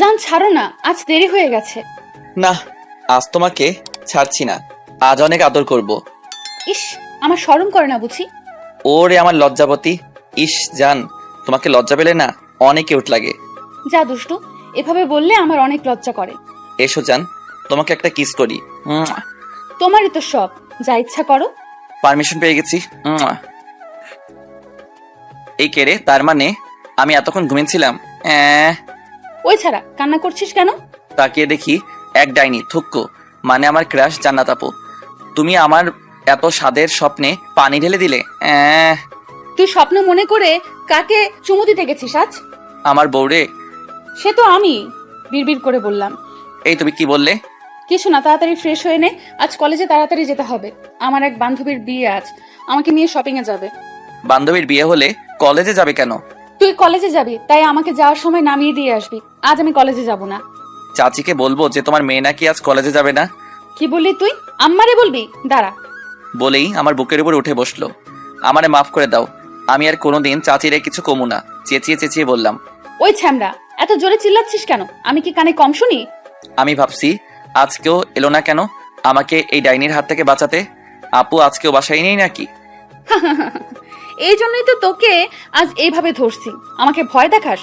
জান ছাড়ো না, আজ দেরি হয়ে গেছে। না, আজ তোমাকে ছাড়ছি না। আজ অনেক আদর করব। ইস, আমার শরম করে না বুঝি। ওরে আমার লজ্জাবতী। ইস জান, তোমাকে লজ্জা পেলে না অনেক কিউট লাগে। যা দুষ্টু, এভাবে বললে আমার অনেক লজ্জা করে। এসো জান, তোমাকে একটা কিস করি। তোমারই তো সব, যা ইচ্ছা করো। পারমিশন পেয়ে গেছি। এই কেড়ে, তার মানে আমি এতক্ষণ ঘুমিয়েছিলাম। ওই ছাড়া কান্না করছিস কেন? তাকিয়ে দেখি এক ডাইনি থুক্কু, মানে আমার ক্রাশ জান্নাত আপু। তুমি আমার এত স্বাদের স্বপ্নে পানি ঢেলে দিলে। তুই স্বপ্ন মনে করে কাকে চুমু দিতে গেছিস আজ? আমার বউরে। সে তো আমি, বিড়বিড় করে বললাম। এই তুমি কি বললে? কিছু না, তাড়াতাড়ি ফ্রেশ হয়ে নে, আজ কলেজে তাড়াতাড়ি যেতে হবে। আমার এক বান্ধবীর বিয়ে আজ, আমাকে নিয়ে শপিং এ যাবে। বান্ধবীর বিয়ে হলে কলেজে যাবে কেন? তুই কলেজে যাবি, তাই আমাকে যাওয়ার সময় নামিয়ে দিয়ে আসবি। আজ আমি কলেজে যাব না। চাচিকে বলবো যে তোমার মেয়ে নাকি আজ কলেজে যাবে না। কি বললি তুই? আম্মারে বলবি? দাঁড়া। বলেই আমার বুকের উপর উঠে বসলো। আমারে মাফ করে দাও, আমি আর কোনোদিন চাচিরে কিছু কমু না। চেঁচিয়ে চেঁচিয়ে বললাম। ওই ছ্যামড়া, এত জোরে চিল্লাচ্ছিস কেন? আমি কি কানে কম শুনি? আমি ভাবছি আজকেও এলো না কেন আমাকে এই ডাইনির হাত থেকে বাঁচাতে। আপু আজকেও বাসায় নেই নাকি? এই জন্যই তো তোকে আজ এইভাবে ধরছি। আমাকে ভয় দেখাস?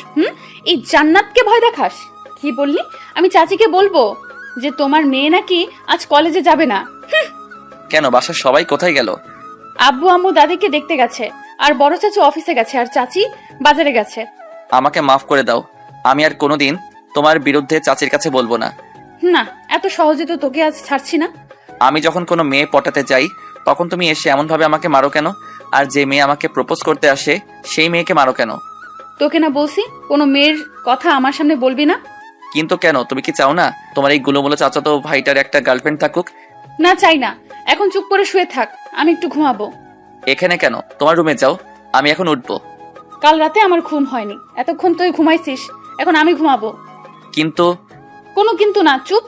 এই জান্নাতকে ভয় দেখাস? কি বললি? আমি চাচিকে বলবো যে তোমার মেয়ে নাকি আজ কলেজে যাবে না? কেন, বাসার সবাই কোথায় গেল? আব্বু আম্মু দাদিকে দেখতে গেছে, আর বড় চাচু অফিসে গেছে, আর চাচি বাজারে গেছে। আমাকে মাফ করে দাও, আমি আর কোনোদিন তোমার বিরুদ্ধে চাচির কাছে বলবো না। না, এত সহজে তো তোকে আজ ছাড়ছি না। আমি যখন কোনো মেয়ে পটাতে যাই তখন তুমি এসে এমন ভাবে আমাকে মারো কেন? আর যে মেয়ে আমাকে প্রপোজ করতে আসে সেই মেয়েকে মারো কেন? তোকে না বলছি কোনো মেয়ের কথা আমার সামনে বলবি না? কিন্তু কেন, তুমি কি চাও না তোমার এই গুলোমুলো চাচাতো ভাইটার একটা গার্লফ্রেন্ড থাকুক? না, চাই না। এখন চুপ করে শুয়ে থাক, আমি একটু ঘুমাবো। এখানে কেন? তোমার রুমে যাও, আমি এখন উঠবো। কাল রাতে আমার ঘুম হয়নি, এতক্ষণ তুই ঘুমাইছিস, এখন আমি ঘুমাবো। কিন্তু কোনো কিন্তু না, চুপ।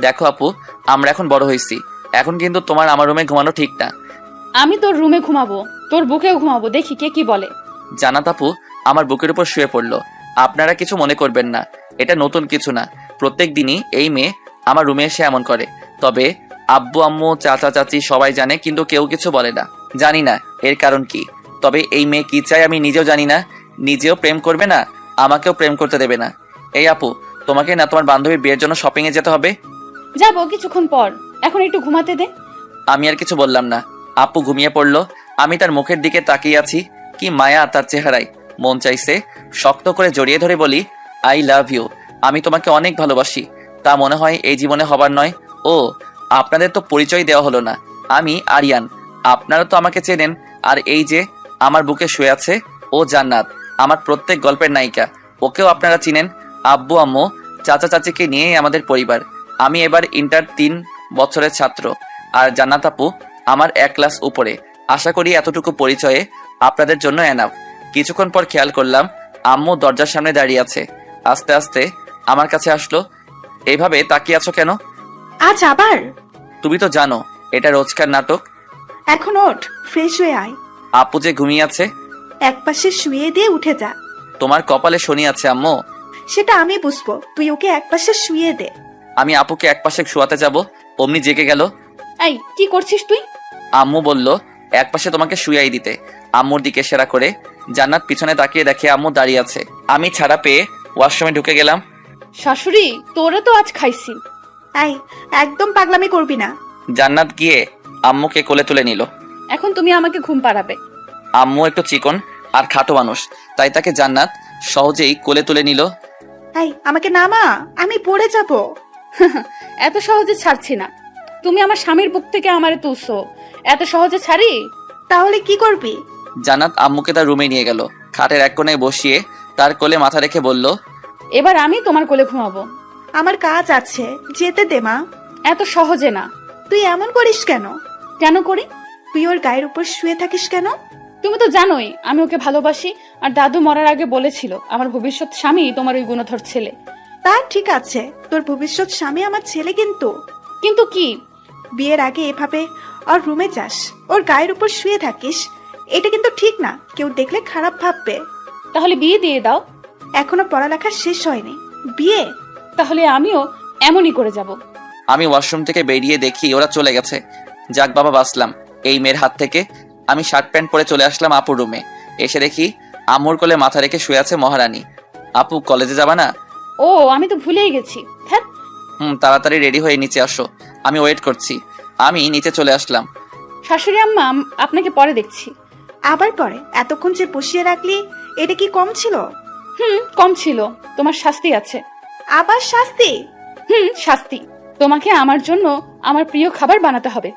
দেখো আপু, আমরা এখন বড় হয়েছি, এখন কিন্তু তোমার আমার রুমে ঘুমানো ঠিক না। আমি তোর রুমে ঘুমাবো, তোর বুকেও ঘুমাবো, দেখি কে কি বলে। জান্নাত আপু আমার বুকের উপর শুয়ে পড়লো। আপনারা কিছু মনে করবেন না, এটা নতুন কিছু না। প্রত্যেক দিনই এই মেয়ে আমার রুমে এসে এমন করে। তবে আব্বু আম্মু চাচা চাচি সবাই জানে, কিন্তু কেউ কিছু বলে না। জানি না এর কারণ কি। তবে এই মেয়ে কি চায় আমি নিজেও জানি না। নিজেও প্রেম করবে না, আমাকেও প্রেম করতে দেবে না। এই আপু, তোমাকে না তোমার বান্ধবীর বিয়ের জন্য শপিং এ যেতে হবে। যাবো কিছুক্ষণ পর, এখন একটু ঘুমাতে দে। আমি আর কিছু বললাম না। আপু ঘুমিয়ে পড়লো। আমি তার মুখের দিকে তাকিয়ে আছি। কি মায়া তার চেহারায়। মন চাইছে শক্ত করে জড়িয়ে ধরে বলি, আই লাভ ইউ। আমি তোমাকে অনেক ভালোবাসি। তা মনে হয় এই জীবনে হবার নয়। ও, আপনাদের তো পরিচয় দেওয়া হলো না। আমি আরিয়ান, আপনারা তো আমাকে চেনেন। আর এই যে আমার বুকে শুয়ে আছে, ও জান্নাত, আমার প্রত্যেক গল্পের নায়িকা। ওকেও আপনারা চিনেন। আব্বু আম্মু চাচা চাচিকে নিয়েই আমাদের পরিবার। আমি এবার ইন্টার 3 বছরের ছাত্র। আর জান্নাত আপু আমার 1 ক্লাস উপরে। আশা করি এতটুকু পরিচয়ে আপনাদের জন্য এনাফ। কিছুক্ষণ পর খেয়াল করলাম আম্মু দরজার সামনে দাঁড়িয়ে আছে। আস্তে আস্তে আমার কাছে আসলো। এইভাবে তাকিয়ে আছো কেন? আজ আবার? তুমি তো জানো এটা রোজকার নাটক। এখন ওঠ, ফ্রেশ হয়ে আয়। আপু যে ঘুমিয়ে আছে। একপাশে শুয়ে দিয়ে উঠে যা। তোমার কপালে শনি আছে আম্মু। সেটা আমি বুঝবো, তুই ওকে একপাশে শুয়ে দে। আমি আপুকে একপাশে শোয়াতে যাব, অমনি জেগে গেল। এই কি করছিস তুই? আম্মু বলল একপাশে তোমাকে শুয়াই দিতে। আম্মুর দিকে ইশারা করে জান্নাত পিছনে তাকিয়ে দেখে আম্মু দাঁড়িয়ে আছে। আমি ছাড়া পেয়ে ওয়াশরুমে ঢুকে গেলাম। শাশুড়ি, তোরা তো আজ খাইছি। এই, একদম পাগলামি করবি না। জান্নাত গিয়ে আম্মুকে কোলে তুলে নিল। এখন তুমি আমাকে ঘুম পাড়াবে। আম্মু একটু চিকন আর খাটো মানুষ, তাই তাকে জান্নাত সহজেই কোলে তুলে নিল। এই, আমাকে নামা, আমি পড়ে যাব। এত সহজে ছাড়ছি না। তুমি আমার স্বামীর বুক থেকে আমারে তুলছো, এত সহজে ছাড়ি? তাহলে কি করবি? জান্নাত আম্মুকে তার রুমে নিয়ে গেল। খাটের এক কোণায় বসিয়ে তার কোলে মাথা রেখে বলল, এবার আমি তোমার কোলে ঘুমাবো। আমার কাজ আছে, যেতে দে মা। এত সহজে না। তুই এমন করিস কেন? কেন করি? তুই ওর গায়ের উপর শুয়ে থাকিস কেন? তুমি তো জানোই আমি ওকে ভালোবাসি, আর দাদু মরার আগে বলেছিল আমার ভবিষ্যৎ স্বামী তোমার ওই গুণধর ছেলে। তা ঠিক আছে, তোর ভবিষ্যৎ স্বামী আমার ছেলে, কিন্তু কিন্তু কি? বিয়ের আগে এভাবে ওর রুমে যাস, ওর গায়ের উপর শুয়ে থাকিস, এটা কিন্তু ঠিক না, কেউ দেখলে খারাপ ভাববে। তাহলে বিয়ে দিয়ে দাও। এখনো পড়ালেখা শেষ হয়নি, বিয়ে? তাহলে আমিও এমনই করে যাব। আমি ওয়াশরুম থেকে বেরিয়ে দেখি ওরা চলে গেছে। যাক বাবা, বাঁচলাম এই মেয়ের হাত থেকে। আমি শার্ট প্যান্ট পরে চলে আসলাম আপুর রুমে। এসে দেখি আম্মুর কোলে মাথা রেখে শুয়ে আছে মহারানী। আপু, কলেজে যাবা না? ও, আমি তো ভুলেই গেছি। হ্যাঁ, তাড়াতাড়ি রেডি হয়ে নিচে আসো, আমি ওয়েট করছি। আমি নিচে চলে আসলাম। শাশুড়ি আম্মা, আপনাকে পরে দেখছি। আবার পরে? এতক্ষণ যে বসিয়ে রাখলি, এটা কি কম ছিল? কম ছিল। তোমার শাস্তি আছে। আবার শাস্তি? শাস্তি। তোমাকে আমার জন্য আমার প্রিয় খাবার বানাতে হবে।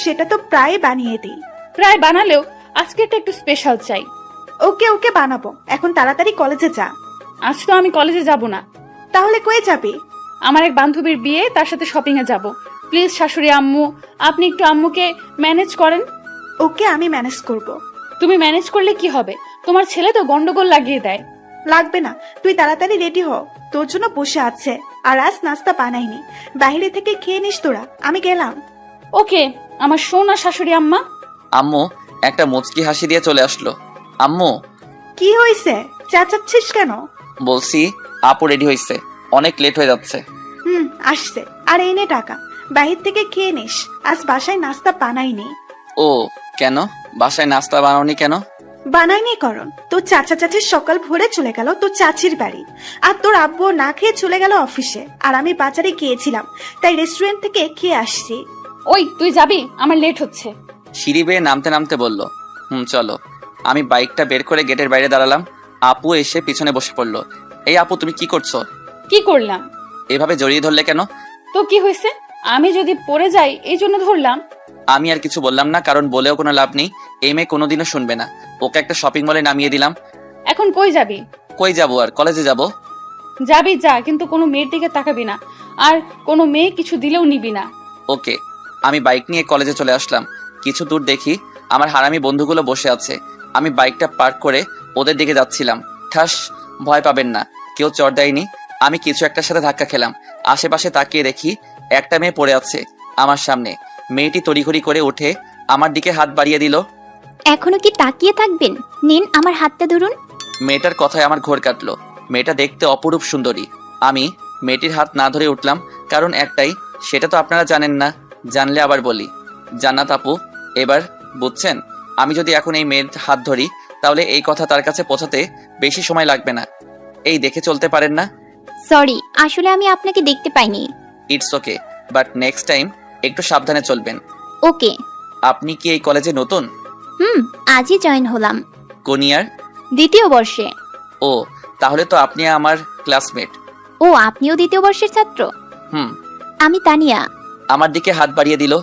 সেটা তো প্রায় বানিয়ে দিই। প্রায় বানালেও আজকে একটু স্পেশাল চাই। ওকে ওকে বানাবো, এখন তাড়াতাড়ি কলেজে যা। আজ তো আমি কলেজে যাব না। তাহলে কই যাবি? আমার এক বান্ধবীর বিয়ে, তার সাথে শপিং এ যাব। প্লিজ শাশুড়ি আম্মু, আপনি একটু আম্মুকে ম্যানেজ করেন। ওকে আমি ম্যানেজ করব। তুমি ম্যানেজ করলে কি হবে? তোমার ছেলে তো গন্ডগোল লাগিয়ে দেয়। লাগবে না, তুই তাড়াতাড়ি রেডি হ, তোর জন্য বসে আছে। আর আজ নাস্তা বানাইনি, বাইরে থেকে খেয়ে নিস তোরা, আমি গেলাম। ওকে আমার সোনা শাশুড়ি আম্মা। আম্মু একটা মুচকি হাসি দিয়ে চলে আসলো। আম্মু, কি হয়েছে, চেঁচাচ্ছিস কেন? বলছি আপু রেডি হয়েছে, অনেক লেট হয়ে যাচ্ছে। আসছে। আর এই নে টাকা, বাহির থেকে খেয়ে নিস, আজ বাসায় নাস্তা বানাইনি। ও, কেন বাসায় নাস্তা বানাওনি কেন? বানাইনি কারণ তোর চাচা চাচির সকাল ভোরে চলে গেল তোর চাচির বাড়ি, আর তোর আব্বু না খেয়ে চলে গেল অফিসে, আর আমি বাজারে গিয়েছিলাম, তাই রেস্টুরেন্ট থেকে খেয়ে আসছি। ওই তুই যাবি? আমার লেট হচ্ছে। সিঁড়ি বেয়ে নামতে নামতে বলল, চলো। আমি বাইকটা বের করে গেটের বাইরে দাঁড়ালাম। আপু এসে পিছনে বসে পড়লো। এই আপু, তুমি কি করছো? কি করলাম? এভাবে জড়িয়ে ধরলে কেন? তো কি হয়েছে? আমি যদি পড়ে যাই এই জন্য ধরলাম। আমি আর কিছু বললাম না, কারণ বলেও কোনো লাভ নেই। এই মেয়ে কোনোদিনও শুনবে না। ওকে একটা শপিং মলে নামিয়ে দিলাম। এখন কই যাবি? কই যাবো আর, কলেজে যাব। যাবি যা, কিন্তু কোনো মেয়ের দিকে তাকাবি না, আর কোনো মেয়ে কিছু দিলেও নিবি না। ওকে। আমি বাইক নিয়ে কলেজে চলে আসলাম। কিছু দূর দেখি আমার হারামি বন্ধুগুলো বসে আছে। আমি বাইকটা পার্ক করে ওদের দিকে যাচ্ছিলাম। ঠাস, ভয় পাবেন না, কেউ চড় দেয়নি। আমি কিছু একটার সাথে ধাক্কা খেলাম। আশেপাশে তাকিয়ে দেখি একটা মেয়ে পড়ে আছে আমার সামনে। মেয়েটি তড়িঘড়ি করে উঠে আমার দিকে হাত বাড়িয়ে দিল। এখনো কি তাকিয়ে থাকবেন? নিন আমার হাতটা ধরুন। মেয়েটার কথায় আমার ঘোর কাটলো। মেয়েটা দেখতে অপরূপ সুন্দরী। আমি মেয়েটির হাত না ধরে উঠলাম, কারণ একটাই, সেটা তো আপনারা জানেন না। জানলে আবার বলি। জান্নাত আপু, এবার বুঝছেন? আমি যদি এখন এই মেয়ের হাত ধরি, তাহলে এই কথা তার কাছে পৌঁছাতে বেশি সময় লাগবে না। এই দেখে চলতে পারেন না? সরি, আসলে আমি আপনাকে দেখতে পাইনি। It's okay, but next time একটু সাবধানে চলবেন। ওকে। আপনি কি এই কলেজে নতুন? আজই জয়েন হলাম। কোন ইয়ার? দ্বিতীয় বর্ষে। ও, তাহলে তো আপনি আমার ক্লাসমেট। ও, আপনিও দ্বিতীয় বর্ষের ছাত্র? হুম। আমি তানিয়া। আমার দিকে হাত বাড়িয়ে দিল।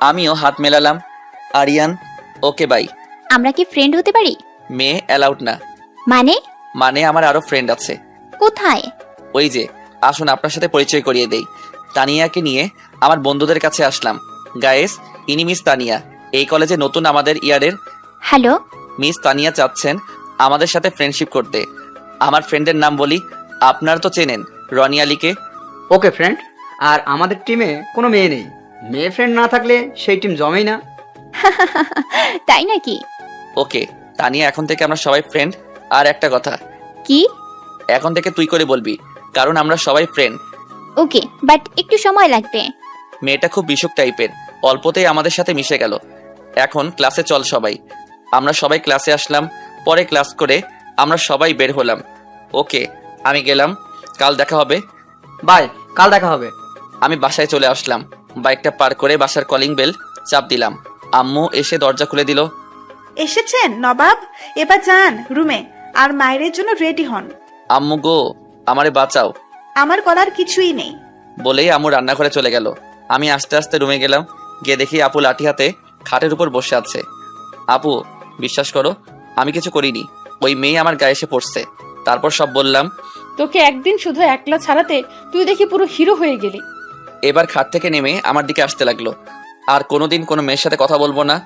আমিও হাত মেলালাম। আরিয়ান। Okay bye. আমরা কি ফ্রেন্ড হতে পারি? মেয়ে অ্যালাউড না। মানে আমার আরো ফ্রেন্ড আছে। কোথায়? ওই যে, আসুন আপনার সাথে পরিচয় করিয়ে দেই। তানিয়াকে নিয়ে আমার বন্ধুদের কাছে আসলাম। গায়েস, ইনি মিস তানিয়া, এই কলেজে নতুন আমাদের ইয়ারের। হ্যালো। মিস তানিয়া চাচ্ছেন আমাদের সাথে ফ্রেন্ডশিপ করতে। আমার ফ্রেন্ডের নাম বলি, আপনারা তো চেনেন, রনি আলীকে। ওকে ফ্রেন্ড, আর আমাদের টিমে কোনো মেয়ে নেই। মেয়ে ফ্রেন্ড না থাকলে সেই টিম জমেই না। তাই নাকি? ওকে তানিয়া, এখন থেকে আমরা সবাই ফ্রেন্ড। আর একটা কথা, কি? এখন থেকে তুই করে বলবি, কারণ আমরা সবাই ফ্রেন্ড। ওকে, বাট একটু সময় লাগবে। মেয়েটা খুব বিশুক টাইপের, অল্পতেই আমাদের সাথে মিশে গেল। এখন ক্লাসে চল সবাই। আমরা সবাই ক্লাসে আসলাম। পরে ক্লাস করে আমরা সবাই বের হলাম। ওকে, আমি গেলাম, কাল দেখা হবে। বাই, কাল দেখা হবে। আমি বাসায় চলে আসলাম। বাইকটা পার করে বাসার কলিং বেল চাপ দিলাম। আম্মু এসে দরজা খুলে দিল। এসেছেন নবাব, এবার যান রুমে, আর মায়ের জন্য রেডি হন। আম্মু গো, আমারে বাঁচাও। আমার করার কিছুই নেই। বলেই আম্মু রান্নাঘরে চলে গেল। আমি আস্তে আস্তে রুমে গেলাম। গিয়ে দেখি আপু লাঠি হাতে খাটের উপর বসে আছে। আপু, বিশ্বাস করো, আমি কিছু করিনি। ওই মেয়ে আমার গায়ে এসে পড়ছে। তারপর সব বললাম। তোকে একদিন শুধু একলা ছাড়াতে তুই দেখি পুরো হিরো হয়ে গেলি। এবার খাট থেকে নেমে আমার দিকে আসতে লাগলো। আর কোনোদিন কোনো মেয়ের সাথে কথা বলবো না।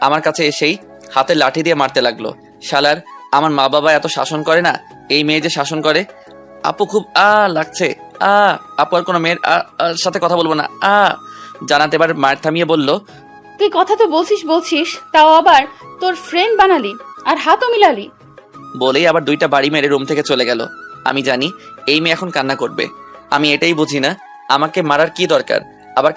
আমার কাছে এসেই হাতে লাঠি দিয়ে মারতে লাগলো। শালার, আমার মা বাবা এত শাসন করে না, এই মেয়ে যে শাসন করে। আপু খুব লাগছে। আপু আর কোনো মেয়ের সাথে কথা বলবো না। জানাতে এবার মায়ের থামিয়ে বলল, তুই কথা তো বলছিস, তাও আবার তোর ফ্রেন্ড বানালি আর হাতও মিলালি। বলেই আবার 2টা বাড়ি মেরে রুম থেকে চলে গেল। আমি জানি এই মেয়ে এখন কান্না করবে। আমি এটাই বুঝি না, আমাকে মারার কি দরকার, আবার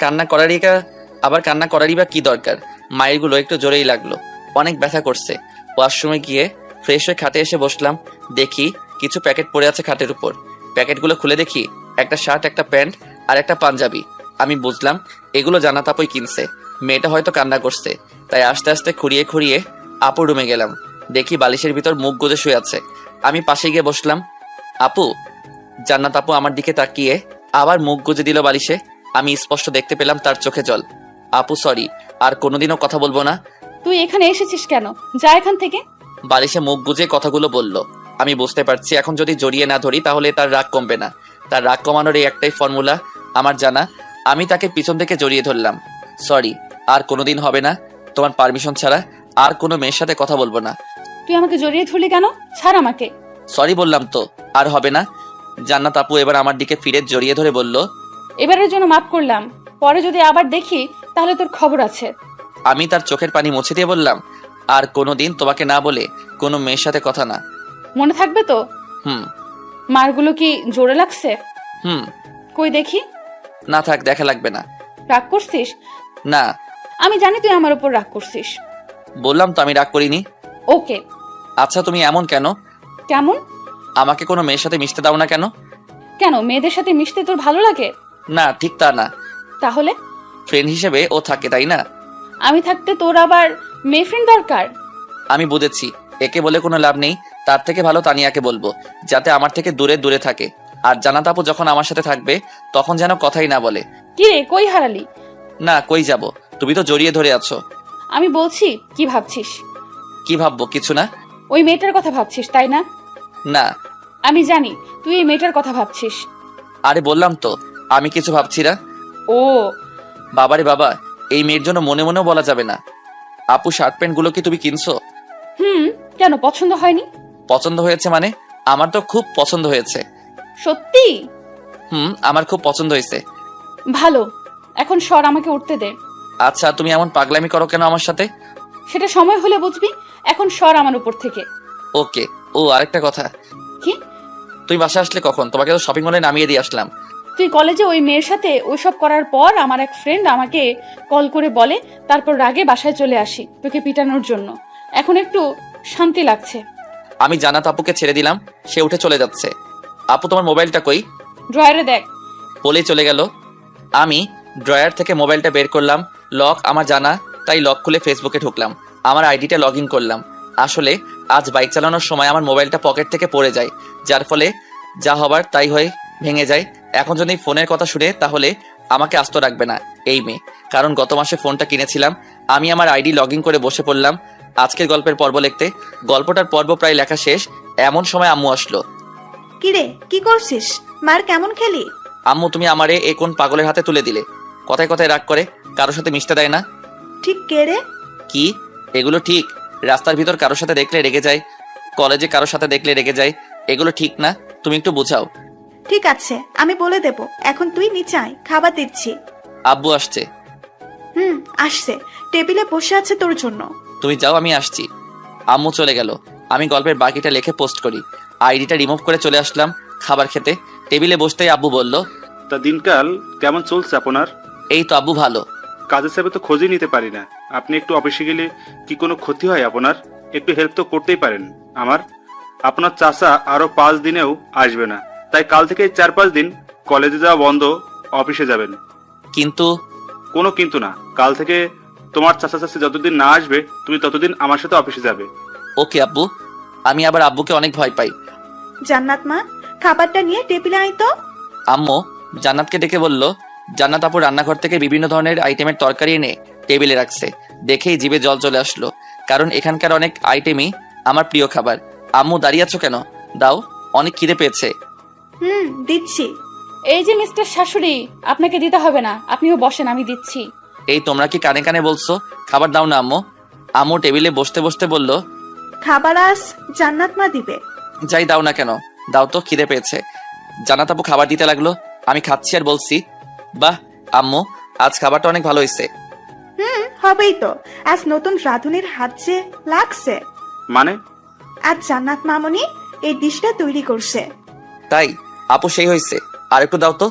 কান্না করারই বা কি দরকার। মায়েরগুলো একটু জোরেই লাগলো, অনেক ব্যথা করছে। ওয়াশরুমে গিয়ে ফ্রেশ হয়ে খাটে এসে বসলাম। দেখি কিছু প্যাকেট পড়ে আছে খাটের উপর। প্যাকেটগুলো খুলে দেখি একটা শার্ট, একটা প্যান্ট আর একটা পাঞ্জাবি। আমি বুঝলাম এগুলো জান্নাত আপুই কিনছে। মেয়েটা হয়তো কান্না করছে, তাই আস্তে আস্তে খুঁড়িয়ে আপুর রুমে গেলাম। দেখি বালিশের ভিতর মুখ গুজে শুয়ে আছে। আমি পাশে গিয়ে বসলাম। আপু। জান্নাত আপু আমার দিকে তাকিয়ে আবার মুখ গুজে দিল বালিশে। আমি স্পষ্ট দেখতে পেলাম তার চোখে জল। আপু সরি, আর কোনোদিনও কথা বলবো না। তুই এখানে এসেছিস কেন? যা এখান থেকে। বালিশে মুখ গুজে কথাগুলো বলল। আমি বুঝতে পারছি এখন যদি জড়িয়ে না ধরি তাহলে তার রাগ কমবে না। তার রাগ কমানোর এই একটাই ফর্মুলা আমার জানা। আমি তাকে পিছন থেকে জড়িয়ে ধরলাম। সরি, আর কোনোদিন হবে না। তোমার পারমিশন ছাড়া আর কোনো মেয়ের সাথে কথা বলবো না। তুই আমাকে জড়িয়ে ধরলি কেন? ছাড় আমাকে। সরি বললাম তো, আর হবে না। জান্নাত আপু এবার আমার দিকে ফিরে জড়িয়ে ধরে বলল, এবারের জন্য মাফ করলাম, পরে যদি আবার দেখি তাহলে তোর খবর আছে। আমি তার চোখের পানি মুছে দিয়ে বললাম, আর কোনোদিন তোমাকে না বলে কোনো মেয়ের সাথে কথা না। মনে থাকবে তো? হুম। মারগুলো কি জোরে লাগছে? হুম। কই দেখি। না থাক, দেখা লাগবে না। রাগ করছিস? না। আমি জানি তুই আমার উপর রাগ করছিস। বললাম তো আমি রাগ করিনি। ওকে। আচ্ছা তুমি এমন কেন? কেমন? আমাকে কোনো মেয়ের সাথে মিশতে দাও না কেন? কেন, মেয়েদের সাথে মিশতে তোর ভালো লাগে? না, ঠিক তা না। তাহলে? ফ্রেন্ড হিসেবে ও থাকে, তাই না? আমি থাকতে তোর আবার মেয়ে ফ্রেন্ড দরকার? আমি বুঝেছি, একে বলে কোনো লাভ নেই। তার থেকে ভালো তানিয়াকে বলবো, যাতে আমার থেকে দূরে দূরে থাকে। আর জান্নাত আপু যখন আমার সাথে থাকবে তখন যেন কথাই না বলে। কি রে, কই হারালি? না, কই যাব, তুমি তো জড়িয়ে ধরে আছো। আমি বলছি, কি ভাবছিস? কি ভাববো? কিছু না। ওই মেয়েটার কথা ভাবছিস, তাই না? না। আমি জানি তুই এই মেয়েটার কথা ভাবছিস। আরে বললাম তো আমি কিছু ভাবছি না। ও বাবারে বাবা, এই মেয়ের জন্য মনে মনেও বলা যাবে না। আপু শার্ট প্যান্ট গুলো কি তুমি কিনছো? কেন, পছন্দ হয়নি? পছন্দ হয়েছে মানে? আমার তো খুব পছন্দ হয়েছে। সত্যি? আমার খুব পছন্দ হয়েছে। ভালো, এখন সর, আমাকে উঠতে দে। আচ্ছা তুমি এমন পাগলামি করো কেন আমার সাথে? সেটা সময় হলে বুঝবি, এখন সর আমার উপর থেকে। ওকে। ও আরেকটা কথা, কি? তুই বাসা আসলে কখন? তোমাকে তো শপিং মলে নামিয়ে দিয়ে আসলাম। তুই কলেজে ওই মেয়ের সাথে ওইসব করার পর আমার এক ফ্রেন্ড আমাকে কল করে বলে, তারপর রাগে বাসায় চলে আসি তোকে পিটানোর জন্য। এখন একটু শান্তি লাগছে। আমি জান্নাত আপুকে ছেড়ে দিলাম, সে উঠে চলে যাচ্ছে। আপু তোমার মোবাইলটা কই? ড্রয়ারে দেখ। বলেই চলে গেল। আমি ড্রয়ার থেকে মোবাইলটা বের করলাম। লক আমার জানা, তাই লক খুলে ফেসবুকে ঢুকলাম। আমার আইডিটা লগ ইন করলাম। আসলে আজ বাইক চালানোর সময় আমার মোবাইলটা পকেট থেকে পড়ে যায়, যার ফলে যা হবার তাই হয়ে ভেঙে যায়। এখন যদি ফোনের কথা শুনে তাহলে আমাকে আস্ত রাখবে না এই মেয়ে, কারণ গত মাসে ফোনটা কিনেছিলাম। আমি আমার আইডি লগ ইন করে বসে পড়লাম আজকের গল্পের পর্ব লিখতে। গল্পটার পর্ব প্রায় লেখা শেষ, এমন সময় আম্মু আসলো। কিরে, কি করছিস? মার কেমন খেলি? আম্মু তুমি আমারে এ কোন পাগলের হাতে তুলে দিলে? কথায় কথায় রাগ করে, কারোর সাথে মিশতে দেয় না। ঠিক কে রে? কি এগুলো ঠিক? রাস্তার ভিতর কারোর সাথে দেখলে রেগে যায়, কলেজে কারোর সাথে দেখলে রেগে যায়, এগুলো ঠিক না, তুমি একটু বোঝাও। ঠিক আছে, আমি বলে দেব। এখন তুই নিচে আয়, খাবার দিচ্ছি। আব্বু আসছে। আসছে, টেবিলে বসে আছে তোর জন্য। তুমি যাও, আমি আসছি। আম্মু চলে গেল। আমি গল্পের বাকিটা লিখে পোস্ট করি। আইডিটা রিমুভ করে চলে আসলাম খাবার খেতে। টেবিলে বসতেই আব্বু বলল, তা দিনকাল কেমন চলছে আপনার? এই তো আব্বু ভালো। কাজের চাপে তো খোঁজই নিতে পারি না। আপনি একটু অফিসে গেলে কি কোনো ক্ষতি হয় আপনার? একটু হেল্প তো করতেই পারেন আমার। আপনার চাচা আরো 5 দিনেও আসবে না, তাই কাল থেকে 4-5 দিন কলেজে যাওয়া বন্ধ, অফিসে যাবেন। কিন্তু কোনো কিন্তু না, কাল থেকে তোমার চাচা চাচি যতদিন না আসবে তুমি ততদিন আমার সাথে অফিসে যাবে। ওকে আব্বু। আমি আবার আব্বুকে অনেক ভয় পাই। জান্নাত মা, খাবারটা নিয়ে টেবিলে আয় তো। আম্মু জান্নাতকে ডেকে বলল, জান্নাত আপু রান্নাঘর থেকে বিভিন্ন ধরনের আইটেমের তরকারি এনে টেবিলে রাখছে। দেখেই জিভে জল চলে আসলো, কারণ এখানকার অনেক আইটেমই আমার প্রিয় খাবার। আম্মু দাঁড়িয়ে আছো কেন? দাও, অনেক খিদে পেয়েছে। দিচ্ছি। এই যে মিস্টার শাশুড়ি, আপনাকে দিতে হবে না, আপনিও বসেন, আমি দিচ্ছি। এই তোমরা কি কানে কানে বলছো? খাবার দাও না আম্মু। আম্মু টেবিলে বসতে বসতে বলল, খাবার আজ জান্নাত মা দিবে। যাই দাও না কেন, দাও তো, খিদে পেয়েছে। জান্নাত আপু খাবার দিতে লাগলো। আমি খাচ্ছি আর বলছি, বাহ আম্মু, আজ খাবারটা অনেক ভালো হয়েছে। হবেই তো, আজ নতুন রাঁধুনির হাত যে লাগছে। মানে? আজ জান্নাত মামনি এই ডিশটা তৈরি করছে। তাই? আপু সেই হয়েছে, আর একটু দাও তো।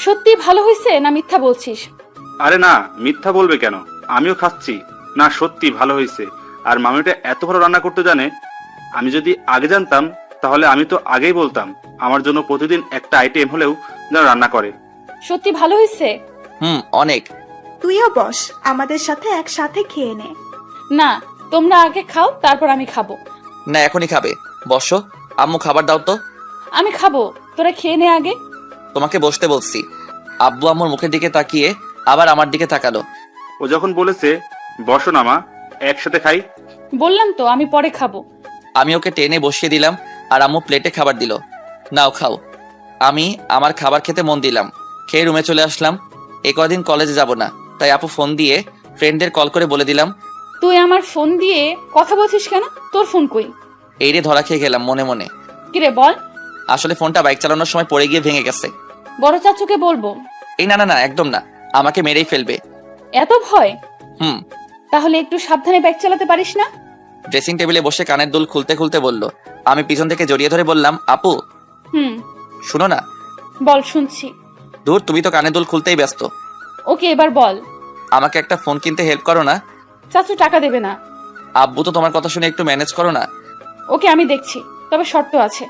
সত্যি ভালো হয়েছে না মিথ্যা বলছিস? আরে না, মিথ্যা বলবে কেন, আমিও খাচ্ছি। না, সত্যি ভালো হয়েছে। আর মামিটা এত ভালো রান্না করতে জানে। আমি যদি আগে জানতাম তাহলে আমি তো আগেই বলতাম আমার জন্য প্রতিদিন একটা আইটেম হলেও যেন রান্না করে। সত্যি ভালো হয়েছে? অনেক। তুইও বস, আমাদের সাথে একসাথে খেয়ে নে। না, তোমরা আগে খাও, তারপর আমি খাবো। না, এখনই খাবে? বসো, আম্মু খাবার দাও তো। আমি খাবো, তোরা খেয়ে নে আগে। তোমাকে বসতে বলছি। আব্বু আম্মুর মুখের দিকে তাকিয়ে আবার আমার দিকে তাকালো। ও যখন বলেছে বসো না মা, একসাথে খাই। বললাম তো আমি পরে খাবো। আমি ওকে টেনে বসিয়ে দিলাম আর আম্মু প্লেটে খাবার দিল। নাও খাও। আমি আমার খাবার খেতে মন দিলাম। খেয়ে রুমে চলে আসলাম। এ কদিন কলেজে যাব না, তাই আপু ফোন দিয়ে ফ্রেন্ডদের কল করে বলে দিলাম। তুই আমার ফোন দিয়ে কথা বলছিস কেন? তোর ফোন কই? এই রে ধরা খেয়ে গেলাম মনে মনে। কিরে বল। আসলে ফোনটা বাইক চালানোর সময় পড়ে গিয়ে ভেঙে গেছে। বড় চাচুকে বলবো? এই না না না, একদম না, আমাকে মেরেই ফেলবে। এত ভয়? হুম। তাহলে একটু সাবধানে বাইক চালাতে পারিস না? ড্রেসিং টেবিলে বসে কানের দুল খুলতে খুলতে বলল। আমি পিছন থেকে জড়িয়ে ধরে বললাম, আপু শুনো না। বল, শুনছি। দূর, তুমি তো কানের দুল খুলতেই ব্যস্ত। ওকে, এবার বল। আমাকে একটা ফোন কিনতে হেল্প করো না। চাচু টাকা দেবে না। আব্বু তো তোমার কথা শুনে একটু ম্যানেজ করো না। ওকে, আমি দেখছি, তবে শর্ত আছে।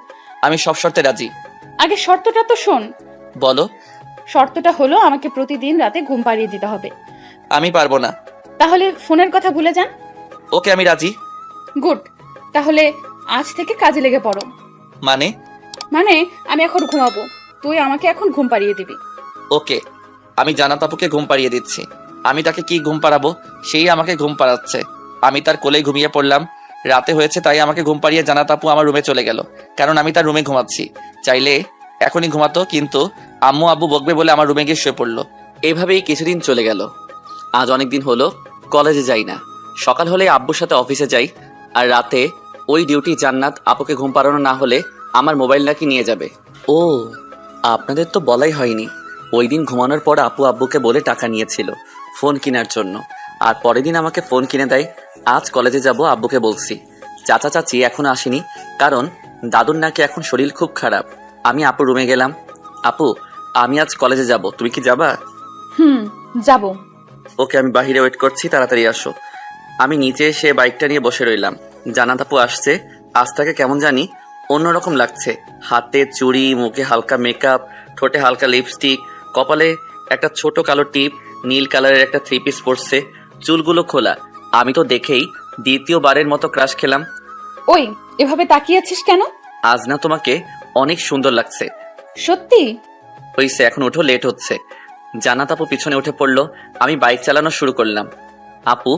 আমি সব শর্তে রাজি। আগে শর্তটা তো শোন। বলো। শর্তটা হলো আমাকে প্রতিদিন রাতে ঘুম পাড়িয়ে দিতে হবে। আমি পারবো না। তাহলে ফোনের কথা ভুলে যান। ওকে, আমি রাজি। গুড, তাহলে আজ থেকে কাজে লেগে পড়ো। মানে? মানে আমি এখন ঘুমাবো, তুই আমাকে এখন ঘুম পাড়িয়ে দিবি। ওকে, আমি জান্নাত আপুকে ঘুম পাড়িয়ে দিচ্ছি। আমি তাকে কি ঘুম পাড়াবো, সেই আমাকে ঘুম পাড়াচ্ছে। আমি তার কোলে ঘুমিয়ে পড়লাম। রাতে হয়েছে তাই আমাকে ঘুম পাড়িয়ে জান্নাত আপু আমার রুমে চলে গেল, কারণ আমি তার রুমে ঘুমাচ্ছি। চাইলে এখনই ঘুমাতো, কিন্তু আম্মু আব্বু বকবে বলে আমার রুমে গিয়ে শুয়ে পড়লো। এইভাবেই কিছুদিন চলে গেল। আজ অনেকদিন হলো কলেজে যাই না। সকাল হলে আব্বুর সাথে অফিসে যাই, আর রাতে ওই ডিউটি জান্নাত আপুকে ঘুম পাড়ানো না হলে আমার মোবাইল নাকি নিয়ে যাবে। ও, আপনাদের তো বলাই হয়নি। ওই দিন ঘুমানোর পর আপু আব্বুকে বলে টাকা নিয়েছিল ফোন কেনার জন্য, আর পরের দিন আমাকে ফোন কিনে দেয়। আজ কলেজে যাব আব্বুকে বলছি। চাচা চাচি এখনো আসেনি, কারণ দাদুর নাকি এখন শরীর খুব খারাপ। আমি আপুর রুমে গেলাম। আপু, আমি আজ কলেজে যাব, তুমি কি যাবা? যাব। ওকে, আমি বাহিরে ওয়েট করছি, তাড়াতাড়ি আসো। আমি নিচে এসে বাইকটা নিয়ে বসে রইলাম। জান্নাত আপু আসছে। আজ তাকে কেমন জানি অন্যরকম লাগছে। হাতে চুড়ি, মুখে হালকা মেকআপ, ঠোঁটে হালকা লিপস্টিক, কপালে একটা ছোট কালো টিপ, নীল কালারের একটা থ্রি পিস পরছে, চুলগুলো খোলা। আমি তো দেখেই দ্বিতীয়বারের মতো ক্রাশ খেলাম। ওই, এভাবে তাকিয়ে আছিস কেন? আজ না তোমাকে অনেক সুন্দর লাগছে। সত্যি? হইছে, এখন ওঠো, লেট হচ্ছে। জান্নাত আপু পিছনে উঠে পড়লো। আমি বাইক চালানো শুরু করলাম। আপু,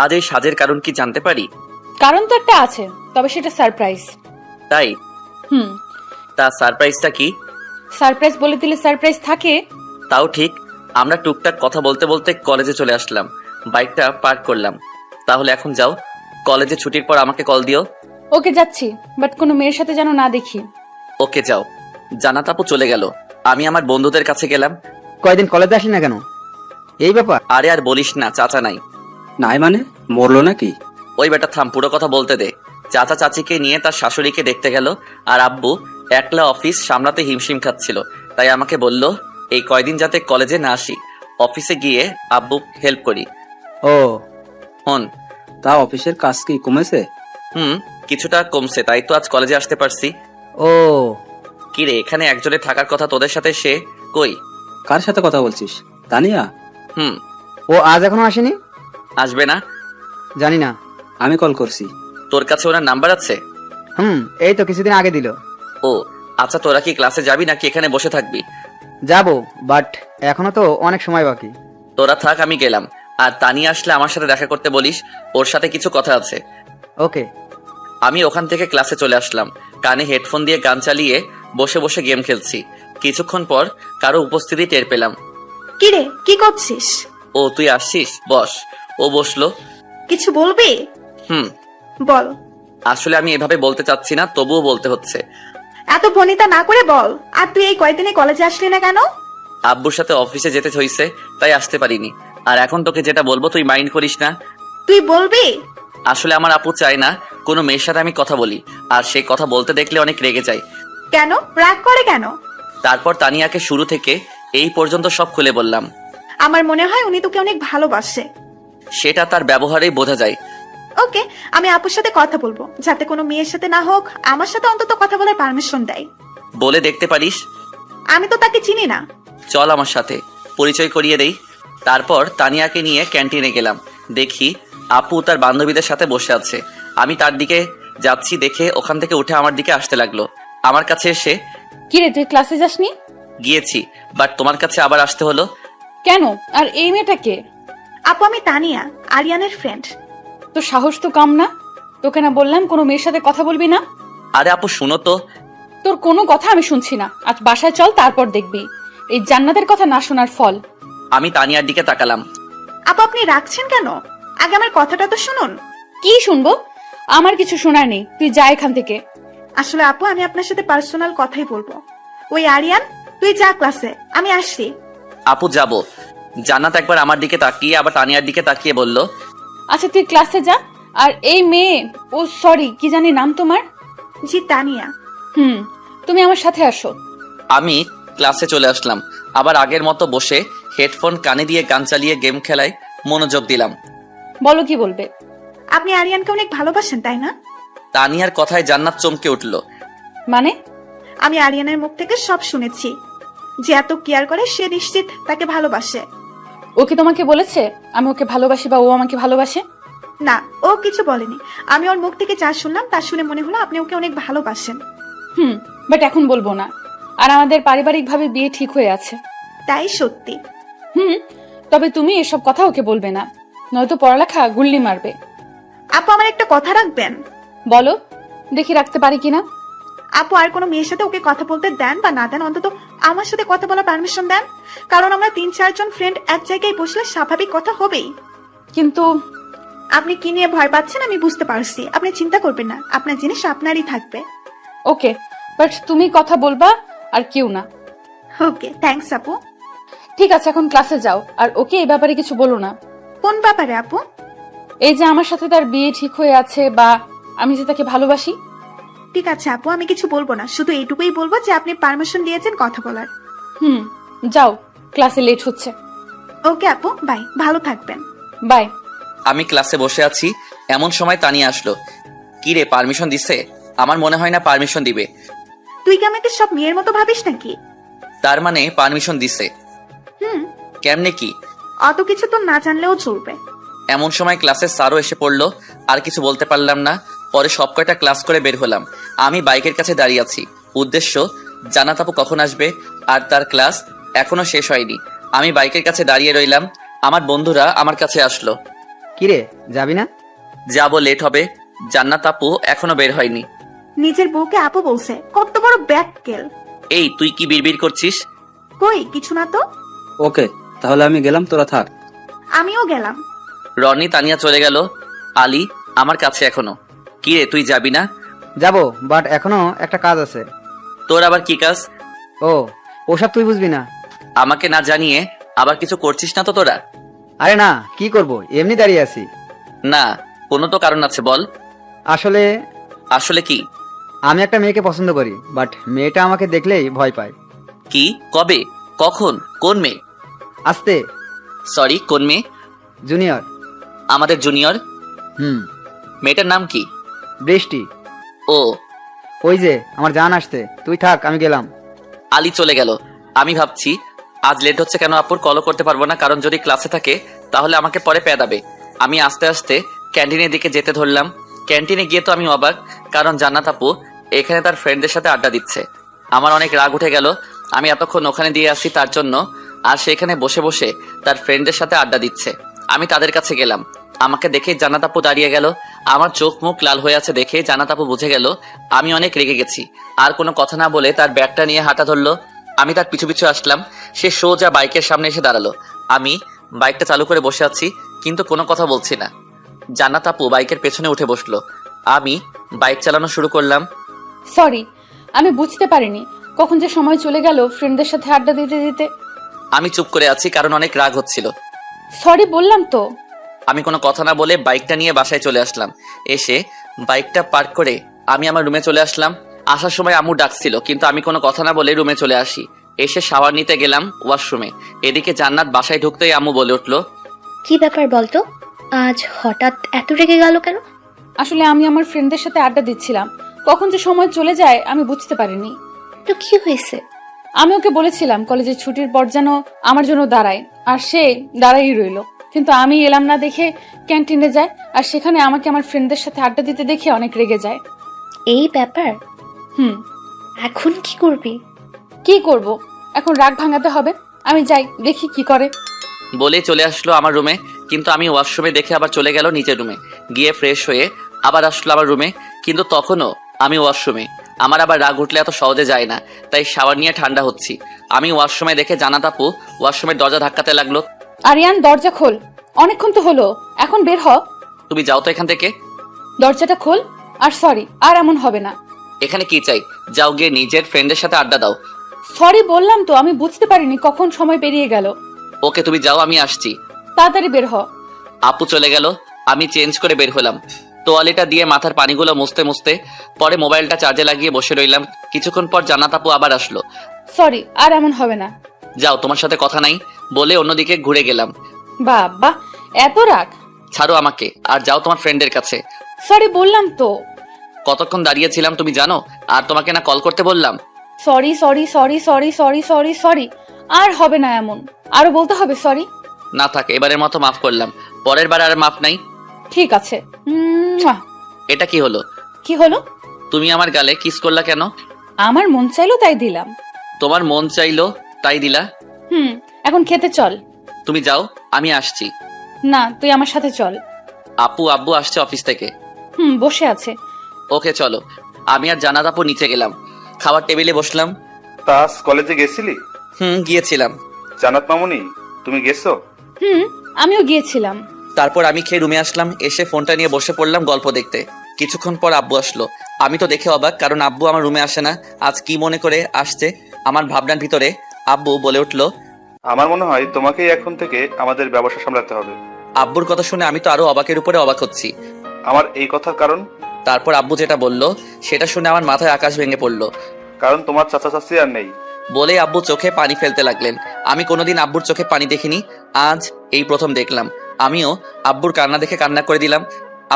আজ এই সাজের কারণ কি জানতে পারি? কারণ তো একটা আছে, তবে সেটা সারপ্রাইজ। তাই? তা সারপ্রাইজটা কি? সারপ্রাইজ বলে দিলে সারপ্রাইজ থাকে। তাও ঠিক। আমরা টুকটাক কথা বলতে বলতে কলেজে চলে আসলাম। বাইকটা পার্ক করলাম। তাহলে এখন যাও, কলেজে ছুটির পর আমাকে কল দিও। ওকে, যাচ্ছি, বাট কোনো মেয়ের সাথে যেন না দেখি। ওকে, যাও। জান্নাত আপু চলে গেল। আমি আমার বন্ধুদের কাছে গেলাম। কয়দিন কলেজে আসলি না কেন? এই ব্যাপার? আরে আর বলিস না, চাচা নাই। নাই মানে মরলো নাকি? ওই বেটা থাম, পুরো কথা বলতে দে। চাচা চাচিকে নিয়ে তার শাশুড়িকে দেখতে গেল, আর আব্বু একলা অফিস সামলাতে হিমশিম খাচ্ছিল। তাই আমাকে বলল এই কয়দিন যাতে কলেজে না আসি, অফিসে গিয়ে আব্বু হেল্প করি। ও, হন। তা অফিসের কাজ কি কমেছে? কিছুটা কমছে, তাই তো আজ কলেজে আসতে পারছি। ও, কিরে, এখানে একজনে থাকার কথা তোদের সাথে, সে কই? কার সাথে কথা বলছিস? তানিয়া? ও আজ এখনো আসেনি? আসবে না? জানি না। আমি কল করছি। তোর কাছে ওনার নাম্বার আছে? এই তো কিছুদিন আগে দিল। ও আচ্ছা, তোরা কি ক্লাসে যাবি নাকি এখানে বসে থাকবি? যাবো, বাট এখনো তো অনেক সময় বাকি। তোরা থাক, আমি গেলাম। আর তানিয়া আসলে আমার সাথে দেখা করতে বলিস, ওর সাথে কিছু কথা আছে। ওকে। আমি ওখান থেকে ক্লাসে চলে আসলাম। কানে হেডফোন দিয়ে গান চালিয়ে বসে বসে গেম খেলছি। কিছুক্ষণ পর কারো উপস্থিতি টের পেলাম। কিরে, কি করছিস? ও, তুই আসছিস, বস। ও বসলো। কিছু বলবি? বল। আসলে আমি এভাবে বলতে চাচ্ছি না, তবুও বলতে হচ্ছে। এত ভনিতা না করে বল। আর তুই এই কয়দিনে কলেজে আসলি না কেন? আব্বুর সাথে অফিসে যেতে হইছে, তাই আসতে পারিনি। আর এখন তোকে যেটা বলবো তুই মাইন্ড করিস না। তুই বলবি? আসলে আমার আপু চায় না কোনো মেয়ের সাথে আমি কথা বলি, আর সে কথা বলতে দেখলে অনেক রেগে যায়। কেন রাগ করে কেন? তারপর তানিয়াকে শুরু থেকে এই পর্যন্ত সব খুলে বললাম। আমার মনে হয় উনি তোকে অনেক ভালোবাসে। সেটা তার ব্যবহারেই বোঝা যায়। ওকে, আমি আপুর সাথে কথা বলবো, যাতে কোনো মেয়ের সাথে না হোক আমার সাথে অন্তত কথা বলার পারমিশন দেয়। বলে দেখতে পারিস। আমি তো তাকে চিনি না। চল আমার সাথে, পরিচয় করিয়ে দেই। তারপর তানিয়াকে নিয়ে ক্যান্টিনে গেলাম। দেখি আপু তার বান্ধবীদের সাথে বসে আছে। আমি তার দিকে যাচ্ছি দেখে ওখান থেকে উঠে আমার দিকে আসতে লাগলো। আমার কাছে এসে, কিরে তুই ক্লাসে যাসনি? গিয়েছি, বাট তোমার কাছে আবার আসতে হলো কেন? আর এই মেয়েটাকে? আপু আমি তানিয়া, আরিয়ানের ফ্রেন্ড। তোর সাহস তো কম না? তোকে না বললাম কোনো মেয়ের সাথে কথা বলবি না? আরে আপু শুনো তো। তোর কোনো কথা আমি শুনছি না। আজ বাসায় চল, তারপর দেখবি এই জান্নাতের কথা না শোনার ফল। আমি তানিয়ার দিকে তাকালাম। আপু আপনি রাখছেন কেন? আগে আমার কথাটা তো শুনুন। কি শুনবো? আমার কিছু শোনার নেই, তুই যা এখান থেকে। আসলে আপু আমি আপনার সাথে পার্সোনাল কথাই বলবো। ওই আরিয়ান, তুই যা ক্লাসে, আমি আসছি। আপু যাব। জান্নাত একবার আমার দিকে তাকিয়ে আবার তানিয়ার দিকে তাকিয়ে বলল, আচ্ছা তুই ক্লাসে যা। আর এই মেয়ে, ও সরি কি জানি নাম তোমার? জি তানিয়া। তুমি আমার সাথে আসো। আমি ক্লাসে চলে আসলাম। আবার আগের মতো বসে হেডফোন কানে দিয়ে গান চালিয়ে গেম খেলায় মনোযোগ দিলাম। বলো কি বলবে? আপনি আরিয়ানকে অনেক ভালোবাসেন তাই না? তানিয়ার কথায় জান্নাত চমকে উঠল। মানে? আমি আরিয়ানের মুখ থেকে সব শুনেছি। যে এত কেয়ার করে সে নিশ্চিত তাকে ভালোবাসে। ও কি তোমাকে বলেছে আমি ওকে ভালোবাসি বা ও আমাকে ভালোবাসে? না, ও কিছু বলেনি। আমি ওর মুখ থেকে যা শুনলাম তা শুনে মনে হলো আপনি ওকে অনেক ভালোবাসেন। বাট এখন বলবো না। আর আমাদের পারিবারিকভাবে বিয়ে ঠিক হয়ে আছে। তাই সত্যি? তবে তুমি এসব কথা ওকে বলবে না, নয়তো পড়ালেখা গুল্লি মারবে। আপু আমার একটা কথা রাখবেন? বলো, দেখি রাখতে পারি কিনা। আপু আর কোনো মেয়ের সাথে ওকে কথা বলতে দেন বা না দেন, অন্তত আমার সাথে কথা বলার পারমিশন দেন। কারণ আমরা 3-4 জন ফ্রেন্ড এক জায়গায় বসলে স্বাভাবিক কথা হবেই। কিন্তু আপনি কি নিয়ে ভয় পাচ্ছেন আমি বুঝতে পারছি। আপনি চিন্তা করবেন না, আপনার জিনিস আপনারই থাকবে। ওকে, বাট তুমি কথা বলবা আর কেউ না। ওকে, থ্যাঙ্কস আপু। ঠিক আছে, এখন ক্লাসে যাও আর ওকে এই ব্যাপারে কিছু বলো না। কোন ব্যাপারে আপু? এই যে আমার সাথে তার বিয়ে ঠিক হয়ে আছে বা আমি যে তাকে ভালোবাসি। ঠিক আছে আপু, আমি কিছু বলবো না, শুধু এইটুকুই বলবো যে আপনি পারমিশন দিয়েছেন কথা বলার। যাও, ক্লাসে লেট হচ্ছে। ওকে আপু, বাই, ভালো থাকবেন। বাই। আমি ক্লাসে বসে আছি, এমন সময় তানিয়া আসলো। কি রে, পারমিশন দিছে? আমার মনে হয় না পারমিশন দিবে। তুই কি আমাকে সব মেয়ের মতো ভাবিস নাকি? তার মানে পারমিশন দিছে? কেমনে কি? অত কিছু তো না জানলেও চলবে। এমন সময় ক্লাসের স্যারও এসে পড়লো। আর কিছু বলতে পারলাম না। পরে সব কয়টা ক্লাস করে বের হলাম। আমি বাইকের কাছে দাঁড়িয়ে আছি। উদ্দেশ্য, জান্নাত আপু কখন আসবে, আর তার ক্লাস এখনো শেষ হয়নি। আমি বাইকের কাছে দাঁড়িয়ে রইলাম। আমার বন্ধুরা আমার কাছে আসলো। কিরে যাবি না? যাবো, লেট হবে। জান্নাত আপু এখনো বের হয়নি। নিজের বউকে আপু বলছে, কত বড় ব্যাককেল। এই তুই কি বিড়বিড় করছিস? কই কিছু না তো। ওকে, তাহলে আমি গেলাম, তোরা থাক। আমিও গেলাম। রনি তানিয়া চলে গেল। আলী আমার কাছে এখনো। কি রে, তুই যাবি না? যাবো, বাট এখনো একটা কাজ আছে। তোর আবার কি কাজ? ও, ওসব তুই বুঝবি না। আমাকে না জানিয়ে আবার কিছু করছিস না তো তোরা? আরে না, কি করব, এমনি দাঁড়িয়ে আছি। না, কোনো তো কারণ আছে, বল। আসলে আসলে কি? আমি একটা মেয়েকে পছন্দ করি, বাট মেয়েটা আমাকে দেখলেই ভয় পায়। কি? কবে? কখন? কোন মেয়ে? আস্তে। সরি, কোন মেয়ে? জুনিয়র। আমাদের জুনিয়র? মেয়েটার নাম কি? বৃষ্টি। ও, ওই যে আমার জান আসছে, তুই থাক, আমি গেলাম। আলী চলে গেল। আমি ভাবছি আজ লেট হচ্ছে কেন, আপুর কলও করতে পারবো না, কারণ যদি ক্লাসে থাকে তাহলে আমাকে পরে পেদাবে। আমি আস্তে আস্তে ক্যান্টিনের দিকে যেতে ধরলাম। ক্যান্টিনে গিয়ে তো আমি অবাক, কারণ জান্নাত আপু এখানে তার ফ্রেন্ডদের সাথে আড্ডা দিচ্ছে। আমার অনেক রাগ উঠে গেল। আমি এতক্ষণ ওখানে দিয়ে আসি তার জন্য, আর সেখানে বসে বসে তার ফ্রেন্ডদের সাথে আড্ডা দিচ্ছে। আমি তাদের কাছে গেলাম। আমাকে দেখে জান্নাত আপু দাঁড়িয়ে গেল। আমার চোখ মুখ লাল হয়ে আছে দেখে জান্নাত আপু বুঝে গেল আমি অনেক রেগে গেছি। আর কোনো কথা না বলে তার ব্যাগটা নিয়ে হাঁটা ধরলো। আমি তার পিছু পিছু আসলাম। সে সোজা বাইকের সামনে এসে দাঁড়ালো। আমি বাইকটা চালু করে বসে আছি, কিন্তু কোনো কথা বলছি না। জান্নাত আপু বাইকের পেছনে উঠে বসলো। আমি বাইক চালানো শুরু করলাম। সরি, আমি বুঝতে পারিনি কখন যে সময় চলে গেল ফ্রেন্ডদের সাথে আড্ডা দিতে দিতে। আমি চুপ করে আছি, কারণ অনেক রাগ হচ্ছিল। সরি বললাম তো। আমি কোনো কথা না বলে বাইকটা নিয়ে বাসায় চলে আসলাম। এসে বাইকটা পার্ক করে আমি আমার রুমে চলে আসলাম। আসার সময় আম্মু ডাকছিল, কিন্তু আমি কোনো কথা না বলে রুমে চলে আসি। এসে শাওয়ার নিতে গেলাম ওয়াশরুমে। এদিকে জান্নাত বাসায় ঢুকতেই আম্মু বলে উঠলো, কি ব্যাপার বলতো, আজ হঠাৎ এত রেগে গেল কেন? আসলে আমি আমার ফ্রেন্ডদের সাথে আড্ডা দিচ্ছিলাম, কখন যে সময় চলে যায় আমি বুঝতে পারিনি। তো কি হয়েছে? আমি ওকে বলেছিলাম কলেজের ছুটির পর যেন আমার জন্য দাঁড়ায়, আর সে দাঁড়াই রইল। কিন্তু আমি এলাম না দেখে ক্যান্টিনে যায়, আর সেখানে আমাকে আমার ফ্রেন্ডদের সাথে আড্ডা দিতে দেখে অনেক রেগে যায়। এই ব্যাপার, এখন কি করবি? কি করব, এখন রাগ ভাঙাতে হবে। আমি যাই, দেখি কি করে। বলেই চলে আসলো আমার রুমে। কিন্তু আমি ওয়াশরুমে দেখে আবার চলে গেল নিজের রুমে। গিয়ে ফ্রেশ হয়ে আবার আসলো আমার রুমে, কিন্তু তখনও আমি ওয়াশরুমে। আমার আবার রাগ উঠলে এত সহজে যায় না, তাই শাওয়ার নিয়ে ঠান্ডা হচ্ছি। আমি ওয়াশরুমে দেখে জান্নাত আপু ওয়াশরুমের দরজা ধাক্কাতে লাগলো। আরিয়ান, দরজা খোল, অনেকক্ষণ তো হলো, এখন বের হ। তুমি যাও তো এখান থেকে। দরজাটা খোল। আর সরি, আর এমন হবে না। এখানে কি চাই? যাও গিয়ে নিজের ফ্রেন্ডের সাথে আড্ডা দাও। সরি বললাম তো, আমি বুঝতে পারিনি কখন সময় পেরিয়ে গেল। ওকে, তুমি যাও, আমি আসছি। তাড়াতাড়ি বের হ। আপু চলে গেল, আমি চেঞ্জ করে বের হলাম। তোয়ালিটা দিয়ে মাথার পানিগুলো মুছতে মুছতে পরে মোবাইলটা চার্জে লাগিয়ে বসে রইলাম। কিছুক্ষণ পর জান্নাত আপু আবার আসলো। সরি, আর এমন হবে না। যাও, তোমার সাথে কথা নাই বলে অন্যদিকে ঘুরে গেলাম। বাবা, এত রাগ। ছাড়ো আমাকে আর যাও তোমার ফ্রেন্ডের কাছে। সরি বললাম তো। কতক্ষণ দাঁড়িয়েছিলাম তুমি জানো? আর তোমাকে না কল করতে বললাম? Sorry sorry sorry sorry sorry sorry sorry, আর হবে না এমন। আরো বলতে হবে সরি? না থাক, এবারের মতো মাফ করলাম, পরের বার আর মাফ নাই। ঠিক আছে। মুয়া। এটা কি হলো? কি হলো? তুমি আমার গালে কিস করলা কেন? আমার মন চাইলো তাই দিলাম। তোমার মন চাইলো তাই দিলা? এখন খেতে চল। তুমি যাও, আমি আসছি। না, তুই আমার সাথে চল। আপু আব্বু আসছে অফিস থেকে। বসে আছে। ওকে চলো। আমি আর জান্নাত আপু নিচে গেলাম, খাবার টেবিলে বসলাম। তাস কলেজে গেছিলি? গিয়েছিলাম। জান্নাত মামুনি, তুমি গেছো? আমিও গিয়েছিলাম। তারপর আমি খেয়ে রুমে আসলাম। এসে ফোনটা নিয়ে বসে পড়লাম গল্প দেখতে। কিছুক্ষণ পর আব্বু আসলো। আমি তো দেখে অবাক, কারণ আব্বু আমার রুমে আসে না। আজ কি মনে করে আসছে আমার ভাবনার ভিতরে আব্বু বলে উঠলো, আমার মনে হয় তোমাকেই এখন থেকে আমাদের ব্যবসা সামলাতে হবে। আব্বুর কথা শুনে আমি তো আরো অবাকের উপরে অবাক হচ্ছি। আমার এই কথার কারণ? তারপর আব্বু যেটা বললো সেটা শুনে আমার মাথায় আকাশ ভেঙে পড়লো। কারণ তোমার চাচা চাচি আর নেই। বলে আব্বু চোখে পানি ফেলতে লাগলেন। আমি কোনোদিন আব্বুর চোখে পানি দেখিনি, আজ এই প্রথম দেখলাম। আমিও আব্বুর কান্না দেখে কান্না করে দিলাম।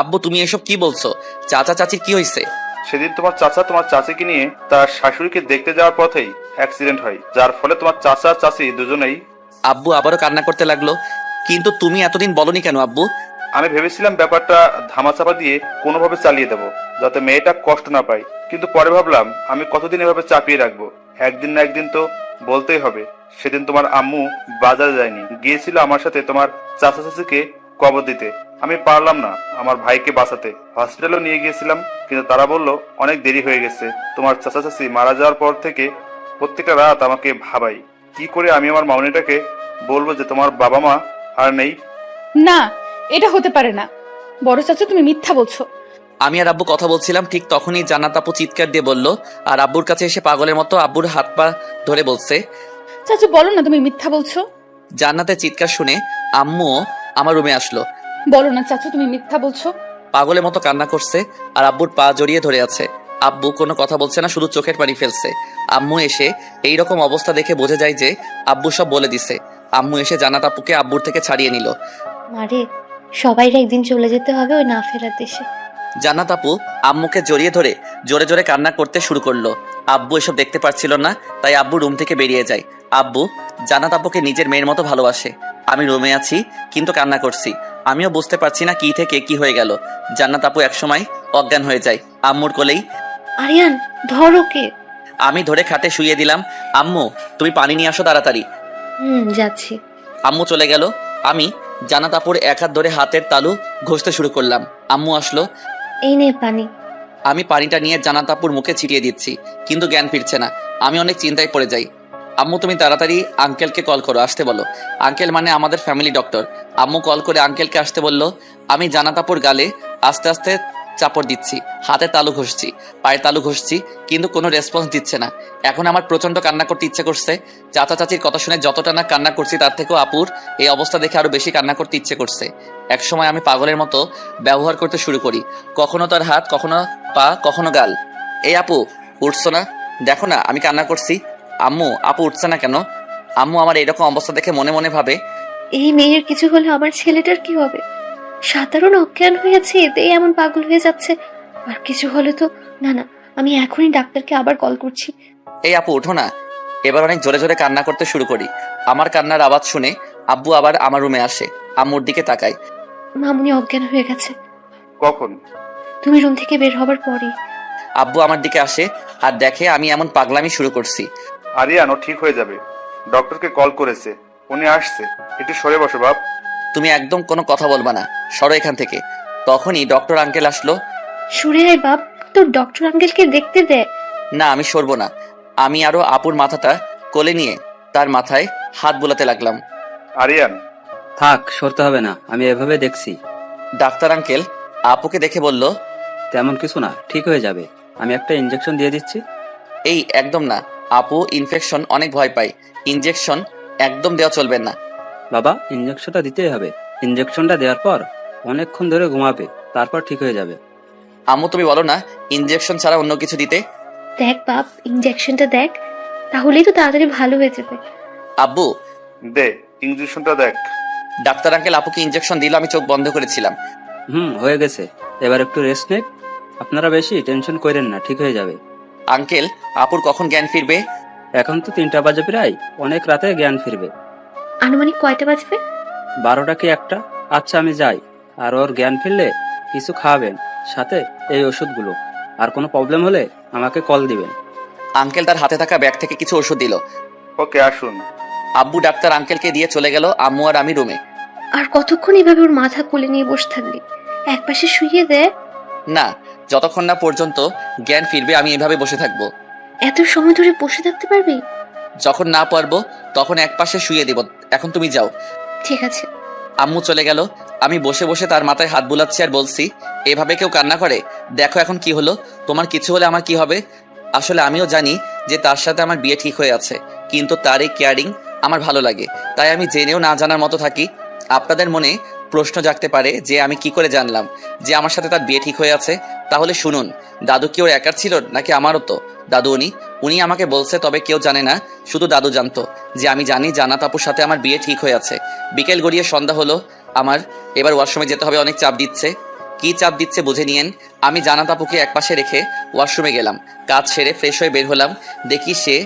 আব্বু, তুমি এসব কি বলছো? চাচা চাচির কি হয়েছে? সেদিন তোমার চাচা তোমার চাচিকে নিয়ে তার শাশুড়িকে দেখতে যাওয়ার পথেই অ্যাক্সিডেন্ট হয়, যার ফলে তোমার চাচা চাচি দুজনেই। আব্বু আবারও কান্না করতে লাগলো। কিন্তু তুমি এতদিন বলনি কেন আব্বু? আমি ভেবেছিলাম ব্যাপারটা ধামাচাপা দিয়ে কোনোভাবে চালিয়ে দেবো, যাতে মেয়েটা কষ্ট না পায়। কিন্তু পরে ভাবলাম আমি কতদিন এভাবে চাপিয়ে রাখবো, একদিন না একদিন তো বলতেই হবে। সেদিন তোমার আম্মু বাজারে যায়নি, গিয়েছিল আমার সাথে তোমার চাচা চাচিকে কবর দিতে। আমি পারলাম না আমার ভাইকে বাঁচাতে, হসপিটালেও নিয়ে গিয়েছিলাম, কিন্তু তারা বললো অনেক দেরি হয়ে গেছে। তোমার চাচা চাচি মারা যাওয়ার পর থেকে প্রত্যেকটা রাত আমাকে ভাবাই, কি করে আমি আমার মামনিটাকে বলবো যে তোমার বাবা মা আর নেই। না, এটা হতে পারে না। বড় চাচা, তুমি মিথ্যা বলছো। আমি আর আব্বু কথা বলছিলাম, ঠিক তখনই জান্নাত আপু চিৎকার দিয়ে বলল, আর আব্বুর কাছে এসে পাগলের মতো আব্বুর হাত পা ধরে বলছে, চাচু বলো না তুমি মিথ্যা বলছো। জান্নাতের চিৎকার শুনে আম্মুও আমার রুমে আসলো। বলো না চাচু তুমি মিথ্যা বলছো। পাগলের মতো কান্না করছে আর আব্বুর পা জড়িয়ে ধরে আছে। আব্বু কোনো কথা বলছে না, শুধু চোখের পানি ফেলছে। আম্মু এসে এই রকম অবস্থা দেখে বোঝা যায় যে আব্বু সব বলে দিছে। আম্মু এসে জান্নাত আপুকে আব্বুর থেকে ছাড়িয়ে নিল। মারে, সবাইর একদিন চলে যেতে হবে ওই না ফেরার দেশে। জান্নাত আপু আম্মুকে জড়িয়ে ধরে জোরে জোরে কান্না করতে শুরু করলো। আব্বু এসব দেখতে পারছিল না, তাই আব্বু রুম থেকে বেরিয়ে যায়। আব্বু জান্নাত আপুকে নিজের মেয়ের মতো ভালোবাসে। আমি রুমে আছি কিন্তু কান্না করছি। আমিও বুঝতে পারছি না কি থেকে কি হয়ে গেল। জান্নাত আপু একসময় অজ্ঞান হয়ে যায় আম্মুর কোলেই। আরিয়ান, ধর ওকে। আমি ধরে খাটে শুইয়ে দিলাম। আম্মু, তুমি পানি নিয়ে আসো তাড়াতাড়ি। যাচ্ছি। আম্মু চলে গেল। আমি জান্নাত আপুর এক হাত ধরে হাতের তালু ঘষতে শুরু করলাম। আম্মু আসলো। এই নে পানি। আমি পানিটা নিয়ে জান্নাত আপুর মুখে ছিটিয়ে দিচ্ছি, কিন্তু জ্ঞান ফিরছে না। আমি অনেক চিন্তায় পড়ে যাই। আম্মু, তুমি তাড়াতাড়ি আঙ্কেলকে কল করো, আসতে বলো। আঙ্কেল মানে আমাদের ফ্যামিলি ডক্টর। আম্মু কল করে আঙ্কেলকে আসতে বলল। আমি জান্নাত আপুর গালে আস্তে আস্তে চাপড় দিচ্ছি, হাতে তালু ঘষছি, পায়ের তালু ঘষছি, কিন্তু কোনো রেসপন্স দিচ্ছে না। এখন আমার প্রচন্ড কান্না করতে ইচ্ছে করছে। চাচা চাচির কথা শুনে যতটা না কান্না করছি তার থেকেও আপুর এই অবস্থা দেখে আরো বেশি কান্না করতে ইচ্ছে করছে। একসময় আমি পাগলের মতো ব্যবহার করতে শুরু করি, কখনো তার হাত, কখনো পা, কখনো গাল। এই আপু উঠছো না? দেখো না আমি কান্না করছি। আম্মু, আপু উঠছে না কেন? আম্মু আমার এরকম অবস্থা দেখে মনে মনে ভাবে, এই মেয়ের কিছু হলে আমার ছেলেটার কি হবে? সাধারণ অজ্ঞান হয়েছে, এতেই এমন পাগল হয়ে যাচ্ছে। আর কিছু হলে তো না না, আমি এখনই ডাক্তারকে আবার কল করছি। এই আপু উঠো না। এবার অনেক জোরে জোরে কান্না করতে শুরু করি। আমার কান্নার আওয়াজ শুনে আব্বু আবার আমার রুমে আসে। আম্মুর দিকে তাকায়। মামুনি অজ্ঞান হয়ে গেছে। কখন? তুমি রুম থেকে বের হবার পরে। আব্বু আমার দিকে আসে আর দেখে আমি এমন পাগলামি শুরু করছি। আরিয়ান, ও ঠিক হয়ে যাবে। ডক্টরকে কল করেছে, উনি আসছে। একটু সরে বসো বাপ। তুমি একদম কোনো কথা বলবা না, সরো এখান থেকে। তখনই ডক্টর আঙ্কেল আসলো। সরে আয় বাপ, তোর ডক্টর আঙ্কেলকে দেখতে দে। না, আমি সরবো না। আমি আরো আপুর মাথাটা কোলে নিয়ে তার মাথায় হাত বোলাতে লাগলাম। আরিয়ান, থাক, সরতে হবে না, আমি এভাবে দেখছি। ডাক্তার আঙ্কেল আপুকে দেখে বলল, তেমন কিছু না, ঠিক হয়ে যাবে। আমি একটা ইঞ্জেকশন দিয়ে দিচ্ছি। এই একদম না, আপু ইনফেকশন অনেক ভয় পায়। ইনজেকশন একদম দেওয়া চলবে না। বাবা, ইঞ্জেকশনটা দিতেই হবে। ইঞ্জেকশনটা দেওয়ার পর অনেকক্ষণ ধরে ঘুমাবে, তারপর ঠিক হয়ে যাবে। আম্মু তুমি বলো না ইনজেকশন ছাড়া অন্য কিছু দিতে। দেখ বাপ, ইঞ্জেকশনটা দেখ, তাহলেই তো তাড়াতাড়ি ভালো হয়ে যাবে। আব্বু, দে ইঞ্জেকশনটা দেখ। ডাক্তার আঙ্কেল আপুকে ইনজেকশন দিল, আমি চোখ বন্ধ করেছিলাম। হয়ে গেছে। এবার একটু রেস্ট নে। আপনারা বেশি টেনশন করেন না, ঠিক হয়ে যাবে। আঙ্কেল, আপুর কখন জ্ঞান ফিরবে? এখন তো 3টা বাজে প্রায়, অনেক রাতে জ্ঞান ফিরবে। আনুমানিক কয়টা বাজবে? 12টা কি 1টা? আচ্ছা, আমি যাই। আর ওর জ্ঞান ফিরলে কিছু খাওয়াবেন, সাথে এই ওষুধগুলো। আর কোনো প্রবলেম হলে আমাকে কল দিবেন। আঙ্কেল তার হাতে থাকা ব্যাগ থেকে কিছু ওষুধ দিল। ওকে, আসুন। আব্বু ডাক্তার আঙ্কেলকে দিয়ে চলে গেল। আম্মু আর আমি রুমে। আর কতক্ষণ এভাবে ওর মাথা কোলে নিয়ে বসে থাকবি? একপাশে শুইয়ে দে। না, যতক্ষণ না পর্যন্ত জ্ঞান ফিরবে আমি এভাবে বসে থাকবো। এত সময় ধরে বসে থাকতে পারবি? যখন না পারবো তখন একপাশে শুয়ে দিব। এখন তুমি যাও। ঠিক আছে। আম্মু চলে গেল। আমি বসে বসে তার মাথায় হাত বুলাচ্ছি আর বলছি, এভাবে কেউ কান্না করে? দেখো এখন কি হলো। তোমার কিছু হলে আমার কি হবে? আসলে আমিও জানি যে তার সাথে আমার বিয়ে ঠিক হয়ে আছে, কিন্তু তার এই কেয়ারিং আমার ভালো লাগে, তাই আমি জেনেও না জানার মতো থাকি। আপনাদের মনে প্রশ্ন জাগতে পারে যে আমি কি করে জানলাম যে আমার সাথে তার বিয়ে ঠিক হয়ে আছে। তাহলে শুনুন, দাদু কি ওর একার ছিল নাকি আমারও? তো দাদু উনি আমাকে বলছে, তবে কেউ জানে না, শুধু দাদু জানতো যে আমি জানি জান্নাত আপুর সাথে আমার বিয়ে ঠিক হয়ে আছে। বিকেল গড়িয়ে সন্ধ্যা হলো আমার। এবার ওয়াশরুমে যেতে হবে, অনেক চাপ দিচ্ছে। কি চাপ দিচ্ছে বুঝে নিয়েন। আমি জান্নাত আপুকে একপাশে রেখে ওয়াশরুমে গেলাম। কাজ সেরে ফ্রেশ হয়ে বের হলাম, দেখি সে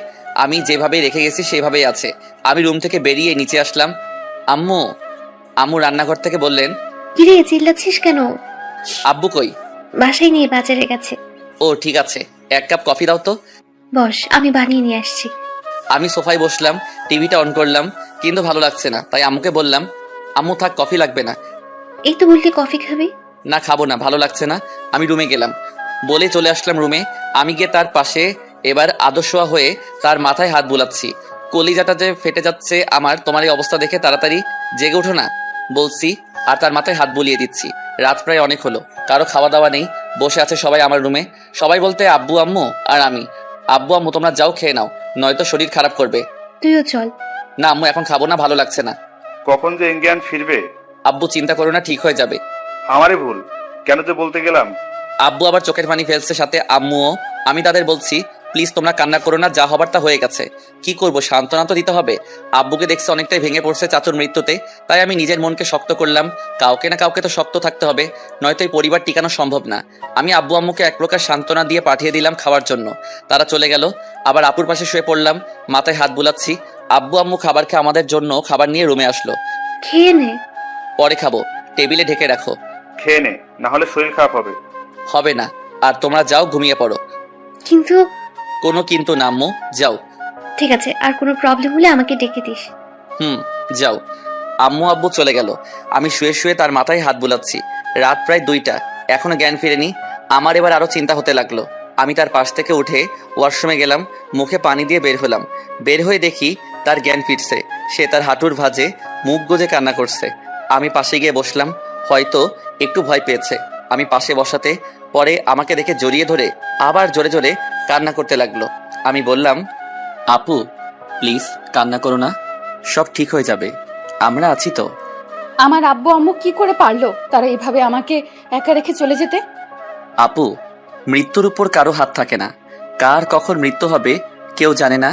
আমি যেভাবে রেখে গেছি সেভাবেই আছে। আমি রুম থেকে বেরিয়ে নিচে আসলাম। আম্মু রান্নাঘর থেকে বললেন, কিরে চিল্লাচ্ছিস কেন? আব্বু কই? বাসায় নিয়ে বাজারে গেছে। ও ঠিক আছে, 1 কাপ কফি দাও তো। বস, আমি বানিয়ে নিয়ে আসছি। আমি সোফায় বসলাম, টিভিটা অন করলাম, কিন্তু ভালো লাগছে না, তাই আম্মুকে বললাম, আম্মু থাক, কফি লাগবে না। এই তো বললি কফি খাবি। না, খাবো না, ভালো লাগছে না। আমি রুমে গেলাম, বলে চলে আসলাম রুমে। আমি গিয়ে তার পাশে এবার আদর্শোয়া হয়ে তার মাথায় হাত বুলাচ্ছি। কলিজাটা যে ফেটে যাচ্ছে আমার তোমার এই অবস্থা দেখে। তাড়াতাড়ি জেগে ওঠো না বলছি, আর তার মাথায় হাত বুলিয়ে দিচ্ছি। রাত প্রায় অনেক হলো, কারো খাওয়া দাওয়া নেই, বসে আছে সবাই আমার রুমে। সবাই বলতে আব্বু আম্মু আর আমি। আব্বু আম্মু তোমরা যাও, খেয়ে নাও, নয়তো শরীর খারাপ করবে। তুইও চল। না আম্মু, এখন খাবো না, ভালো লাগছে না। কখন যে জ্ঞান ফিরবে? আব্বু চিন্তা করো না, ঠিক হয়ে যাবে। আমারই ভুল, কেন যে বলতে গেলাম। আব্বু আবার চোখের পানি ফেলছে, সাথে আম্মুও। আমি তাদের বলছি, প্লিজ তোমরা কান্না করো না, যা হবার তা হয়ে গেছে। কি করবো, সান্ত্বনা তো দিতে হবে। আব্বুকে দেখছে অনেকটাই ভেঙে পড়ছে চাচুর মৃত্যুতে, তাই আমি নিজের মনকে শক্ত করলাম। কাউকে না কাউকে তো শক্ত থাকতে হবে, নয়তো এই পরিবার টিকানো সম্ভব না। আমি আব্বু আম্মুকে এক প্রকার সান্ত্বনা দিয়ে পাঠিয়ে দিলাম খাওয়ার জন্য। তারা চলে গেল। আবার আপুর পাশে শুয়ে পড়লাম, মাথায় হাত বুলাচ্ছি। আব্বু আম্মু খাবার খেয়ে আমাদের জন্য খাবার নিয়ে রুমে আসলো। খেয়ে নে। পরে খাবো, টেবিলে ঢেকে রাখো। খেয়ে নে, না হলে শরীর খারাপ হবে। হবে না, আর তোমরা যাও, ঘুমিয়ে পড়ো। কিন্তু কোনো কিন্তু না আম্মু, যাও। ঠিক আছে, আর কোনো প্রবলেম হলে আমাকে ডেকে দিস। যাও। আম্মু আব্বু চলে গেল। আমি শুয়ে শুয়ে তার মাথায় হাত বুলাচ্ছি। রাত প্রায় 2টা, এখনো জ্ঞান ফিরেনি। আমার এবার আরো চিন্তা হতে লাগলো। আমি তার পাশ থেকে উঠে ওয়াশরুমে গেলাম, মুখে পানি দিয়ে বের হলাম। বের হয়ে দেখি তার জ্ঞান ফিরছে। সে তার হাঁটুর ভাঁজে মুখ গুজে কান্না করছে। আমি পাশে গিয়ে বসলাম, হয়তো একটু ভয় পেয়েছে। আমি পাশে বসাতে পরে আমাকে দেখে জড়িয়ে ধরে আবার জোরে জোরে কান্না করতে লাগলো। আমি বললাম, আপু প্লিজ কান্না করো না, সব ঠিক হয়ে যাবে, আমরা আছি তো। আমার আব্বু আম্মু কি করে পারলো তারা এভাবে আমাকে একা রেখে চলে যেতে? আপু, মৃত্যুর উপর কারো হাত থাকে না, কার কখন মৃত্যু হবে কেউ জানে না।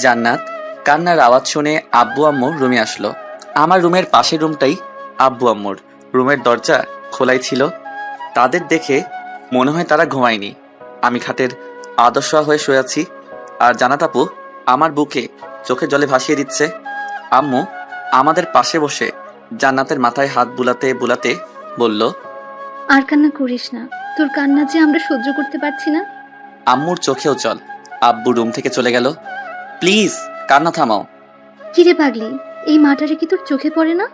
জান্নাত কান্নার আওয়াজ শুনে আব্বু আম্মু রুমে আসলো। আমার রুমের পাশের রুমটাই আব্বু আম্মুর। রুমের দরজা খোলাই ছিল। তাদের দেখে মনে হয় তারা ঘুমায়নি। আমি খাটের আদর্শ হয়ে শুয়ে আছি, আর জান্নাত আপু আমার বুকে চোখের জলে ভাসিয়ে দিচ্ছে। আম্মু আমাদের পাশে বসে জান্নাতের মাথায় হাত বুলাতে বুলাতে বলল, আর কান্না করিস না, তোর কান্না যে আমরা সহ্য করতে পারছি না। আম্মুর চোখেও জল। আব্বু রুম থেকে চলে গেল। প্লিজ কান্না থামাও। কিরে পাগলি, এই মাটারে কি তোর চোখে পড়ে না?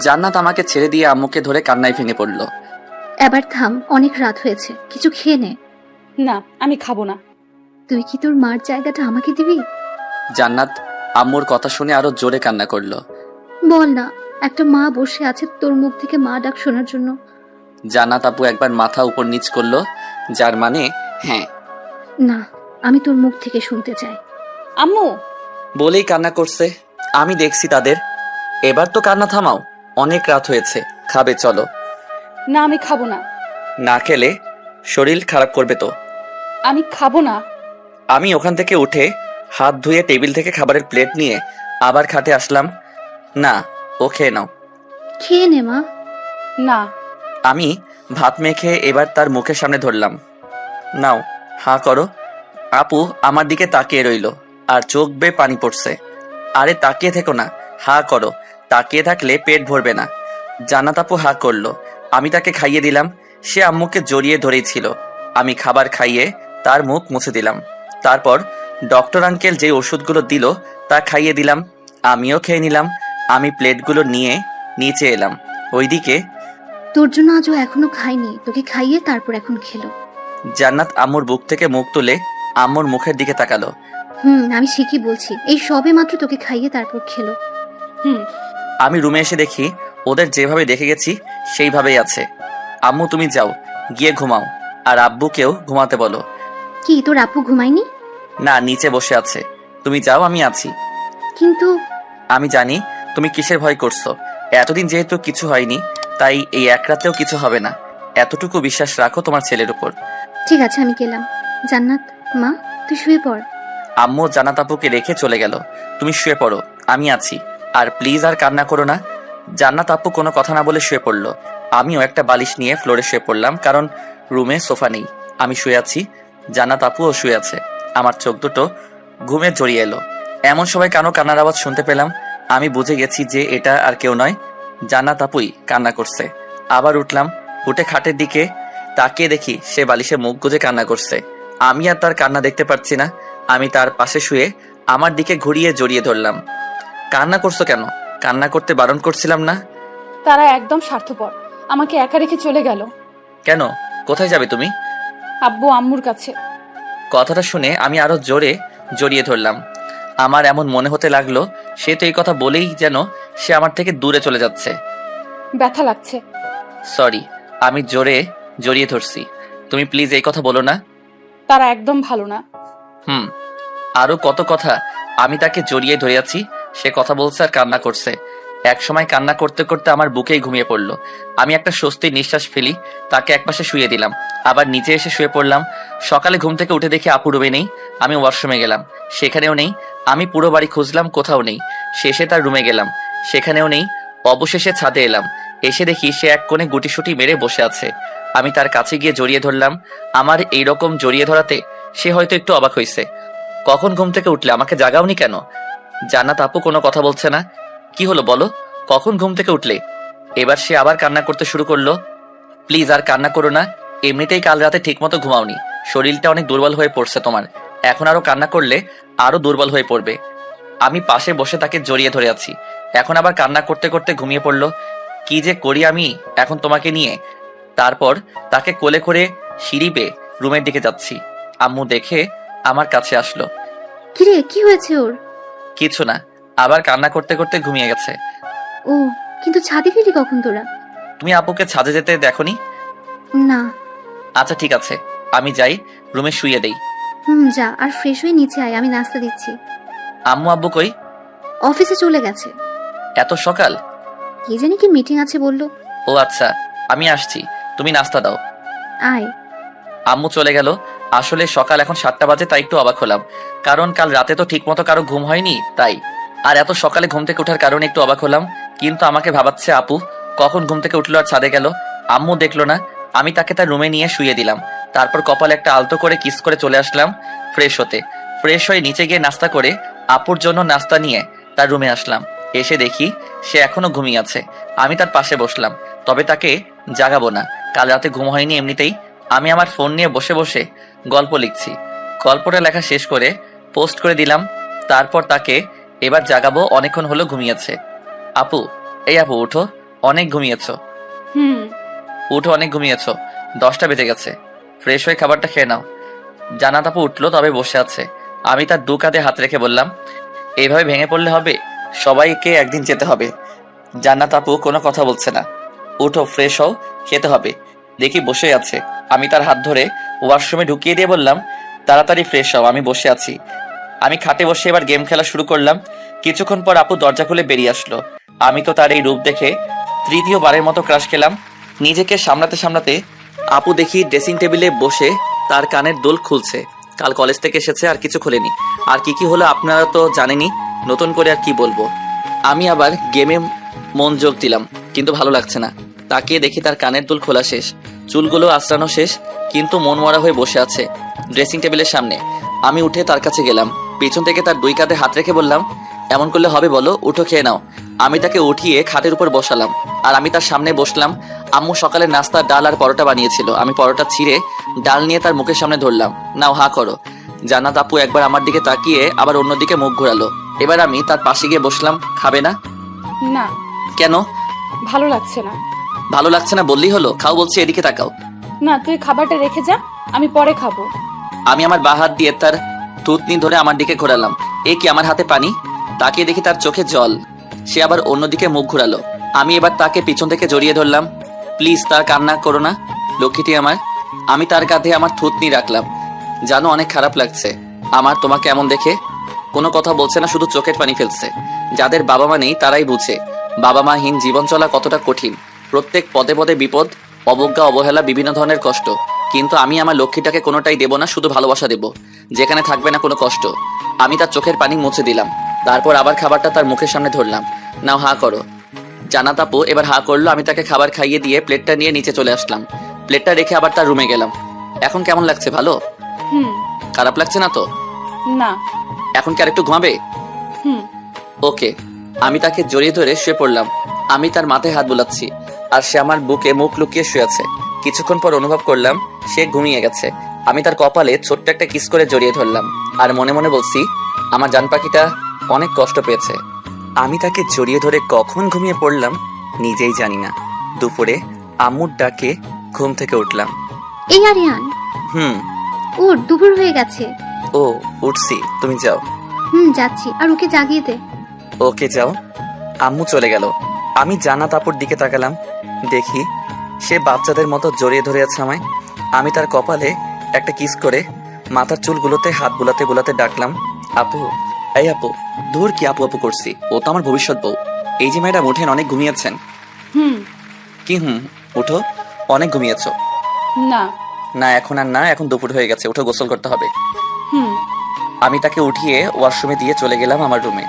জান্নাত আমাকে ছেড়ে দিয়ে আম্মুকে ধরে কান্নায় ভেঙে পড়ল। এবার থাম, অনেক রাত হয়েছে, কিছু খেয়ে নে। না, আমি খাবো না। তুই কি তোর মার জায়গাটা আমাকে দিবি? জান্নাত আম্মুর কথা শুনে আরো জোরে কান্না করলো। বল না, একটা মা বসে আছে তোর মুখ থেকে মা ডাক শোনার জন্য। জান্নাত আপু একবার মাথা উপর নিচ করলো, যার মানে হ্যাঁ। না, আমি তোর মুখ থেকে শুনতে চাই। আম্মু, বলেই কান্না করছে। আমি দেখছি তাদের। এবার তো কান্না থামাও, অনেক রাত হয়েছে, খাবে চলো। না আমি খাবো না। না খেলে শরীর খারাপ করবে তো। আমি খাবো না। আমি ওখান থেকে উঠে হাত ধুয়ে টেবিল থেকে খাবারের প্লেট নিয়ে আবার খাটে আসলাম। না, ও খেয়ে নাও। খেয়ে নে মা। না। আমি ভাত মেখে এবার তার মুখের সামনে ধরলাম। নাও, হাঁ করো। আপু আমার দিকে তাকিয়ে রইল, আর চোখ বেয়ে পানি পড়ছে। আরে তাকিয়ে থেকো না, হাঁ করো, তাকিয়ে থাকলে পেট ভরবে না। জান্নাত আপু হাঁ করলো। আমি তাকে খাইয়ে দিলাম। সে আম্মুকে জড়িয়ে ধরেই ছিল। আমি খাবার খাইয়ে তার মুখ মুছে দিলাম। তারপর ডক্টর আঙ্কেল যে ওষুধগুলো দিল তা খাইয়ে দিলাম। আমিও খেয়ে নিলাম। আমি প্লেটগুলো নিয়ে নিচে এলাম। ওইদিকে তোর জন্য আজও এখনো খাইনি, তোকে খাইয়ে তারপর এখন খেলো। জান্নাত আম্মুর বুক থেকে মুখ তুলে আম্মুর মুখের দিকে তাকালো। আমি ঠিকই বলছি, এই সবে মাত্র তোকে খাইয়ে তারপর খেলো। আমি রুমে এসে দেখি ওদের যেভাবে দেখে গেছি সেইভাবেই আছে। আম্মু তুমি যাও, গিয়ে ঘুমাও, আর আব্বুকেও ঘুমাতে বলো। কি তোর আপু ঘুমায়নি? না, নিচে বসে আছে। তুমি যাও, আমি আছি। কিন্তু আমি জানি তুমি কিসের ভয় করছো। এতদিন যেহেতু কিছু হয়নি, তাই এই এক রাতেও কিছু হবে না। এতটুকু বিশ্বাস রাখো তোমার ছেলের উপর। ঠিক আছে, আমি গেলাম। জান্নাত মা, তুই শুয়ে পড়। আম্মু জান্নাত আপুকে রেখে চলে গেল। তুমি শুয়ে পড়ো, আমি আছি। আর প্লিজ আর কান্না করো না। জান্নাত আপু কোনো কথা না বলে শুয়ে পড়লো। আমিও একটা বালিশ নিয়ে ফ্লোরে শুয়ে পড়লাম, কারণ রুমে সোফা নেই। আমি শুয়ে আছি, জান্নাত আপুও শুয়ে আছে। আমার চোখ দুটো ঘুমে জড়িয়ে এলো। এমন সময় কানো কান্নার আওয়াজ শুনতে পেলাম। আমি বুঝে গেছি যে এটা আর কেউ নয়, জান্নাত আপুই কান্না করছে। আবার উঠলাম, উঠে খাটের দিকে তাকিয়ে দেখি সে বালিশে মুখ গুজে কান্না করছে। আমি আর তার কান্না দেখতে পাচ্ছি না। আমি তার পাশে শুয়ে আমার দিকে ঘুরিয়ে জড়িয়ে ধরলাম। কান্না করছো কেন? কান্না করতে বারণ করছিলাম না? তারা একদম স্বার্থপর, আমাকে একা রেখে চলে গেল। কেন? কোথায় যাবে তুমি? আব্বু আম্মুর কাছে। কথাটা শুনে আমি আরো জোরে জড়িয়ে ধরলাম। আমার এমন মনে হতে লাগলো সে তো এই কথা বলেই যেন সে আমার থেকে দূরে চলে যাচ্ছে। ব্যথা লাগছে। সরি, আমি জোরে জড়িয়ে ধরছি। তুমি প্লিজ এই কথা বলো না। তারা একদম ভালো না। আরো কত কথা। আমি তাকে জড়িয়ে ধরে আছি, সে কথা বলছে আর কান্না করছে। এক সময় কান্না করতে করতে আমার বুকেই ঘুমিয়ে পড়লো। আমি একটা স্বস্তির নিঃশ্বাস ফেলি, তাকে একপাশে শুয়ে দিলাম, আবার নিচে এসে শুয়ে পড়লাম। সকালে ঘুম থেকে উঠে দেখি আপু রুমে নেই। আমি ওয়াশরুমে গেলাম, সেখানেও নেই। আমি পুরো বাড়ি খুঁজলাম, কোথাও নেই। শেষে তার রুমে গেলাম, সেখানেও নেই। অবশেষে ছাদে এলাম, এসে দেখি সে এক কোণে গুটিসুটি মেরে বসে আছে। আমি তার কাছে গিয়ে জড়িয়ে ধরলাম। আমার এইরকম জড়িয়ে ধরাতে সে হয়তো একটু অবাক হয়েছে। কখন ঘুম থেকে উঠলে? আমাকে জাগাওনি কেন? জান্নাত আপু কোনো কথা বলছে না। কি হলো বলো, কখন ঘুম থেকে উঠলে? এবার সে আবার কান্না করতে শুরু করলো। প্লিজ আর কান্না করো না। এমনিতেই কাল রাতে ঠিক মতো ঘুমাওনি, শরীরটা অনেক দুর্বল হয়ে পড়ছে তোমার। এখন আরো কান্না করলে আরো দুর্বল হয়ে পড়বে। আমি পাশে বসে তাকে জড়িয়ে ধরে আছি, এখন আবার কান্না করতে করতে ঘুমিয়ে পড়লো। কি যে করি আমি এখন তোমাকে নিয়ে। তারপর তাকে কোলে করে সিঁড়ি বেয়ে রুমের দিকে যাচ্ছি। আম্মু দেখে আমার কাছে আসলো। কিরে, কি হয়েছে ওর? কিছু না, আবার কান্না করতে করতে ঘুমিয়ে গেছে। ও, কিন্তু ছাদে গেলি কখন তোরা? তুমি আপুকে ছাদে যেতে দেখোনি? না। আচ্ছা ঠিক আছে, আমি যাই, রুমে শুইয়ে দেই। যা, আর ফ্রেশ হয়ে নিচে আয়, আমি নাস্তা দিচ্ছি। আম্মু আব্বু কই? অফিসে চলে গেছে। এত সকাল? কি জানি কি মিটিং আছে বললো। ও আচ্ছা, আমি আসছি, তুমি নাস্তা দাও। আয়। আম্মু চলে গেল। আসলে সকাল এখন 7টা বাজে, তাই একটু অবাক হলাম, কারণ কাল রাতে তো ঠিক মতো কারো ঘুম হয়নি তাই। আর এত সকালে ঘুম থেকে ওঠার কারণে একটু অবাক হলাম। কিন্তু আমাকে ভাবাচ্ছে আপু কখন ঘুম থেকে উঠলো আর ছাদে গেল। আম্মু দেখলো না। আমি তাকে তার রুমে নিয়ে শুয়ে দিলাম। তারপর কপালে একটা আলতো করে কিস করে চলে আসলাম ফ্রেশ হতে। ফ্রেশ হয়ে নিচে গিয়ে নাস্তা করে আপুর জন্য নাস্তা নিয়ে তার রুমে আসলাম। এসে দেখি সে এখনো ঘুমিয়ে আছে। আমি তার পাশে বসলাম, তবে তাকে জাগাবো না, কাল রাতে ঘুম হয়নি এমনিতেই। আমি আমার ফোন নিয়ে বসে বসে গল্প লিখছি। গল্পটা লেখা শেষ করে পোস্ট করে দিলাম। তারপর তাকে এবার জাগাবো, অনেকক্ষণ হলো ঘুমিয়েছে। আপু, এই আপু উঠো, অনেক ঘুমিয়েছো। হুম। উঠো, অনেক ঘুমিয়েছো, 10টা বেজে গেছে, ফ্রেশ হয়ে খাবারটা খেয়ে নাও। জান্নাত আপু উঠলো, তবে বসে আছে। আমি তার 2 কাঁধে হাত রেখে বললাম, এইভাবে ভেঙে পড়লে হবে? সবাইকে একদিন যেতে হবে। জান্নাত আপু কোনো কথা বলছে না। উঠো, ফ্রেশ হও, খেতে হবে। দেখি বসে আছে। আমি তার হাত ধরে ওয়াশরুমে ঢুকিয়ে দিয়ে বললাম, তাড়াতাড়ি ফ্রেশ হও, আমি বসে আছি। আমি খাটে বসে এবার গেম খেলা শুরু করলাম। কিছুক্ষণ পর আপু দরজা খুলে বেরিয়ে আসলো। আমি তো তার এই রূপ দেখে তৃতীয়বারের মতো ক্রাশ খেলাম। নিজেকে সামলাতে সামলাতে আপু দেখি ড্রেসিং টেবিলে বসে তার কানের দুল খুলছে। কাল কলেজ থেকে এসেছে, আর কিছু খোলেনি। আর কি কি হলো আপনারা তো জানেনই, নতুন করে আর কি বলবো। আমি আবার গেমে মনোযোগ দিলাম, কিন্তু ভালো লাগছে না। তাকিয়ে দেখি তার কানের দুল খোলা শেষ, চুলগুলো আঁচড়ানো শেষ, কিন্তু মন মরা হয়ে বসে আছে ড্রেসিং টেবিলের সামনে। আমি উঠে তার কাছে গেলাম, পিছন থেকে তার 2 কাঁধে হাত রেখে বললাম, এমন করলে হবে বলো, উঠো খেয়ে নাও। আমি তাকে উঠিয়ে খাটের উপর বসালাম, আর আমি তার সামনে বসলাম। আম্মু সকালে নাস্তা ডাল আর পরোটা বানিয়েছিল। আমি পরোটা ছিঁড়ে ডাল নিয়ে তার মুখের সামনে ধরলাম। নাও, হা করো। জান্নাত আপু একবার আমার দিকে তাকিয়ে আবার অন্যদিকে মুখ ঘোরালো। এবার আমি তার পাশে গিয়ে বসলাম। খাবে না? না, কেন? ভালো লাগছে না। ভালো লাগছে না বললেই হলো? খাও বলছি, এদিকে তাকাও। না, তুই খাবারটা রেখে যা, আমি পরে খাবো। আমি আমার বাঁ হাত দিয়ে তার থুতনি ধরে আমার দিকে ঘোরালাম। এ কি, আমার হাতে পানি? তাকিয়ে দেখি তার চোখে জল। সে আবার অন্যদিকে মুখ ঘোরালো। আমি এবার তাকে পিছন থেকে জড়িয়ে ধরলাম। প্লিজ, তার কান্না করো না, লক্ষ্মীটি আমার। আমি তার কাঁধে আমার থুতনি রাখলাম। জানো, অনেক খারাপ লাগছে আমার তোমাকে এমন দেখে। কোনো কথা বলছে না, শুধু চোখের পানি ফেলছে। যাদের বাবা মা নেই তারাই বুঝে বাবা মাহীন জীবন চলা কতটা কঠিন। প্রত্যেক পদে পদে বিপদ, অবজ্ঞা, অবহেলা, বিভিন্ন ধরনের কষ্ট। কিন্তু আমি আমার লক্ষ্মীটাকে কোনোটাই দেব না, শুধু ভালোবাসা দেব, যেখানে থাকবে না কোনো কষ্ট। আমি তার চোখের পানি মুছে দিলাম। তারপর আবার খাবারটা তার মুখের সামনে ধরলাম। নাও, হা করো। জান্নাত আপু এবার হা করলো। আমি তাকে খাবার খাইয়ে দিয়ে প্লেটটা নিয়ে নিচে চলে আসলাম। প্লেটটা রেখে আবার তার রুমে গেলাম। এখন কেমন লাগছে? ভালো? হুম। খারাপ লাগছে না তো? না। এখন কি আরেকটু ঘুমাবে? হুম। ওকে। আমি তাকে জড়িয়ে ধরে শুয়ে পড়লাম। আমি তার মাথায় হাত বুলাচ্ছি, আর সে আমার বুকে মুখ লুকিয়ে শুয়ে আছে। কিছুক্ষণ পর অনুভব করলাম সে ঘুমিয়ে গেছে। আমি তার কপালে ছোট্ট একটা কিস করে জড়িয়ে ধরলাম, আর মনে মনে বলছি, আমার জান পাখিটা অনেক কষ্ট পেয়েছে। আমি তাকে জড়িয়ে ধরে কখন ঘুমিয়ে পড়লাম নিজেই জানি না। দুপুরে আম্মুর ডাকে ঘুম থেকে উঠলাম। এই আরিয়ান, হুম। ওর দুপুর হয়ে গেছে। ও, উঠছি, তুমি যাও। যাচ্ছি, আর ওকে জাগিয়ে দে। ওকে, যাও। আম্মু চলে গেল। আমি জান্নাত আপুর দিকে তাকালাম। দেখি সে বাচ্চাদের মতো জড়িয়ে ধরে আছে আমায়। আমি তার কপালে একটা কিস করে মাথার চুলগুলোতে হাত বুলাতে বুলাতে ডাকলাম, আপু। এই আপু। দূর, কি আপু আপু করছি? ও তো আমার ভবিষ্যৎ বউ। এই যে ম্যাডাম, উঠেন, অনেক ঘুমিয়েছেন। হুম। কি উঠো, অনেক ঘুমিয়েছ। না। না, এখন আর না, এখন দুপুর হয়ে গেছে, উঠো, গোসল করতে হবে। হুম। আমি তাকে উঠিয়ে ওয়াশরুমে দিয়ে চলে গেলাম আমার রুমে।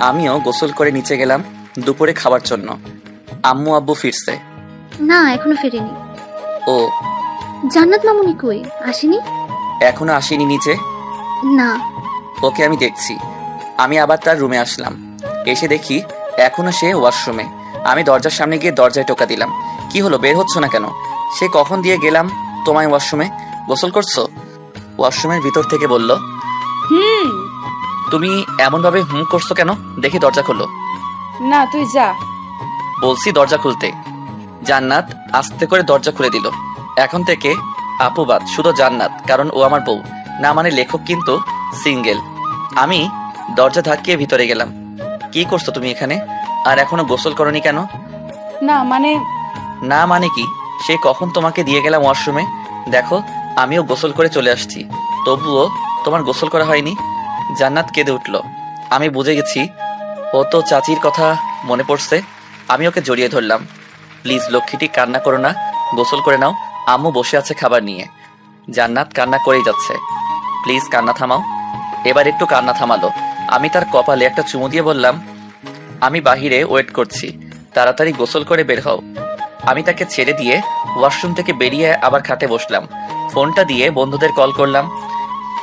আমিও গোসল করে নিচে গেলাম দুপুরে খাবার জন্য। আম্মু আব্বু ফিরছে? না, এখনো ফেরেনি। ও, জান্নাত মামুনি কই? আসেনি? এখনো আসেনি নিচে? না। ওকে, আমি দেখছি। আমি আবার তার রুমে আসলাম। এসে দেখি এখনো সে ওয়াশরুমে। আমি দরজার সামনে গিয়ে দরজায় টোকা দিলাম। কি হলো, বের হচ্ছ না কেন? সে কখন দিয়ে গেলাম তোমায় ওয়াশরুমে, গোসল করছো? ওয়াশরুমের ভিতর থেকে বলল, হুম। তুমি এমন ভাবে করছো কেন? দেখি দরজা খোলো। না, তুই যা। বলছি দরজা খুলতে। জান্নাত আস্তে করে দরজা খুলে দিল। এখন থেকে আপু বাদ, শুধু জান্নাত, কারণ ও আমার বউ না, মানে লেখক কিন্তু সিঙ্গেল। আমি দরজা ধাক্কিয়ে ভিতরে গেলাম। কি করছো তুমি এখানে? আর এখনো গোসল করনি কেন? না মানে না মানে কি? সে কখন তোমাকে দিয়ে গেলাম ওয়াশরুমে, দেখো আমিও গোসল করে চলে আসছি, তবুও তোমার গোসল করা হয়নি। জান্নাত কেঁদে উঠল। আমি বুঝে গেছি ও তো চাচির কথা মনে পড়ছে। আমি ওকে জড়িয়ে ধরলাম। প্লিজ লক্ষ্মীটি, কান্না করো না, গোসল করে নাও, আম্মু বসে আছে খাবার নিয়ে। জান্নাত কান্না করেই যাচ্ছে। প্লিজ কান্না থামাও। এবার একটু কান্না থামালো। আমি তার কপালে একটা চুমু দিয়ে বললাম, আমি বাহিরে ওয়েট করছি, তাড়াতাড়ি গোসল করে বের হও। আমি তাকে ছেড়ে দিয়ে ওয়াশরুম থেকে বেরিয়ে আবার খাটে বসলাম। ফোনটা দিয়ে বন্ধুদের কল করলাম।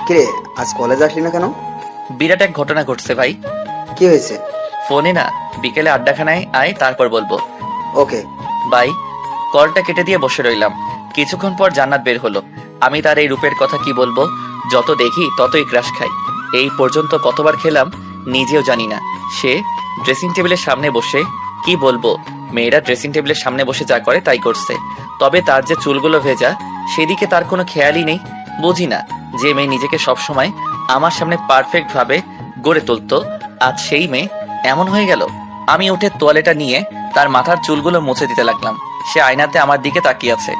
কিরে, আজ কলেজ আসলি না কেন? বিরাট এক ঘটনা ঘটছে ভাই। কি হয়েছে? ফোনে না, বিকেলে আড্ডাখানায় আয়, তারপর বলবো। ওকে। বাই। কলটা কেটে দিয়ে বসে রইলাম। কিছুক্ষণ পর জান্নাত বের হলো। আমি তার এই রূপের কথা কি বলবো, যত দেখি ততই ক্রাশ খাই। এই পর্যন্ত কতবার খেলাম নিজেও জানি না। সে ড্রেসিং টেবিলের সামনে বসে, কি বলবো, মেয়েরা ড্রেসিং টেবিলের সামনে বসে যা করে তাই করছে। তবে তার যে চুলগুলো ভেজা, সেদিকে তার কোনো খেয়ালই নেই। বুঝি না যে মেয়ে নিজেকে সবসময় আমার সামনে পারফেক্ট ভাবে গড়ে তুলতো, আজ সেই মেয়ে এমন হয়ে গেল। আমি উঠে তোয়ালেটা নিয়ে তার মাথার চুলগুলো মুছে দিতে লাগলাম। সে আয়নাতে আমার দিকে তাকিয়ে আছে।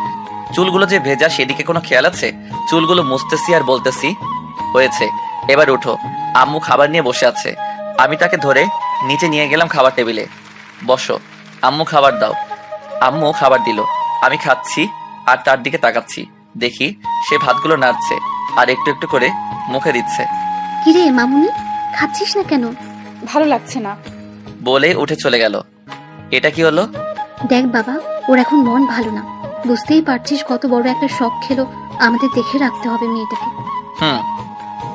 চুলগুলো যে ভেজা সেদিকে কোনো খেয়াল আছে? চুলগুলো মুছতেছি আর বলতেছি, হয়েছে, এবার উঠো। আম্মু খাবার নিয়ে বসে আছে। আমি তাকে ধরে নিচে নিয়ে গেলাম খাবার টেবিলে। বসো, আম্মু খাবার দাও। আম্মু খাবার দিল। আমি খাচ্ছি আর তার দিকে তাকাচ্ছি। দেখি সে ভাতগুলো নাড়ছে আর একটু একটু করে মুখে দিচ্ছে। কিরে মামুনি, খাচ্ছিস না কেন? ভালো লাগছে না। বলে উঠে চলে গেল। এটা কি হলো? দেখ বাবা, ওর এখন মন ভালো না, বুঝতেই পারছিস কত বড় একটা শখ খেলো। আমাদের দেখে রাখতে হবে মেয়েটাকে।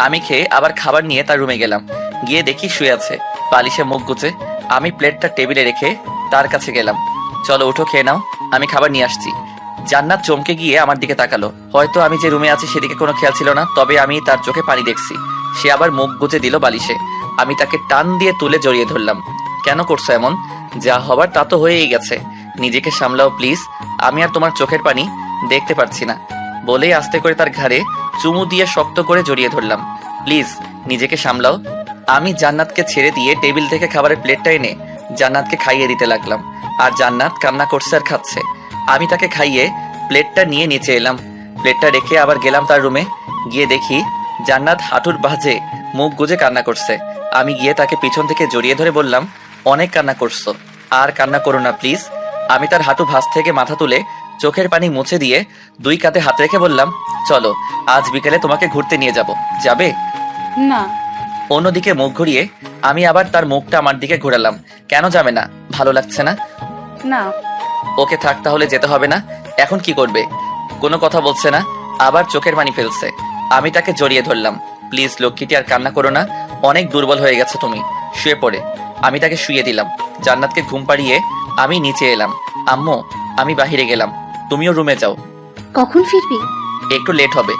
আমি খেয়ে আবার খাবার নিয়ে তার রুমে গেলাম। গিয়ে দেখি শুয়ে আছে, বালিশে মুখ গুজে। আমি প্লেটটা টেবিলে রেখে তার কাছে গেলাম। চলো উঠো, খেয়ে নাও, আমি খাবার নিয়ে আসছি। জান্নাত চমকে গিয়ে আমার দিকে তাকালো। হয়তো আমি যে রুমে আছি সেদিকে কোনো খেয়াল ছিল না, তবে আমি তার চোখে পানি দেখছি। সে আবার মুখ গুজে দিল বালিশে। আমি তাকে টান দিয়ে তুলে জড়িয়ে ধরলাম। কেন করছো এমন? যা হবার তা তো হয়েই গেছে, নিজেকে সামলাও প্লিজ। আমি আর তোমার চোখের পানি দেখতে পারছি না। বলেই আস্তে করে তার ঘাড়ে চুমু দিয়ে শক্ত করে জড়িয়ে ধরলাম। প্লিজ নিজেকে সামলাও। আমি জান্নাতকে ছেড়ে দিয়ে টেবিল থেকে খাবারের প্লেটটা এনে জান্নাতকে খাইয়ে দিতে লাগলাম। আর জান্নাত কান্না করছে আর খাচ্ছে। আমি তাকে খাইয়ে প্লেটটা নিয়ে নিচে এলাম। প্লেটটা রেখে আবার গেলাম তার রুমে। গিয়ে দেখি জান্নাত হাঁটুর বাজে মুখ গুজে কান্না করছে। আমি গিয়ে তাকে পিছন থেকে জড়িয়ে ধরে বললাম, অনেক কান্না করছো, আর কান্না করো না প্লিজ। আমি তার হাঁটু ভাঁজ থেকে মাথা তুলে চোখের পানি মুছে দিয়ে দুই কাতে হাত রেখে বললাম, চলো আজ বিকেলে তোমাকে ঘুরতে নিয়ে যাব, যাবে? না। অন্যদিকে মুখ ঘুরিয়ে আমি আবার তার মুখটা আমার দিকে ঘোরালাম। কেন যাবে না? ভালো লাগছে না? না। ওকে থাক, তাহলে যেতে হবে না। এখন কি করবে? কোনো কথা বলছে না, আবার চোখের পানি ফেলছে। আমি তাকে জড়িয়ে ধরলাম। প্লিজ লক্ষ্মীটি, আর কান্না করো না, অনেক দুর্বল হয়ে গেছে তুমি, শুয়ে পড়ে। আমি তাকে শুয়ে দিলাম। জান্নাতকে ঘুম পাড়িয়ে আমি নিচে এলাম। আম্মু, আমি বাহিরে গেলাম, তুমিও রুমে যাও। কখন ফিরবি? একটু লেট হবে।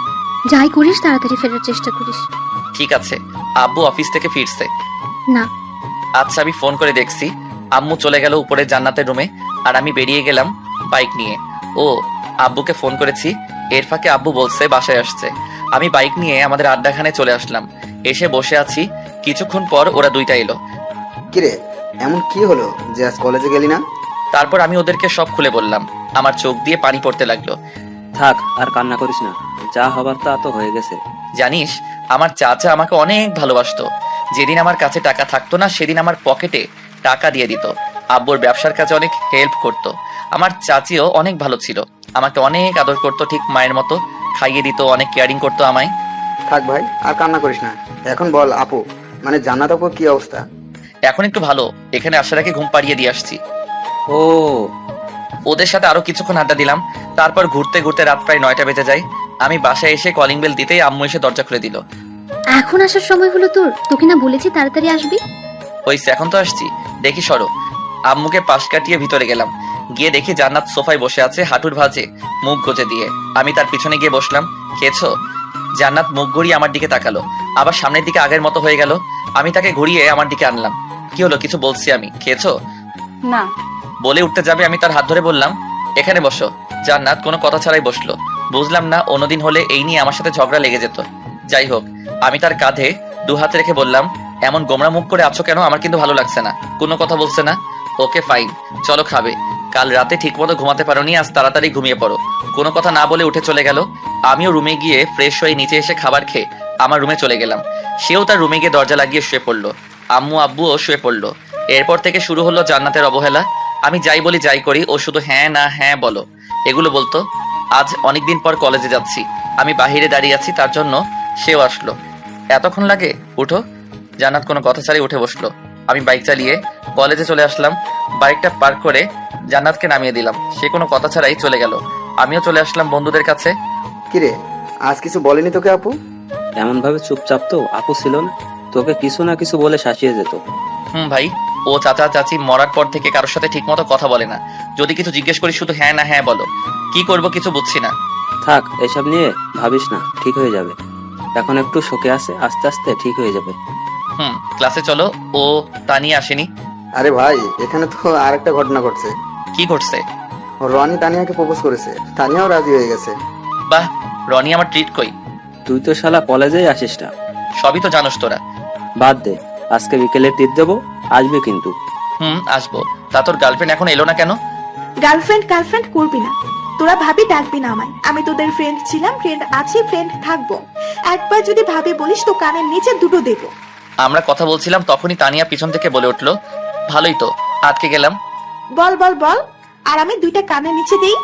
যাই করিস তাড়াতাড়ি ফেরার চেষ্টা করিস। ঠিক আছে। আব্বু অফিস থেকে ফিরছে? না। আচ্ছা, আমি ফোন করে দেখছি। আম্মু চলে গেল উপরে জান্নাতের রুমে, আর আমি বেরিয়ে গেলাম বাইক নিয়ে। ও, আব্বুকে ফোন করেছি, এর ফাঁকে আব্বু বলছে বাসায় আসছে। আমি বাইক নিয়ে আমাদের আড্ডাখানায় চলে আসলাম। এসে বসে আছি। কিছুক্ষণ পর ওরা দুইটা এলো। কিরে, এমন কি হলো যে আজ কলেজে গেলি না? তারপর আমি ওদেরকে সব খুলে বললাম। আমার চোখ দিয়ে পানি পড়তে লাগলো। থাক, আর কান্না করিস না, যা হবার তা তো হয়ে গেছে। জানিস, আমার চাচা আমাকে অনেক ভালোবাসতো। যেদিন আমার কাছে টাকা থাকতো না সেদিন আমার পকেটে টাকা দিয়ে দিত। আব্বুর ব্যবসার কাছে অনেক হেল্প করতো। আমার চাচিও অনেক ভালো ছিল, আমাকে অনেক আদর করতো, ঠিক মায়ের মতো খাইয়ে দিত, অনেক কেয়ারিং করতো আমায়। থাক ভাই, আর কান্না করিস না। এখন বল আপু, মানে জান্নাত আপুর কি অবস্থা? এখন একটু ভালো। এখানে আসার আগে ঘুম পাড়িয়ে দিয়ে আসছি। ও, ওদের সাথে আরো কিছুক্ষণ আড্ডা দিলাম। তারপর ঘুরতে ঘুরতে রাত প্রায় 9টা বেজে যায়। আমি বাসায় এসে কলিং বেল দিতেই আম্মু এসে দরজা খুলে দিল। এখন আসার সময় হলো তোর? তোকে না বলেছি তাড়াতাড়ি আসবি? হইছে, এখন তো আসছি। দেখি সরো। আম্মুকে পাশ কাটিয়ে ভিতরে গেলাম। গিয়ে দেখি জান্নাত সোফায় বসে আছে হাঁটুর ভাঁজে মুখ গজে দিয়ে। আমি তার পিছনে গিয়ে বসলাম। খেয়েছো? জান্নাত মুখ ঘুরিয়ে আমার দিকে তাকালো, আবার সামনের দিকে আগের মতো হয়ে গেল। আমি তাকে ঘুরিয়ে আমার দিকে আনলাম। কি হলো? কিছু বলছি আমি। খেয়েছো? না। বলে উঠতে যাবে, আমি তার হাত ধরে বললাম, এখানে বসো। জান্নাত কোনো কথা ছাড়াই বসলো। বুঝলাম না, অন্যদিন হলে এই নিয়ে আমার সাথে ঝগড়া লেগে যেত। যাই হোক, আমি তার কাঁধে দু হাত রেখে বললাম, এমন গোমরা মুখ করে আছো কেন? আমার কিন্তু ভালো লাগছে না। কোনো কথা বলছে না। ওকে ফাইন, চলো খাবে। কাল রাতে ঠিকমতো ঘুমাতে পারোনি, আজ তাড়াতাড়ি ঘুমিয়ে পড়ো। কোনো কথা না বলে উঠে চলে গেল। আমিও রুমে গিয়ে ফ্রেশ হয়ে নিচে এসে খাবার খেয়ে আমার রুমে চলে গেলাম। সেও তার রুমে গিয়ে দরজা লাগিয়ে শুয়ে পড়লো। আম্মু আব্বুও শুয়ে পড়লো। এরপর থেকে শুরু হলো জান্নাতের অবহেলা। আমি যাই বলি যাই করি, ও শুধু হ্যাঁ না হ্যাঁ বলো এগুলো বলতো। আজ অনেকদিন পর কলেজে যাচ্ছি, আমি বাহিরে দাঁড়িয়ে আছি, তার জন্য সেও আসলো। এতক্ষণ লাগে, উঠো। জান্নাত কোনো কথা ছাড়াই উঠে বসলো। আমি বাইক চালিয়ে কলেজে চলে আসলাম। বাইকটা পার্ক করে জান্নাতকে নামিয়ে দিলাম। সে কোনো কথা ছাড়াই চলে গেল। আমিও চলে আসলাম বন্ধুদের কাছে। কিরে, আজ কিছু বলেনি তোকে আপু? এমন ভাবে চুপচাপ তো আপু ছিল না, তোকে কিছু না কিছু বলে শাসিয়ে যেত। ভাই, ও চাচা চাচি মরার পর থেকে কারোর সাথে ঠিকমতো কথা বলে না। যদি কিছু জিজ্ঞেস করি শুধু হ্যাঁ না হ্যাঁ বলো। কি করব কিছু বুঝছি না। থাক, এসব নিয়ে ভাবিস না, ঠিক হয়ে যাবে। এখন একটু শোকে আছে, আস্তে আস্তে ঠিক হয়ে যাবে। ক্লাসে চলো। ও তানিয়া আসেনি? আরে ভাই, এখানে তো আরেকটা ঘটনা ঘটছে। কি ঘটছে? রনি তানিয়াকে প্রপোজ করেছে, তানিয়াও রাজি হয়ে গেছে। বাহ, রনি আমার ট্রিট কই? তুই তো শালা কলেজেই আসিস না। সবই তো জানোস তোরা। বাদ দে, আজকে বিকেলে টিপ দেবো, আসবে কিন্তু। আসবো। তা তোর গার্লফ্রেন্ড এখন এলো না কেন? গার্লফ্রেন্ড গার্লফ্রেন্ড করবি না, তোরা ভাবি ডাকবি না আমায়। আমি তোদের ফ্রেন্ড ছিলাম, ফ্রেন্ড আছি, ফ্রেন্ড থাকবো। একবার যদি ভাবি বলিস তো কানের নিচে দুটো দেবো। আমরা কথা বলছিলাম, তখনই তানিয়া পিছন থেকে বলে উঠলো, ভালোই তো, আটকে গেলাম। বল বল বল, আর আমি দুইটা কানের নিচে দেই।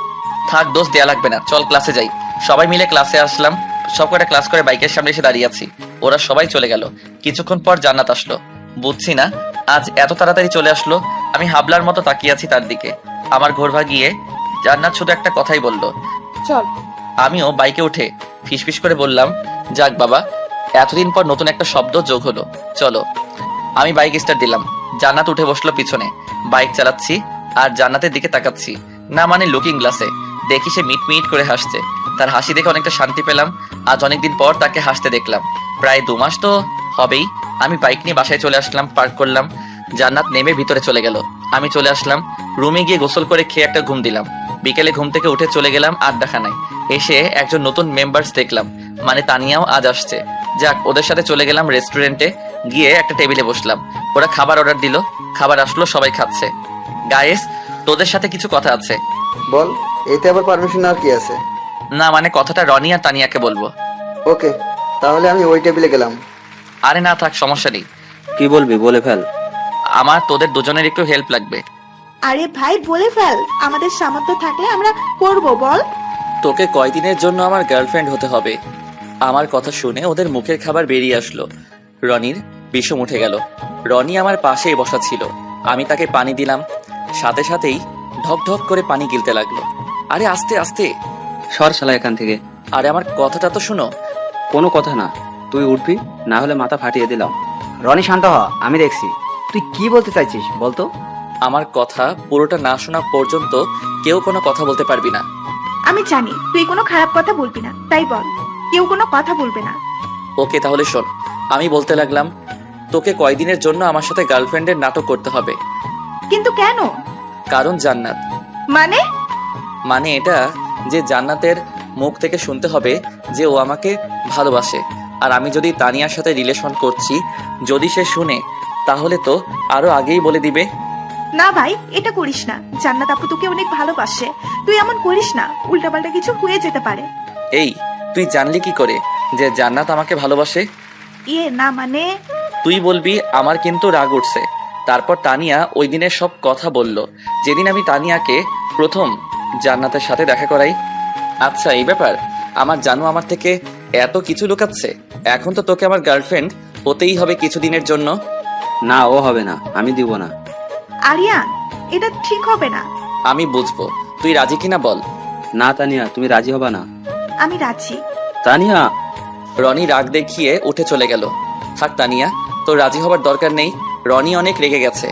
থাক, দোষ দেয়া লাগবে না, চল ক্লাসে যাই। সবাই মিলে ক্লাসে আসলাম। সব কটা ক্লাস করে বাইকের সামনে এসে দাঁড়িয়ে আছি। ওরা সবাই চলে গেল। কিছুক্ষণ পর জান্নাত আসলো। বুঝছি না আজ এত তাড়াতাড়ি চলে আসলো। আমি হাবলার মতো তাকিয়ে আছি তার দিকে। আমার ঘোর ভাগিয়ে জান্নাত শুধু একটা কথাই বলল, চল। আমিও বাইকে উঠে ফিসফিস করে বললাম, যাক বাবা, এতদিন পর নতুন একটা শব্দ যোগ হলো, চলো। আমি বাইক স্টার্ট দিলাম। জান্নাত উঠে বসলো পিছনে। বাইক চালাচ্ছি আর জান্নাতের দিকে তাকাচ্ছি, না মানে লুকিং গ্লাসে। দেখি সে মিট মিট করে হাসছে। তার হাসি দেখে অনেকটা শান্তি পেলাম। আজ অনেকদিন পর তাকে হাসতে দেখলাম। প্রায় 2 মাস তো হবেই। আমি বাইক নিয়ে বাসায় চলে আসলাম, পার্ক করলাম। জান্নাত নেমে ভিতরে চলে গেল। আমি চলে আসলাম রুমে গিয়ে গোসল করে খেয়ে একটা ঘুম দিলাম। বিকেলে ঘুম থেকে উঠে চলে গেলাম আড্ডাখানায়। এসে একজন নতুন মেম্বার্স দেখলাম, মানে তানিয়াও আজ আসছে। যাক, ওদের সাথে চলে গেলাম রেস্টুরেন্টে। গিয়ে একটা টেবিলে বসলাম। ওরা খাবার অর্ডার দিল, খাবার আসলো, সবাই খাচ্ছে। গায়েস, তোদের সাথে কিছু কথা আছে। বল, এতে আবার পারমিশন আর কি আছে? না মানে কথাটা রনি আর তানিয়াকে বলবো। ওকে, তাহলে আমি ওই টেবিলে গেলাম। আরে না থাক, সমস্যা নেই। কি বলবি বলে ফেল। আমার তোদের দুজনের একটু হেল্প লাগবে। আরে ভাই বলে ফেল, আমাদের সামর্থ্য থাকলে আমরা করব, বল। তোকে কয়দিনের জন্য আমার গার্লফ্রেন্ড হতে হবে। আমার কথা শুনে ওদের মুখের খাবার বেরিয়ে আসলো। রনির বিষম উঠে গেল। রনি আমার পাশেই বসা ছিল। আমি তাকে পানি দিলাম, সাথে সাথেই ঢক ঢক করে পানি গিলতে লাগলো। আরে আস্তে আস্তে। সর শালা এখান থেকে। আরে আমার কথাটা তো শুনো। কোনো কথা না, তুই উঠবি, না হলে মাথা ফাটিয়ে দিলাম। রনি শান্ত হ, আমি দেখছি। তুই কি বলতে চাইছিস বলতো? আমার কথা পুরোটা না শোনা পর্যন্ত কেউ কোনো কথা বলতে পারবি না। আমি জানি তুই কোনো খারাপ কথা বলবি না, তাই বল। কেউ কোনো কথা বলবে না। ওকে, তাহলে শোন। আমি বলতে লাগলাম, তোকে কয়দিনের জন্য আমার সাথে গার্লফ্রেন্ডের নাটক করতে হবে। কিন্তু কেন? কারণ জান্নাত, মানে এটা যে জান্নাতের মুখ থেকে শুনতে হবে যে ও আমাকে ভালোবাসে। আর আমি যদি তানিয়ার সাথে রিলেশন করছি, যদি সে শুনে, তাহলে তো আরো আগেই বলে দিবে। না ভাই, এটা করিস না। জান্নাত আপু তোকে অনেক ভালোবাসে, তুই এমন করিস না, উল্টাপাল্টা কিছু হয়ে যেতে পারে। এই, তুই জানলি কি করে যে জান্নাত আমাকে ভালোবাসে? না মানে তুই বলবি আমার কিন্তু রাগ উঠছে। তারপর তানিয়া ওই দিনের সব কথা বলল, যেদিন আমি তানিয়াকে প্রথম জান্নাতের সাথে দেখা করাই। আচ্ছা, এই ব্যাপার। আমার জানু আমার থেকে এত কিছু লুকাচ্ছে। এখন তো তোকে আমার গার্লফ্রেন্ড হতেই হবে কিছুদিনের জন্য। না, ও হবে না, আমি দিব না। আরিয়ান, এটা ঠিক হবে না। আমি বুঝবো, তুই রাজি কিনা বল। না তানিয়া, তুমি রাজি হবা না। আমি রাজি। তানিয়া। রনি রাগ দেখিয়ে উঠে চলে গেল। থাক তানিয়া, তোর রাজি হবার দরকার নেই। রনি অনেক রেগে গেছে।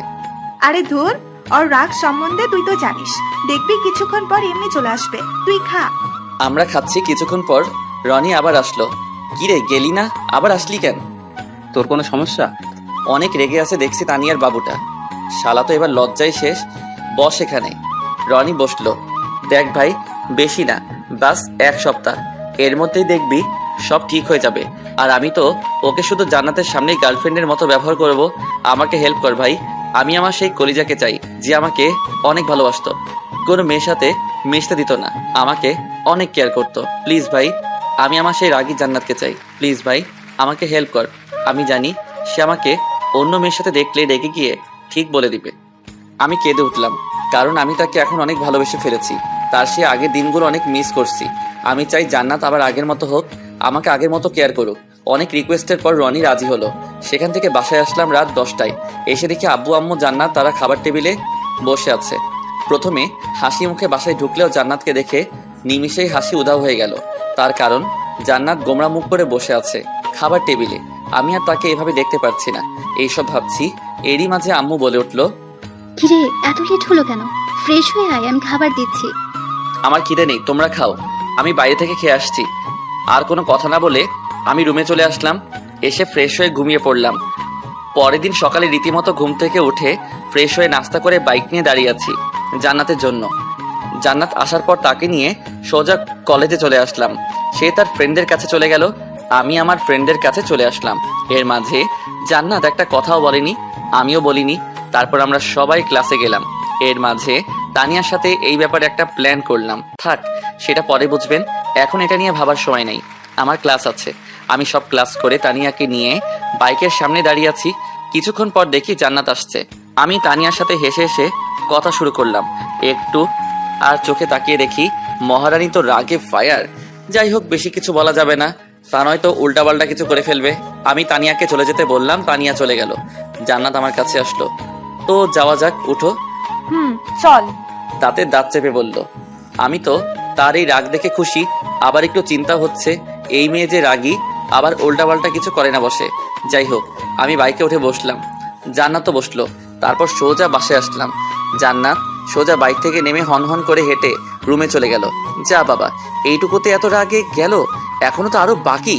আরে ধুর, ওর রাগ সম্বন্ধে তুই তো জানিস। দেখবি কিছুক্ষণ পর এমনি চলে আসবে, তুই খা। আমরা খাচ্ছি, কিছুক্ষণ পর রনি আবার আসলো। কিরে, গেলি না? আবার আসলি কেন? তোর কোনো সমস্যা? অনেক রেগে আছে দেখছি তানিয়ার বাবুটা। শালা তো এবার লজ্জায় শেষ। বস এখানে। রনি বসলো। দেখ ভাই, বেশি না, বাস 1 সপ্তাহ। এর মধ্যেই দেখবি সব ঠিক হয়ে যাবে। আর আমি তো ওকে শুধু জান্নাতের সামনেই গার্লফ্রেন্ডের মতো ব্যবহার করব। আমাকে হেল্প কর ভাই। আমি আমার সেই কলিজাকে চাই যে আমাকে অনেক ভালোবাসতো। কোনো মেয়ের সাথে মিশতে দিত না, আমাকে অনেক কেয়ার করতো। প্লিজ ভাই, আমি আমার সেই রাগী জান্নাতকে চাই। প্লিজ ভাই, আমাকে হেল্প কর। আমি জানি সে আমাকে অন্য মেয়ের সাথে দেখলে রেগে গিয়ে ঠিক বলে দিবে। আমি কেঁদে উঠলাম, কারণ আমি তাকে এখন অনেক ভালোবেসে ফেলেছি। তার সে আগের দিনগুলো অনেক মিস করছি। আমি চাই জান্নাত আবার আগের মতো হোক, আমাকে আগের মতো কেয়ার করুক। অনেক রিকোয়েস্টের পর রনি রাজি হলো। সেখান থেকে বাসায় আসলাম রাত 10টায়। এসে দেখি আব্বু আম্মু জান্নাত তারা খাবার টেবিলে বসে আছে। প্রথমে হাসি মুখে বাসায় ঢুকলেও জান্নাতকে দেখে নিমিষেই হাসি উধাও হয়ে গেল। তার কারণ জান্নাত গোমড়া মুখ করে বসে আছে খাবার টেবিলে। আমি আর তাকে এভাবে দেখতে পারছি না। এইসব ভাবছি, এরই মাঝে আম্মু বলে উঠল, কিরে এত লেট হলো কেন? ফ্রেশ হয়ে আয়, আমি খাবার দিচ্ছি। আমার খিদে নেই, তোমরা খাও, আমি বাইরে থেকে খেয়ে আসছি। আর কোনো কথা না বলে আমি রুমে চলে আসলাম। এসে ফ্রেশ হয়ে ঘুমিয়ে পড়লাম। পরের দিন সকালে রীতিমতো ঘুম থেকে উঠে ফ্রেশ হয়ে নাস্তা করে বাইক নিয়ে দাঁড়িয়ে আছি জান্নাতের জন্য। জান্নাত আসার পর তাকে নিয়ে সোজা কলেজে চলে আসলাম। সে তার ফ্রেন্ডদের কাছে চলে গেল, আমি আমার ফ্রেন্ডদের কাছে চলে আসলাম। এর মাঝে জান্নাত একটা কথাও বলেনি, আমিও বলিনি। তারপর আমরা সবাই ক্লাসে গেলাম। এর মাঝে তানিয়ার সাথে এই ব্যাপারে একটা প্ল্যান করলাম। থাক, সেটা পরে বুঝবেন, এখন এটা নিয়ে ভাবার সময় নেই। আমার ক্লাস আছে। আমি সব ক্লাস করে তানিয়াকে নিয়ে বাইকের সামনে দাঁড়িয়ে আছি। কিছুক্ষণ পর দেখি জান্নাত আসছে। আমি তানিয়ার সাথে হেসে হেসে কথা শুরু করলাম। একটু আর চোখে তাকিয়ে দেখি মহারানী তো রাগে ফায়ার। যাই হোক, বেশি কিছু বলা যাবে না, তা নয়তো উল্টাপাল্টা কিছু করে ফেলবে। আমি তানিয়াকে চলে যেতে বললাম, তানিয়া চলে গেল। জান্নাত আমার কাছে আসলো, তো যাওয়া যাক, উঠো। চল। তাতে দাঁত চেপে বলল। আমি তো তার এই রাগ দেখে খুশি, আবার একটু চিন্তা হচ্ছে এই মেয়ে যে রাগী, আবার উল্টাপাল্টা কিছু করে না বসে। যাই হোক, আমি বাইকে উঠে বসলাম, জান্নাতও বসলো। তারপর সোজা বাসায় আসলাম। জান্নাত সোজা বাইক থেকে নেমে হন করে হেঁটে রুমে চলে গেল। যা বাবা, এইটুকুতে এত রাগে গেল, এখনো তো আরো বাকি।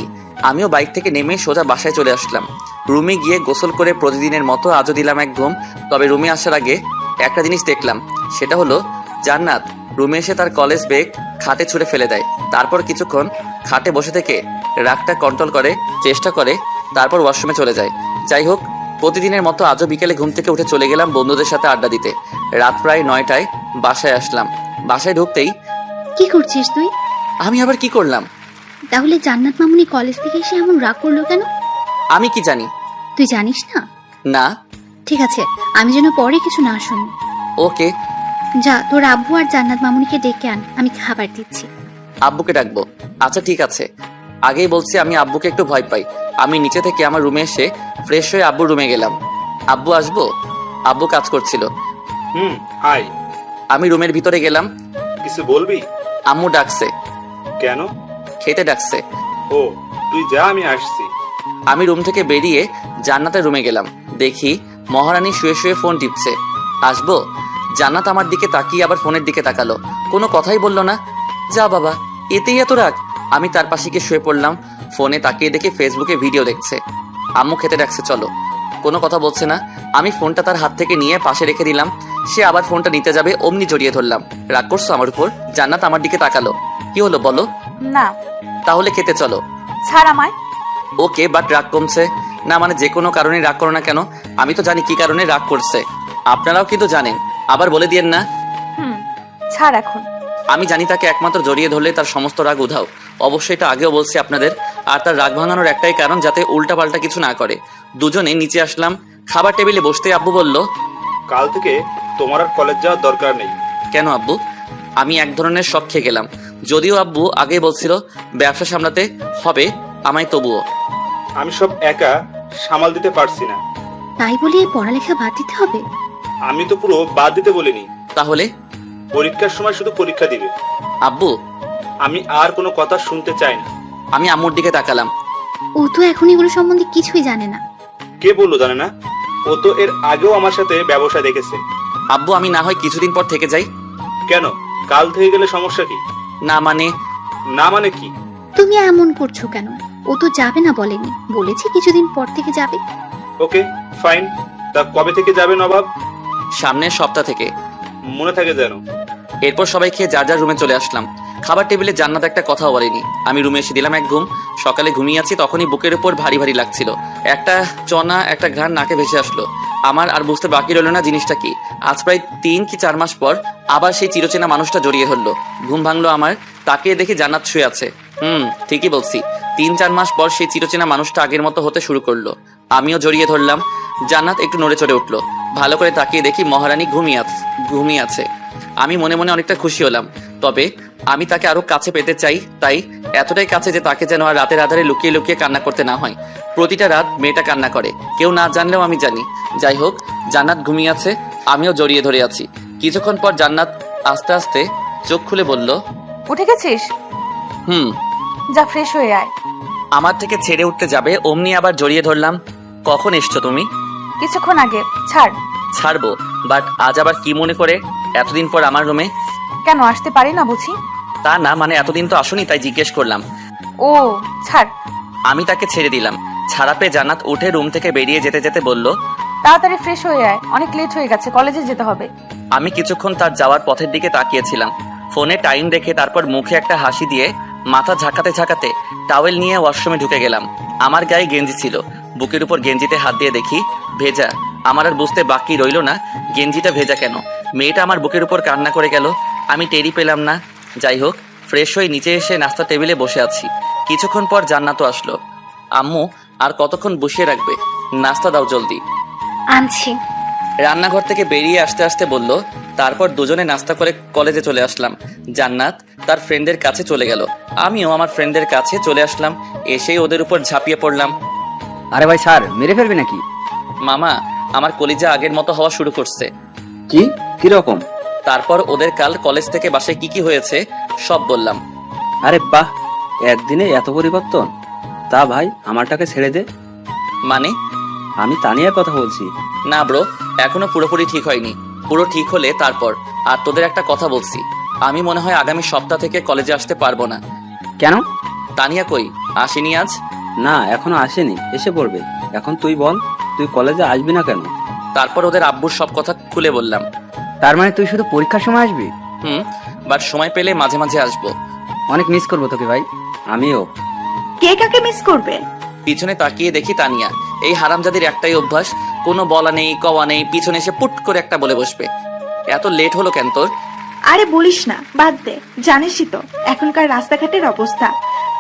আমিও বাইক থেকে নেমে সোজা বাসায় চলে আসলাম। রুমে গিয়ে গোসল করে প্রতিদিনের মতো আজও দিলাম এক ঘুম। তবে রুমে আসার আগে একটা জিনিস দেখলাম, সেটা হলো জান্নাত রুমে এসে তার কলেজ ব্যাগ খাটে ছুঁড়ে ফেলে দেয়। তারপর কিছুক্ষণ খাটে বসে থেকে রাগটা কন্ট্রোল করে চেষ্টা করে, তারপর ওয়াশরুমে চলে যায়। যাই হোক, প্রতিদিনের মতো আজও বিকেলে ঘুম থেকে উঠে চলে গেলাম বন্ধুদের সাথে আড্ডা দিতে। রাত প্রায় 9টায় বাসায় আসলাম। বাসায় ঢুকতেই, কি করছিস তুই? আমি আবার কি করলাম? তাহলে জান্নাত মামুনি কলেজ থেকে এসে এমন রাগ করলো কেন? আমি কি জানি? তুই জানিস না? না। ঠিক আছে, আমি যেন পরে কিছু না শুনি। ওকে। যা, তোর আব্বু আর জান্নাত মামুনিকে ডেকে আন, আমি খাবার দিচ্ছি। আব্বুকে ডাকবো? আচ্ছা ঠিক আছে। আগেই বলছি আমি আব্বুকে একটু ভয় পাই। আমি নিচে থেকে আমার রুমে এসে ফ্রেশ হয়ে আব্বুর রুমে গেলাম। আব্বু আসবো? আব্বু কাজ করছিল। আয়। আমি রুমের ভিতরে গেলাম। কিছু বলবি? আম্মু ডাকছে। কেন? খেতে ডাকছে। ও, তুই যা, আমি আসছি। আমি রুম থেকে বেরিয়ে জান্নাতের রুমে গেলাম। দেখি মহারানী শুয়ে শুয়ে ফোন টিপছে। আসবো? জান্নাত আমার দিকে তাকিয়ে আবার ফোনের দিকে তাকালো, কোনো কথাই বললো না। যা বাবা, এতেই এত রাগ। আমি তার পাশে গিয়ে শুয়ে পড়লাম। ফোনে তাকিয়ে দেখি ফেসবুকে ভিডিও দেখছে। আম্মু খেতে ডাকছে, চলো। কোনো কথা বলছে না। আমি ফোনটা তার হাত থেকে নিয়ে পাশে রেখে দিলাম। সে আবার ফোনটা নিতে যাবে, অমনি জড়িয়ে ধরলাম। রাগ করছো আমার উপর? জান্নাত আমার দিকে তাকালো। কি হলো বলো? না। তাহলে খেতে চলো। ছাড় আমায়। ওকে, বাট রাগ কমছে না? মানে যে কোনো কারণে রাগ করো না কেন? আমি তো জানি কি কারণে রাগ করছে, আপনারাও কিন্তু জানেন, আবার বলে দিয়েন না। ছাড় এখন। আমি জানি তাকে একমাত্র জড়িয়ে ধরলে তার সমস্ত রাগ উধাও। অবশ্যই এটা আগেও বলছি আপনাদের। আর তার রাগ ভাঙানোর একটাই কারণ, যাতে উল্টাপাল্টা কিছু না করে। দুজনে নিচে আসলাম। খাবার টেবিলে বসতে আব্বু বলল, কাল থেকে তোমার আর কলেজ যাওয়ার দরকার নেই। কেন আব্বু? আমি এক ধরনের শখ খেয়ে গেলাম। যদিও আব্বু আগেই বলছিল ব্যবসা সামলাতে হবে আমায়, তবুও আমি সব একা সামাল দিতে পারছি না। তাই বলে পড়ালেখা বাদ দিতে হবে? আমি তো পুরো বাদ দিতে বলিনি। তাহলে? পরীক্ষার সময় শুধু পরীক্ষা দিবে। আব্বু, আমি আর কোনো কথা শুনতে চাই না। আমি আম্মুর দিকে তাকালাম। ও তো এখন এগুলো সম্বন্ধে কিছুই জানে না। কে বললো জানে না? ও তো এর আগেও আমার সাথে ব্যবসা দেখেছে। আব্বু, আমি না হয় কিছুদিন পর থেকে যাই। কেন? কাল থেকে গেলে সমস্যা কি? না মানে? না মানে কি? তুমি এমন করছো কেন? ও তো যাবে না বলেনি, বলেছে কিছুদিন পর থেকে যাবে। ওকে ফাইন, তা কবে থেকে যাবে নবাব? সামনের সপ্তাহ থেকে। মনে থাকে যেন। এরপর সবাই খেয়ে যার যার রুমে চলে আসলাম। খাবার টেবিলে জান্নাত একটা কথাও বলেনি। আমি রুমে এসে দিলাম এক ঘুম। সকালে ঘুমিয়ে আছি, তখনই বুকের উপর ভারী ভারী লাগছিল। একটা চনা, একটা ঘ্রাণ নাকে ভেসে আসলো। আমার আর বুঝতে বাকি রইল না জিনিসটা কি। আজ প্রায় 3 কি 4 মাস পর আবার সেই চিরচেনা মানুষটা জড়িয়ে ধরলো। ঘুম ভাঙলো আমার, তাকিয়ে দেখি জান্নাত শুয়ে আছে। ঠিকই বলছি, 3-4 মাস পর সেই চিরচেনা মানুষটা আগের মতো হতে শুরু করলো। আমিও জড়িয়ে ধরলাম। জান্নাত একটু নড়ে চড়ে উঠলো। ভালো করে তাকিয়ে দেখি মহারানী ঘুমিয়ে আছে। আমি মনে মনে অনেকটা খুশি হলাম, তবে আমি তাকে আরো কাছে পেতে চাই, তাই এতটাই কাছে যে তাকে যেন আর রাতের আধারে লুকিয়ে লুকিয়ে কান্না করতে না হয়। প্রতিটা রাত মেয়েটা কান্না করে, কেউ না জানলেও আমি জানি। যাই হোক, জান্নাত ঘুমিয়ে আছে, আমিও জড়িয়ে ধরে আছি। কিছুক্ষণ পর জান্নাত আস্তে আস্তে চোখ খুলে বলল, উঠে গেছিস? যা ফ্রেশ হয়ে আয়। আমার থেকে ছেড়ে উঠতে যাবে অমনি আবার জড়িয়ে ধরলাম। কখন এসছো তুমি? কিছুক্ষণ আগে। ছাড়। ছাড়বো, বাট আজ আবার কি মনে করে এতদিন পর আমার রুমে? কেন আসতে পারি না বুঝি? তা না, মানে এতদিন তো আসোনি তাই জিজ্ঞেস করলাম। ও ছাড়। আমি তাকে ছেড়ে দিলাম। ছাড়া পেয়ে জান্নাত উঠে রুম থেকে বেরিয়ে যেতে যেতে বলল, তাড়াতাড়ি ফ্রেশ হয়ে আয়, অনেক লেট হয়ে গেছে, কলেজে যেতে হবে। আমি কিছুক্ষণ তার যাওয়ার পথের দিকে তাকিয়েছিলাম। ফোনে টাইম দেখে তারপর মুখে একটা হাসি দিয়ে মাথা ঝাঁকাতে ঝাঁকাতে টাওয়েল নিয়ে ওয়াশরুমে ঢুকে গেলাম। আমার গায়ে গেঞ্জি ছিল, বুকের উপর গেঞ্জিতে হাত দিয়ে দেখি ভেজা। আমার আর বুঝতে বাকি রইল না গেঞ্জিটা ভেজা কেন। মেয়েটা আমার বুকের উপর কান্না করে গেল, আমি টেরি পেলাম না। যাই হোক, ফ্রেশ হয়ে নিচে এসে নাস্তা টেবিলে বসে আছি। কিছুক্ষণ পর জান্নাতও আসলো। আম্মু আর কতক্ষণ বসিয়ে রাখবে? নাস্তা দাও জলদি। আনছি। রান্নাঘর থেকে বেরিয়ে আসতে আসতে বলল। তারপর দুজনে নাস্তা করে কলেজে চলে আসলাম। জান্নাত তার ফ্রেন্ডের কাছে চলে গেল, আমিও আমার ফ্রেন্ডের কাছে চলে আসলাম। এসেই ওদের উপর ঝাঁপিয়ে পড়লাম। আরে ভাই স্যার, মেরে ফেলবে নাকি? মামা, আমার কলিজা আগের মতো হওয়া শুরু করছে। কি কিরকম? তারপর ওদের কাল কলেজ থেকে বাসায় কি কি হয়েছে সব বললাম। আরে বাহ, একদিনে এত পরিবর্তন! তা ভাই, আমারটাকে ছেড়ে দে। মানে? আমি তানিয়ার কথা বলছি। না ব্রো, এখনো পুরোপুরি ঠিক হয়নি। পুরো ঠিক হলে তারপর। আর তোদের একটা কথা বলছি, আমি মনে হয় আগামী সপ্তাহ থেকে কলেজে আসতে পারবো না। কেন? তানিয়া কই? আসেনি আজ? না, এখনো আসেনি, এসে পড়বে। এখন তুই বল, তুই কলেজে আসবি না কেন? তারপর ওদের আব্বুর সব কথা খুলে বললাম। তার মানে তুই শুধু পরীক্ষার সময় আসবি? বাট সময় পেলে মাঝে মাঝে আসবো। অনেক মিস করবো তোকে ভাই। আমিও। কে কাকে মিস করবে? পিছনে তাকিয়ে দেখি তানিয়া। এই হারামজাদির একটাই অভ্যাস, কোনো বলা নেই কওয়া নেই, পিছনে এসে পুট করে একটা বলে বসবে। এত লেট হলো কেন তোর? আরে বলিস না, বাদ দে। জানিসই তো এখনকার রাস্তাঘাটের অবস্থা।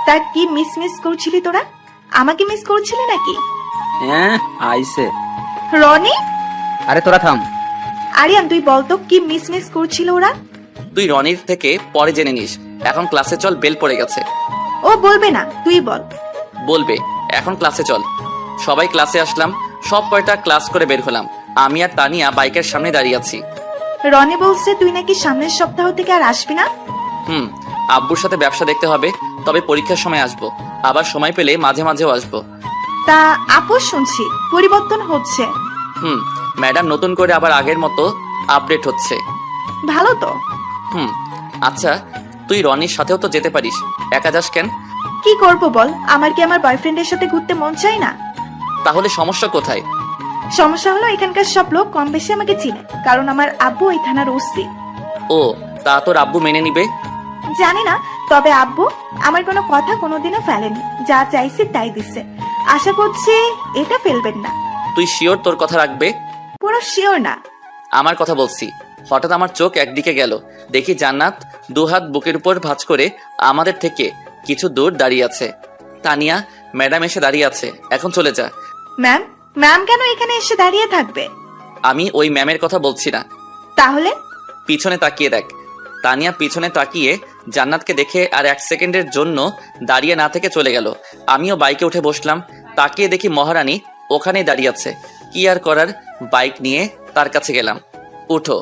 তা কি মিস করছিলি তোরা? আমাকে মিস করছিলি নাকি? হ্যাঁ, আইসে। রনি, আরে তোরা থাম। আরিয়ান তুই বলতো কি মিস করছিল ওরা? তুই রনির থেকে পরে জেনে নিস। এখন ক্লাসে চল, বেল পড়ে গেছে। ও বলবে না, তুই বল। বলবে। এখন ক্লাসে চল। সবাই ক্লাসে আসলাম, সব কয়টা ক্লাস করে বের হলাম। আমি আর তানিয়া বাইকের সামনে দাঁড়িয়ে আছি। রনি বলছে তুই নাকি সামনের সপ্তাহ থেকে আর আসবি না। আব্বুর সাথে ব্যবসা দেখতে হবে, তবে পরীক্ষার সময় আসবো। আবার সময় পেলে মাঝে মাঝেও আসবো। তা আপোষ শুনছি পরিবর্তন হচ্ছে। ম্যাডাম নতুন করে আবার আগের মতো আপডেট হচ্ছে। ভালো তো। আচ্ছা, তুই রনির সাথেও তো যেতে পারিস, একা যাস কেন? কি করব বল, আমার কি আমার বয়ফ্রেন্ডের সাথে ঘুরতে মন চাই না? তাহলে সমস্যা কোথায়? সমস্যা হলো এখানকার সব লোক কম বেশি আমাকে চিনে, কারণ আমার আব্বু এই থানার ওসি। ও, তা তোর আব্বু মেনে নিবে? জানি না, তবে আব্বু আমার কোনো কথা কোনোদিনও ফেলেনি। যা চাইছি তাই দিচ্ছে। আশা করছি এটা ফেলবেন না। তুই শিওর তোর কথা রাখবে? পুরো শিওর না। আমার কথা বলছি। হঠাৎ আমার চোখ একদিকে গেল, দেখি জান্নাত দুহাত বুকের উপর ভাঁজ করে আমাদের থেকে কিছু দূর দাঁড়িয়ে আছে। তানিয়া ম্যাডাম এসে দাঁড়িয়ে আছে, এখন চলে যা। ম্যাম কেন এখানে এসে দাঁড়িয়ে থাকবে? আমি ওই ম্যামের কথা বলছি না। তাহলে? পিছনে তাকিয়ে দেখ। তানিয়া পিছনে তাকিয়ে জান্নাতকে দেখে আর 1 সেকেন্ডের জন্য দাঁড়িয়ে না থেকে চলে গেল। আমিও বাইকে উঠে বসলাম। তাকিয়ে দেখি মহারানী ওখানেই দাঁড়িয়ে আছে। কি আর করার, বাইক নিয়ে তার কাছে গেলাম। উঠো।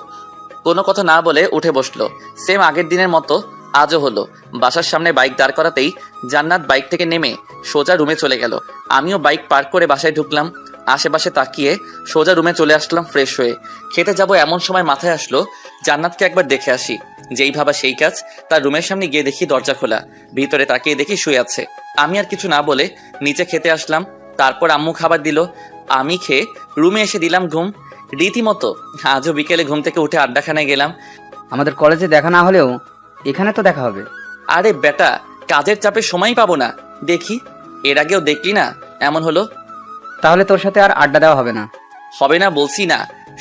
কোনো কথা না বলে উঠে বসলো। সেম আগের দিনের মতো আজও হলো। বাসার সামনে বাইক দাঁড় করাতেই জান্নাত বাইক থেকে নেমে সোজা রুমে চলে গেল। আমিও বাইক পার্ক করে বাসায় ঢুকলাম। আশেপাশে তাকিয়ে সোজা রুমে চলে আসলাম ফ্রেশ হয়ে। খেতে যাব এমন সময় মাথায় আসলো জান্নাতকে একবার দেখে আসি। যেই ভাবা সেই কাজ, তার রুমের সামনে গিয়ে দেখি দরজা খোলা। ভিতরে তাকিয়ে দেখি শুয়ে আছে। আমি আর কিছু না বলে নিচে খেতে আসলাম। তারপর আম্মু খাবার দিল, আমি খেয়ে রুমে এসে দিলাম ঘুম। রীতিমতো আজও বিকেলে ঘুম থেকে উঠে আড্ডাখানায় গেলাম। আমাদের কলেজে দেখা না হলেও এখানে তো দেখা হবে। আরে বেটা, কাজের চাপে সময়ই পাবো না। দেখি, এর আগেও দেখলি না এমন হলো। তাহলে তোর সাথে আর আড্ডা দেওয়া হবে না। হবে না বলছি না,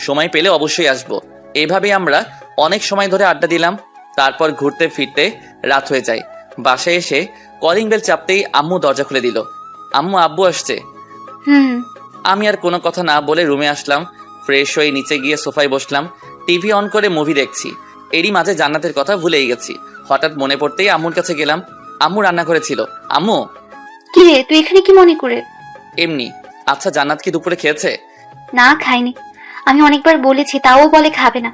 সময় পেলে অবশ্যই আসবো। এইভাবে আমরা অনেক সময় ধরে আড্ডা দিলাম। তারপর ঘুরতে ফিরতে রাত হয়ে যায়। বাসায় এসে কলিং বেল চাপতেই আম্মু দরজা খুলে দিল। আম্মু, আব্বু আসছে। হুম। আমি আর কোনো কথা না বলে রুমে আসলাম। ফ্রেশ হয়ে নিচে গিয়ে সোফায় বসলাম। টিভি অন করে মুভি দেখছি। এরই মাঝে জান্নাতের কথা ভুলেই গেছি। হঠাৎ মনে পড়তেই আম্মুর কাছে গেলাম। আম্মু রান্না করেছিল। আম্মু। কি রে, তুই এখানে কি মনে করে? এমনি। আচ্ছা, জান্নাত কি দুপুরে খেয়েছে? না, খাইনি। আমি অনেকবার বলেছি, তাও বলে খাবে না।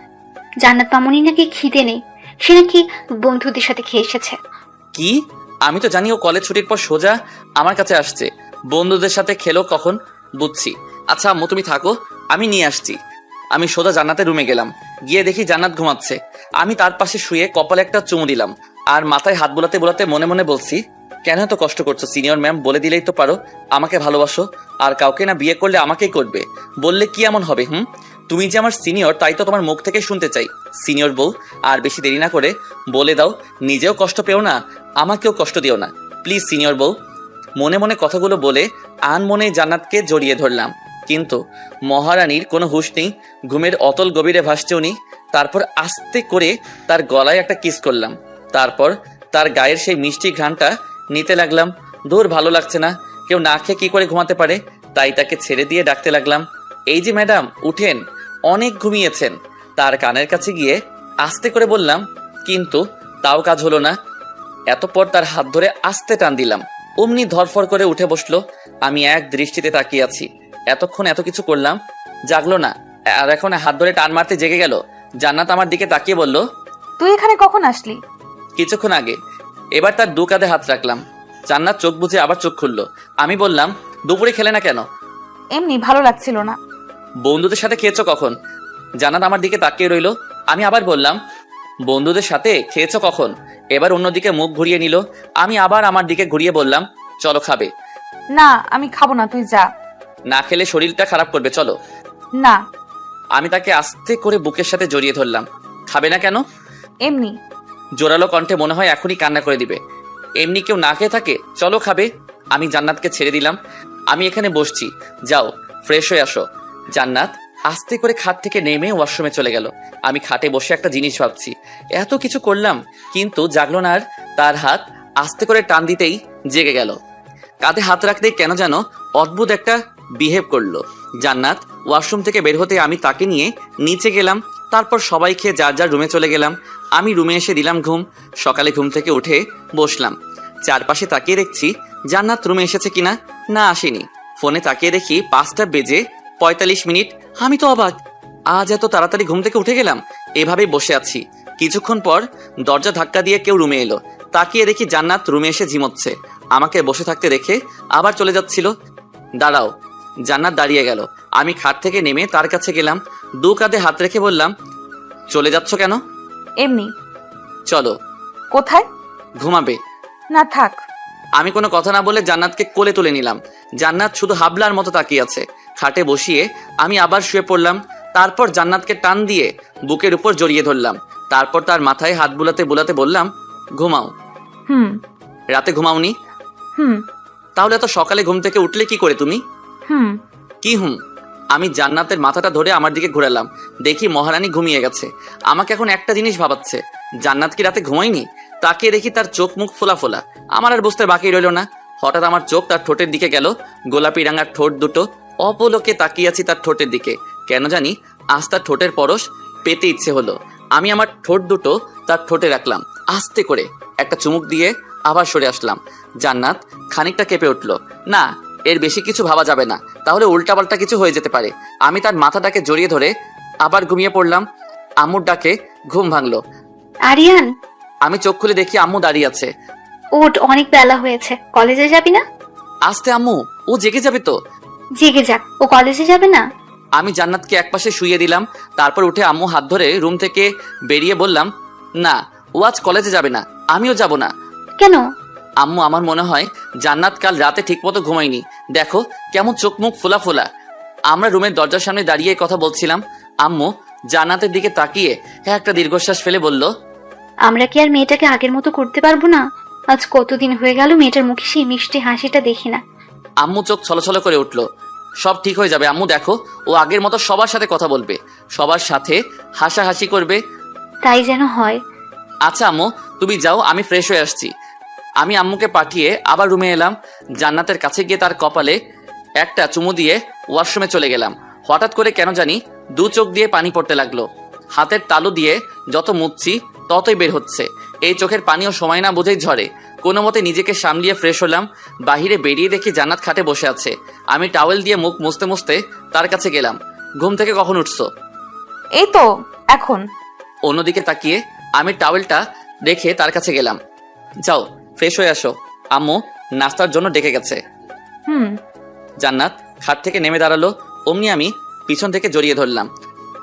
জান্নাত মামুনি নাকি খিদে নেই, সে নাকি বন্ধুদের সাথে খেয়ে এসেছে। কি? আমি তো জানি ও কলেজ ছুটির পর সোজা আমার কাছে আসছে। বন্ধুদের সাথে খেলো কখন? বুঝছি। আচ্ছা আম্মু, তুমি থাকো, আমি নিয়ে আসছি। আমি সোজা জান্নাতের রুমে গেলাম। গিয়ে দেখি জান্নাত ঘুমাচ্ছে। আমি তার পাশে শুয়ে কপালে একটা চুমু দিলাম। আর মাথায় হাত বোলাতে বোলাতে মনে মনে বলছি, কেন এত কষ্ট করছো? সিনিয়র ম্যাম বলে দিলেই তো পারো আমাকে ভালোবাসো। আর কাউকে না বিয়ে করলে আমাকেই করবে। বললে কি এমন হবে? তুমি যে আমার সিনিয়র, তাই তো তোমার মুখ থেকে শুনতে চাই। সিনিয়র বউ, আর বেশি দেরি না করে বলে দাও। নিজেও কষ্ট পেও না, আমাকেও কষ্ট দিও না, প্লিজ সিনিয়র বউ। মনে মনে কথাগুলো বলে আনমনে জান্নাতকে জড়িয়ে ধরলাম। কিন্তু মহারানীর কোনো হুঁশ নেই, ঘুমের অতল গভীরে ভাসছে উনি। তারপর আস্তে করে তার গলায় একটা কিস করলাম। তারপর তার গায়ের সেই মিষ্টি ঘ্রাণটা নিতে লাগলাম। দূর, ভালো লাগছে না। কেউ না খেয়ে কি করে ঘুমাতে পারে? তাই তাকে ছেড়ে দিয়ে ডাকতে লাগলাম, এই যে ম্যাডাম, উঠেন, অনেক ঘুমিয়েছেন। তার কানের কাছে গিয়ে আস্তে করে বললাম, কিন্তু তাও কাজ হলো না। এতপর তার হাত ধরে আস্তে টান দিলাম। অমনি ধরফর করে উঠে বসলো। আমি এক দৃষ্টিতে তাকিয়ে আছি। এতক্ষণ এত কিছু করলাম, জাগলো না, আর এখন হাত ধরে টান মারতে জেগে গেল। জান্নাত আমার দিকে তাকিয়ে বলল, তুই এখানে কখন আসলি? কিছুক্ষণ আগে। এবার তার দু কাঁধে হাত রাখলাম। জান্নাত চোখ বুজে আবার চোখ খুললো। আমি বললাম, দুপুরে খেলে না কেন? এমনি, ভালো লাগছিল না। বন্ধুদের সাথে খেয়েছো কখন? জান্নাত আমার দিকে তাকিয়ে রইলো। আমি আবার বললাম, বন্ধুদের সাথে খেয়েছো কখন? এবার অন্যদিকে মুখ ঘুরিয়ে নিল। আমি আবার আমার দিকে ঘুরিয়ে বললাম, চলো খাবে। না, আমি খাবো না, তুই যা। না খেলে শরীরটা খারাপ করবে, চলো। না। আমি তাকে আস্তে করে বুকের সাথে জড়িয়ে ধরলাম। খাবে না কেন? এমনি। জোরালো কণ্ঠে মনে হয় এখনই কান্না করে দিবে। এমনি কেউ না খেয়ে থাকে? চলো খাবে। আমি জান্নাতকে ছেড়ে দিলাম। আমি এখানে বসছি, যাও ফ্রেশ হয়ে আসো। জান্নাত আস্তে করে খাট থেকে নেমে ওয়াশরুমে চলে গেল। আমি খাটে বসে একটা জিনিস ভাবছি, এত কিছু করলাম কিন্তু জাগলো না। আর তার হাত আস্তে করে টান দিতেই জেগে গেল। কাঁধে হাত রাখতেই কেন যেন অদ্ভুত একটা বিহেভ করলো। জান্নাত ওয়াশরুম থেকে বের হতে আমি তাকে নিয়ে নিচে গেলাম। তারপর সবাই খেয়ে যার যার রুমে চলে গেলাম। আমি রুমে এসে দিলাম ঘুম। সকালে ঘুম থেকে উঠে বসলাম। চারপাশে তাকিয়ে দেখছি জান্নাত রুমে এসেছে কিনা। না, আসেনি। ফোনে তাকিয়ে দেখি 5টা বেজে 45 মিনিট। আমি তো অবাক, আজ এত তাড়াতাড়ি ঘুম থেকে উঠে গেলাম। এভাবেই বসে আছি। কিছুক্ষণ পর দরজা ধাক্কা দিয়ে কেউ রুমে এলো। তাকিয়ে দেখি জান্নাত রুমে এসে ঝিমোচ্ছে। আমাকে বসে থাকতে দেখে আবার চলে যাচ্ছিল। দাঁড়াও। জান্নাত দাঁড়িয়ে গেল। আমি খাট থেকে নেমে তার কাছে গেলাম। দু কাঁধে হাত রেখে বললাম, চলে যাচ্ছ কেন? এমনি। চলো। কোথায়? ঘুমাবে। না, থাক। আমি কোনো কথা না বলে জান্নাতকে কোলে তুলে নিলাম। জান্নাত শুধু হাবলার মতো তাকিয়ে আছে। খাটে বসিয়ে আমি আবার শুয়ে পড়লাম। তারপর জান্নাতকে টান দিয়ে বুকের উপর জড়িয়ে ধরলাম। তারপর তার মাথায় হাত বুলাতে বুলাতে বললাম, ঘুমাও। রাতে ঘুমাওনি? তাহলে এত সকালে ঘুম থেকে উঠলে কি করে তুমি? কি আমি জান্নাতের মাথাটা ধরে আমার দিকে ঘোরালাম। দেখি মহারানী ঘুমিয়ে গেছে। আমাকে এখন একটা জিনিস ভাবাচ্ছে, জান্নাত কি রাতে ঘুমায়নি? তাকিয়ে দেখি তার চোখ মুখ ফোলা ফোলা। আমার আর বুঝতে বাকি রইল না। হঠাৎ আমার চোখ তার ঠোঁটের দিকে গেল। গোলাপি রাঙার ঠোঁট দুটো। অপলকে তাকিয়ে আছি তার ঠোঁটের দিকে। কেন জানি আজ তার ঠোঁটের পরশ পেতে ইচ্ছে হলো। আমি আমার ঠোঁট দুটো তার ঠোঁটে রাখলাম। আস্তে করে একটা চুমুক দিয়ে আবার সরে আসলাম। জান্নাত খানিকটা কেঁপে উঠল। না, এর বেশি কিছু ভাবা যাবে না, তাহলে উল্টাপাল্টা কিছু হয়ে যেতে পারে। আমি তার মাথাটাকে জড়িয়ে ধরে আবার ঘুমিয়ে পড়লাম। আম্মুর ডাকে ঘুম ভাঙলো। আরিয়ান। আমি চোখ খুলে দেখি আম্মু দাঁড়িয়ে আছে। ওঠ, অনেক বেলা হয়েছে, কলেজে যাবি না? আস্তে আম্মু, ও জেগে যাবে তো। জেগে যাক, ও কলেজে যাবে না? আমি জান্নাতকে একপাশে শুইয়ে দিলাম। তারপর উঠে আম্মু হাত ধরে রুম থেকে বেরিয়ে বললাম, না, ও আজ কলেজে যাবে না, আমিও যাব না। কেন? আম্মু, আমার মনে হয় জান্নাত কাল রাতে ঠিক মতো ঘুমায়নি। দেখো কেমন চোখ মুখ ফোলা ফোলা। আমরা রুমের দরজার সামনে দাঁড়িয়ে কথা বলছিলাম। আম্মু জান্নাতের দিকে তাকিয়ে একটা দীর্ঘশ্বাস ফেলে বলল, আমরা কি আর মেয়েটাকে আগের মতো করতে পারবো না? আজ কতদিন হয়ে গেল মেয়েটার মুখে সেই মিষ্টি হাসিটা দেখি না। আম্মু চোখ ছলছল করে উঠল। সব ঠিক হয়ে যাবে আম্মু, দেখো ও আগের মতো সবার সাথে কথা বলবে, সবার সাথে হাসাহাসি করবে। তাই যেন হয়। আচ্ছা আম্মু, তুমি যাও, আমি ফ্রেশ হয়ে আসছি। আমি আম্মুকে পাঠিয়ে আবার রুমে এলাম। জান্নাতের কাছে গিয়ে তার কপালে একটা চুমু দিয়ে ওয়াশরুমে চলে গেলাম। হঠাৎ করে কেন জানি দু চোখ দিয়ে পানি পড়তে লাগলো। হাতের তালু দিয়ে যত মুছছি ততই বের হচ্ছে। এই চোখের পানিও সময় না বুঝেই ঝরে। কোনো মতে নিজেকে সামলিয়ে ফ্রেশ হলাম। বাহিরে বেরিয়ে দেখি জান্নাত খাটে বসে আছে। আমি টাওয়েল দিয়ে মুখ মুছতে মুছতে তার কাছে গেলাম। ঘুম থেকে কখন উঠছো? এই তো এখন। অন্যদিকে তাকিয়ে আমি টাওয়েলটা রেখে তার কাছে গেলাম। যাও ফ্রেশ হয়ে আসো, আম্মু নাস্তার জন্য ডেকে গেছে। হুম। জান্নাত খাট থেকে নেমে দাঁড়ালো, অমনি আমি পিছন থেকে জড়িয়ে ধরলাম।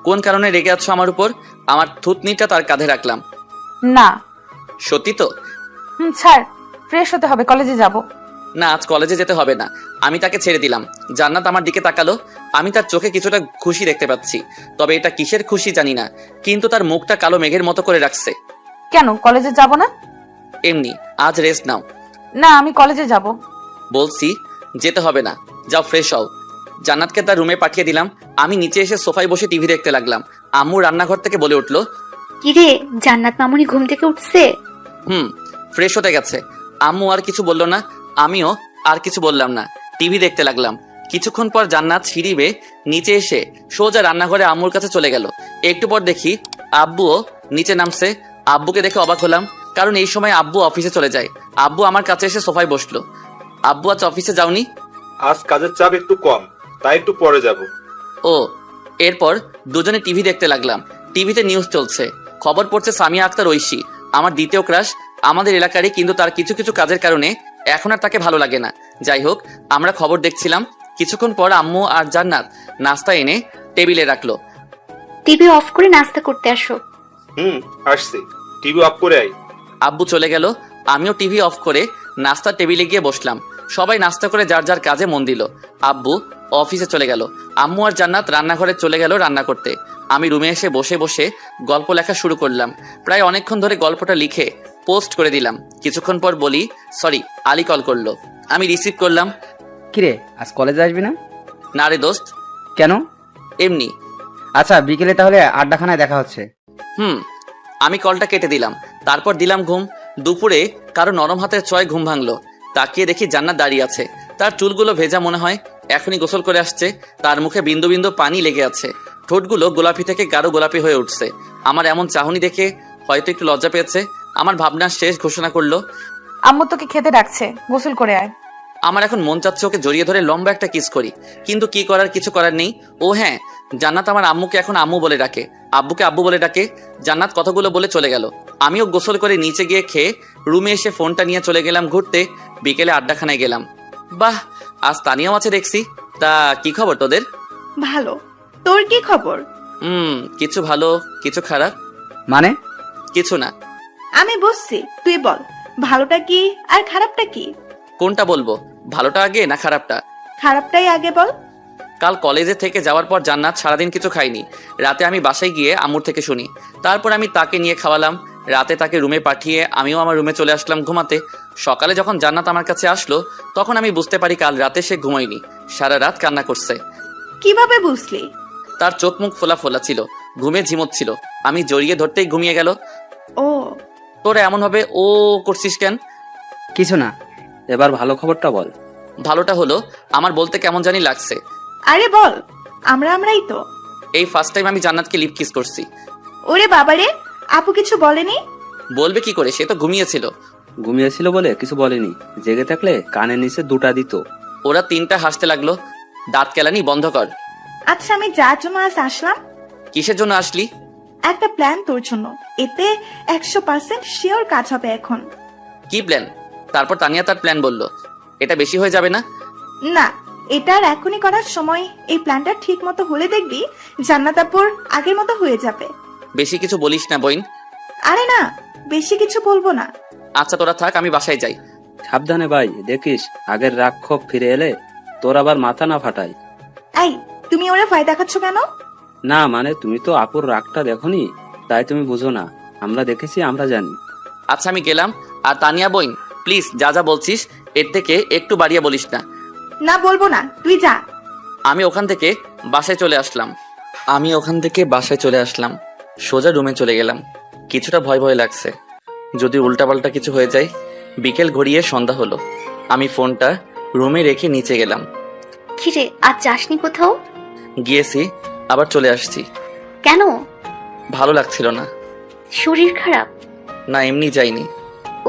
কোন কারণে রেগে আছো আমার উপর? আমার থুতনিটা তার কাঁধে রাখলাম। না। সত্যি তো? ছাড়, ফ্রেশ হতে হবে, কলেজে যাব। না, আজ কলেজে যেতে হবে না। আমি তাকে ছেড়ে দিলাম। জান্নাত আমার দিকে তাকালো। আমি তার চোখে কিছুটা খুশি দেখতে পাচ্ছি, তবে এটা কিসের খুশি জানি না। কিন্তু তার মুখটা কালো মেঘের মতো করে রাখছে। কেন কলেজে যাব না? এমনি, আজ রেস্ট নাও। না, আমি কলেজে যাব। বলছি যেতে হবে না, যাও ফ্রেশ হও। জান্নাতকে তার রুমে পাঠিয়ে দিলাম। আমি নিচে এসে সোফায় বসে টিভি দেখতে লাগলাম। আম্মু রান্নাঘর থেকে বলে উঠলো, কিরে, জান্নাত মামুনি ঘুম থেকে উঠছে? ফ্রেশ হতে গেছে। আম্মু আর কিছু বললো না, আমিও আর কিছু বললাম না। টিভি দেখতে লাগলাম। কিছুক্ষণ পর জান্নাত সিঁড়ি বেয়ে নিচে এসে সোজা রান্নাঘরে আম্মুর কাছে চলে গেল। একটু পর দেখি আব্বুও নিচে নামছে। আব্বুকে দেখে অবাক হলাম, কারণ এই সময় আব্বু অফিসে চলে যায়। আব্বু আমার কাছে এসে সোফায় বসলো। আব্বু আজ অফিসে যাওনি? আজ কাজের চাপ একটু কম, তাই একটু পরে যাব। ও। এরপর দুজনে টিভি দেখতে লাগলাম। টিভিতে নিউজ চলছে, খবর পড়ছে সামিয়া আক্তার ঐশী, আমার দ্বিতীয় ক্রাশ, আমাদের এলাকারই, কিন্তু তার কিছু কিছু কাজের কারণে এখন আর তাকে ভালো লাগে না। যাই হোক, আমরা খবর দেখছিলাম। কিছুক্ষণ পর আম্মু আর জান্নাত নাস্তা এনে টেবিলে রাখলো। টিভি অফ করে নাস্তা করতে আসো। আসছি, টিভি অফ করে আই। আব্বু চলে গেল, আমিও টিভি অফ করে নাস্তার টেবিলে গিয়ে বসলাম। সবাই নাস্তা করে যার যার কাজে মন দিল। আব্বু অফিসে চলে গেল। আম্মু আর জান্নাত রান্নাঘরে চলে গেল রান্না করতে। আমি রুমে এসে বসে বসে গল্প লেখা শুরু করলাম। প্রায় অনেকক্ষণ ধরে গল্পটা লিখে পোস্ট করে দিলাম। কিছুক্ষণ পর বলি, সরি, আলী কল করলো। আমি রিসিভ করলাম। কিরে, আজ কলেজে আসবি না? না রে দোস্ত, কেন? এমনি। আচ্ছা, বিকেলে তাহলে আড্ডাখানায় দেখা হচ্ছে। আমি কলটা কেটে দিলাম। তারপর দিলাম ঘুম। দুপুরে কারো নরম হাতের চয় ঘুম ভাঙলো। তাকিয়ে দেখি জান্নাত দাঁড়িয়ে আছে। তার চুলগুলো ভেজা মনে হয়, এখনই গোসল করে আসছে। তার মুখে বিন্দু বিন্দু পানি লেগে আছে। ঠোঁটগুলো গোলাপি থেকে গাঢ় গোলাপি হয়ে উঠছে। আমার এমন চাহনি দেখে হয়তো একটু লজ্জা পেয়েছে। আমার ভাবনার শেষ ঘোষণা করলো, আম্মু তোকে খেতে ডাকছে, গোসল করে আয়। আমার এখন মন চাচ্ছে ওকে জড়িয়ে ধরে লম্বা একটা কিস করি, কিন্তু কি করার, কিছু করার নেই। ও হ্যাঁ, জান্নাত আমার আম্মুকে এখন আম্মু বলে ডাকে, আব্বুকে আব্বু বলে ডাকে। জান্নাত কথাগুলো বলে চলে গেল। আমিও গোসল করে নিচে গিয়ে খেয়ে রুমে এসে ফোনটা নিয়ে চলে গেলাম ঘুরতে। বিকেলে আড্ডাখানায় গেলাম। বাহ, আজ তানিয়াও আছে দেখছি। তা কি খবর তোদের? ভালো। তোর কি খবর? কিছু ভালো, কিছু খারাপ। মানে? কিছু না। আমি বুঝছি, তুই বল ভালোটা কি আর খারাপটা কি? কোনটা বলবো, ভালোটা আগে না খারাপটা? খারাপটাই আগে বল। কাল কলেজে থেকে যাওয়ার পর জান্নাত সারাদিন কিছু খাইনি। রাতে আমি বাসায় গিয়ে আম্মুর থেকে শুনি। তারপর আমি তাকে নিয়ে খাওয়ালাম। রাতে তাকে রুমে পাঠিয়ে আমিও আমার রুমে চলে আসলাম ঘুমাতে। সকালে যখন জান্নাত আমার কাছে আসলো, তখন আমি বুঝতে পারি কাল রাতে সে ঘুমায়নি, সারা রাত কান্না করছে। কিভাবে বুঝলি? তার চোখ মুখ ফোলা ফোলা ছিল, ঘুমে ঝিমোচ্ছিল। আমি জড়িয়ে ধরতেই ঘুমিয়ে গেল। ও, তোরা এমন ভাবে ও করছিস কেন? কিছু না। এবার ভালো খবরটা বল। ভালোটা হলো, আমার বলতে কেমন জানি লাগছে। আরে বল, আমরাই তো। এই ফার্স্ট টাইম আমি জান্নাতকে লিপ কিস করছি। ওরে বাবারে, আপু কিছু বলেনি? বলবে কি করে, সে তো ঘুমিয়েছিল। ঘুমিয়েছিল বলে কিছু বলেনি, জেগে থাকলে কানের নিচে দুটা দিত। ওরা তিনটা হাসতে লাগলো। দাঁত কেলানি বন্ধ কর। আচ্ছা, আমি যার জন্য আজ আসলাম, কিসের জন্য আসলি? একটা প্ল্যান তোর জন্য। এতে 100% শিওর কাজ হবে এখন। কি প্ল্যান? তারপর তানিয়া তার প্ল্যান বলল। এটা বেশি হয়ে যাবে না? না, এটা আর এখনই করার সময়। এই প্ল্যানটা ঠিক মতো হলে দেখবি জান্নাত আপুর আগের মতো হয়ে যাবে। বেশি কিছু বলিস না বইন। আরে না, বেশি কিছু বলবো না। আচ্ছা তোরা থাক, আমি বাসায় যাই। সাবধানে ভাই, দেখিস আগের রাগ ক্ষোভ ফিরে এলে তোর আবার মাথা না ফাটাই। এই, তুমি ওরা ভয় দেখাচ্ছ কেন? না মানে, তুমি তো আপুর রাগটা দেখোনি, তাই তুমি বুঝো না। আমরা দেখেছি, আমরা জানি। আচ্ছা আমি গেলাম। আর তানিয়া বইন, প্লিজ যা যা বলছিস এর থেকে একটু বাড়িয়ে বলিস না। না, বলবো না, তুই যা। আমি ওখান থেকে বাসায় চলে আসলাম সোজা রুমে চলে গেলাম। কিছুটা ভয় ভয় লাগছে, যদি উল্টাপাল্টা কিছু হয়ে যায়। বিকেল গড়িয়ে সন্ধ্যা হলো। আমি ফোনটা রুমে রেখে নিচে গেলাম। কিরে, আজ যাসনি কোথাও? গিয়েছি, আবার চলে আসছি। কেন? ভালো লাগছিল না। শরীর খারাপ? না, এমনি যাইনি।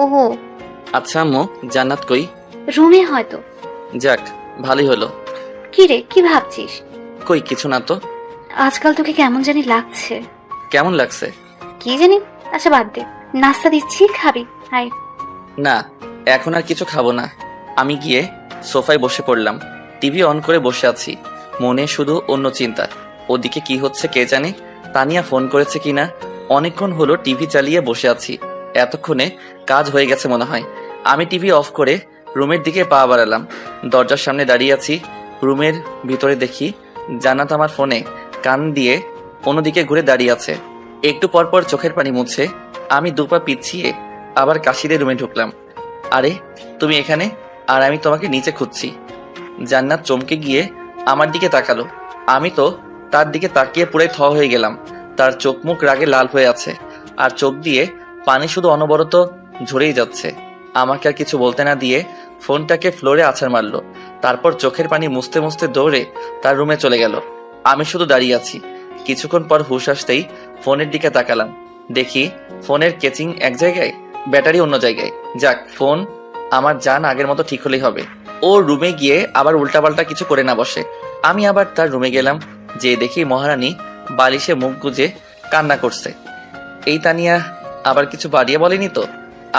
ওহো। আচ্ছা আম্মু, জান্নাত কই? রুমে হয়তো। যাক, ভালোই হলো। কিরে, কি ভাবছিস? কই কিছু না তো। আজকাল তোকে কেমন জানি লাগছে। কেমন লাগছে? কি জানি। আচ্ছা বাদ দে, নাস্তা দিচ্ছি, খাবি? আয়। না, এখন আর কিছু খাবো না। আমি গিয়ে সোফায় বসে পড়লাম। টিভি অন করে বসে আছি, মনে শুধু অন্য চিন্তা। ওদিকে কি হচ্ছে কে জানে। তানিয়া ফোন করেছে কিনা। অনেকক্ষণ হলো টিভি চালিয়ে বসে আছি, এতক্ষণে কাজ হয়ে গেছে মনে হয়। আমি টিভি অফ করে রুমের দিকে পা বাড়ালাম। দরজার সামনে দাঁড়িয়ে আছি। রুমের ভিতরে দেখি জান্নাত আমার ফোনে কান দিয়ে অন্যদিকে ঘুরে দাঁড়িয়ে আছে। একটু পরপর চোখের পানি মুছে আমি দুপা পিছিয়ে আবার কাশিরে রুমে ঢুকলাম। আরে তুমি এখানে, আর আমি তোমাকে নিচে খুঁজছি। জান্নাত চমকে গিয়ে আমার দিকে তাকালো। আমি তো তার দিকে তাকিয়ে পুরাই থ হয়ে গেলাম। তার চোখ মুখ রাগে লাল হয়ে আছে, আর চোখ দিয়ে পানি শুধু অনবরত ঝরেই যাচ্ছে। আমাকে আর কিছু বলতে না দিয়ে ফোনটাকে ফ্লোরে আছাড় মারলো। তারপর চোখের পানি মুছতে মুছতে দৌড়ে তার রুমে চলে গেল। আমি শুধু দাঁড়িয়ে আছি। কিছুক্ষণ পর হুঁশ আসতেই ফোনের দিকে তাকালাম। দেখি ফোনের কেচিং এক জায়গায়, ব্যাটারি অন্য জায়গায়। যাক, ফোন আমার জান আগের মতো ঠিক হলেই হবে। ও রুমে গিয়ে আবার উল্টাপাল্টা কিছু করে না বসে। আমি আবার তার রুমে গেলাম, যে দেখি মহারানী বালিশে মুখ গুজে কান্না করছে। এই তানিয়া আবার কিছু বাড়িয়ে বলেনি তো?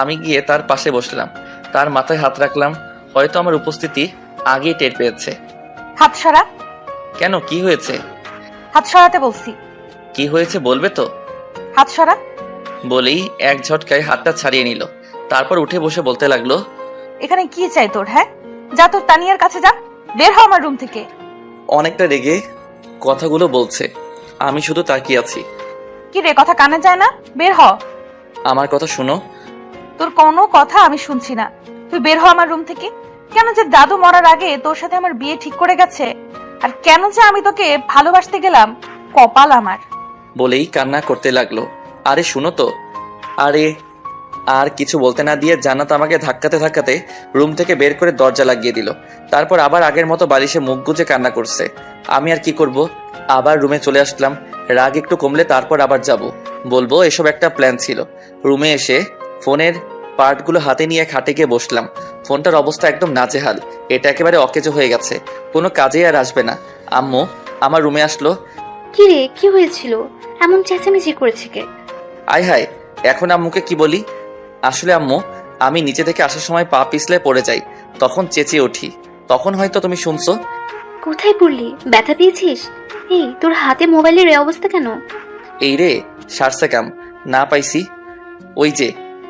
আমি গিয়ে তার পাশে বসলাম, তার মাথায় হাত রাখলাম। হয়তো আমার উপস্থিতি আগেই টের পেয়েছে। হাত সরা। কেন, কি হয়েছে? হাত সরাতে বলছি। কি হয়েছে বলবে তো? হাত সরা। বলেই এক ঝটকায় হাতটা ছাড়িয়ে নিল। তারপর উঠে বসে বলতে লাগলো, এখানে কি চাই তোর? হ্যাঁ, যা তোর তানিয়ার কাছে যা, বের হ আমার রুম থেকে। অনেকটা রেগে কথাগুলো বলছে। আমি শুধু তাকিয়ে আছি। কি রে, কথা কানে যায় না? বের হ। আমার কথা শুনো। তোর কোনো কথা আমি শুনছি না, তুই বের হ আমার রুম থেকে। কেন যে দাদু মরার আগে তোর সাথে আমার বিয়ে ঠিক করে গেছে, আর কেন যে আমি তোকে ভালোবাসতে গেলাম, কপাল আমার। বলেই কান্না করতে লাগলো। আরে শুনো তো। আরে আর কিছু বলতে না দিয়ে জান্নাত আমাকে ধাক্কাতে ধাক্কাতে রুম থেকে বের করে দরজা লাগিয়ে দিল। তারপর আবার আগের মতো বালিশে মুখ গুজে কান্না করছে। আমি আর কি করব, আবার রুমে চলে আসলাম। রাগ একটু কমলে তারপর আবার যাব, বলবো এসব একটা প্ল্যান ছিল। রুমে এসে ফোনের পার্টগুলো হাতে নিয়ে খাটে গিয়ে বসলাম। ফোনটার অবস্থা একদম নাজেহাল, এটা একেবারে অকেজো হয়ে গেছে, কোনো কাজেই আর আসবে না। আম্মু আমার রুমে আসলো। কিরে, কি হয়েছিল? এমন চেঁচামেচি করেছে কে? আয় হায়, এখন আম্মুকে কি বলি? আসলে আম্মু, আমি নিচে থেকে আসার সময় পা পিছলে পড়ে যাই, তখন চেঁচিয়ে উঠি। তখন হয়তো তুমি শুনছো। কোথায় পড়লি? ব্যথা পেয়েছিস? এই, তোর হাতে মোবাইলের এই অবস্থা কেন? এই রে, সারছে কাম না পাইছি। ওই যে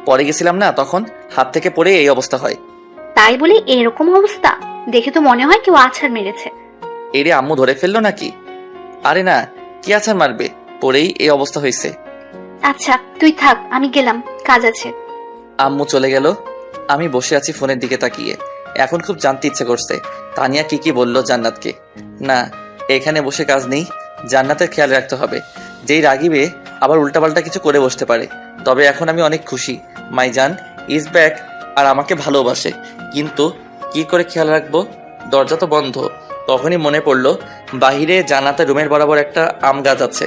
পরে গেছিলাম না, তখন হাত থেকে পড়ে এই অবস্থা হয়। তাই বলে এরকম অবস্থা? দেখে তো মনে হয় কেউ আছাড় মেরেছে। এই রে, আম্মু ধরে ফেললো নাকি? আরে না, কি আছাড় মারবে, পড়েই এই অবস্থা হয়েছে। আচ্ছা তুই থাক, আমি গেলাম, কাজ আছে। আম্মু চলে গেল। আমি বসে আছি ফোনের দিকে তাকিয়ে। এখন খুব জানতে ইচ্ছে করছে তানিয়া কি কি বললো জান্নাতকে। না, এখানে বসে কাজ নেই, জান্নাতের খেয়াল রাখতে হবে। যেই রাগিবে আবার উল্টাপাল্টা কিছু করে বসতে পারে। তবে এখন আমি অনেক খুশি, মাই জান ইজ ব্যাক, আর আমাকে ভালোবাসে। কিন্তু কি করে খেয়াল রাখবো? দরজা তো বন্ধ। তখনই মনে পড়লো বাহিরে জান্নাতের রুমের বরাবর একটা আম গাছ আছে,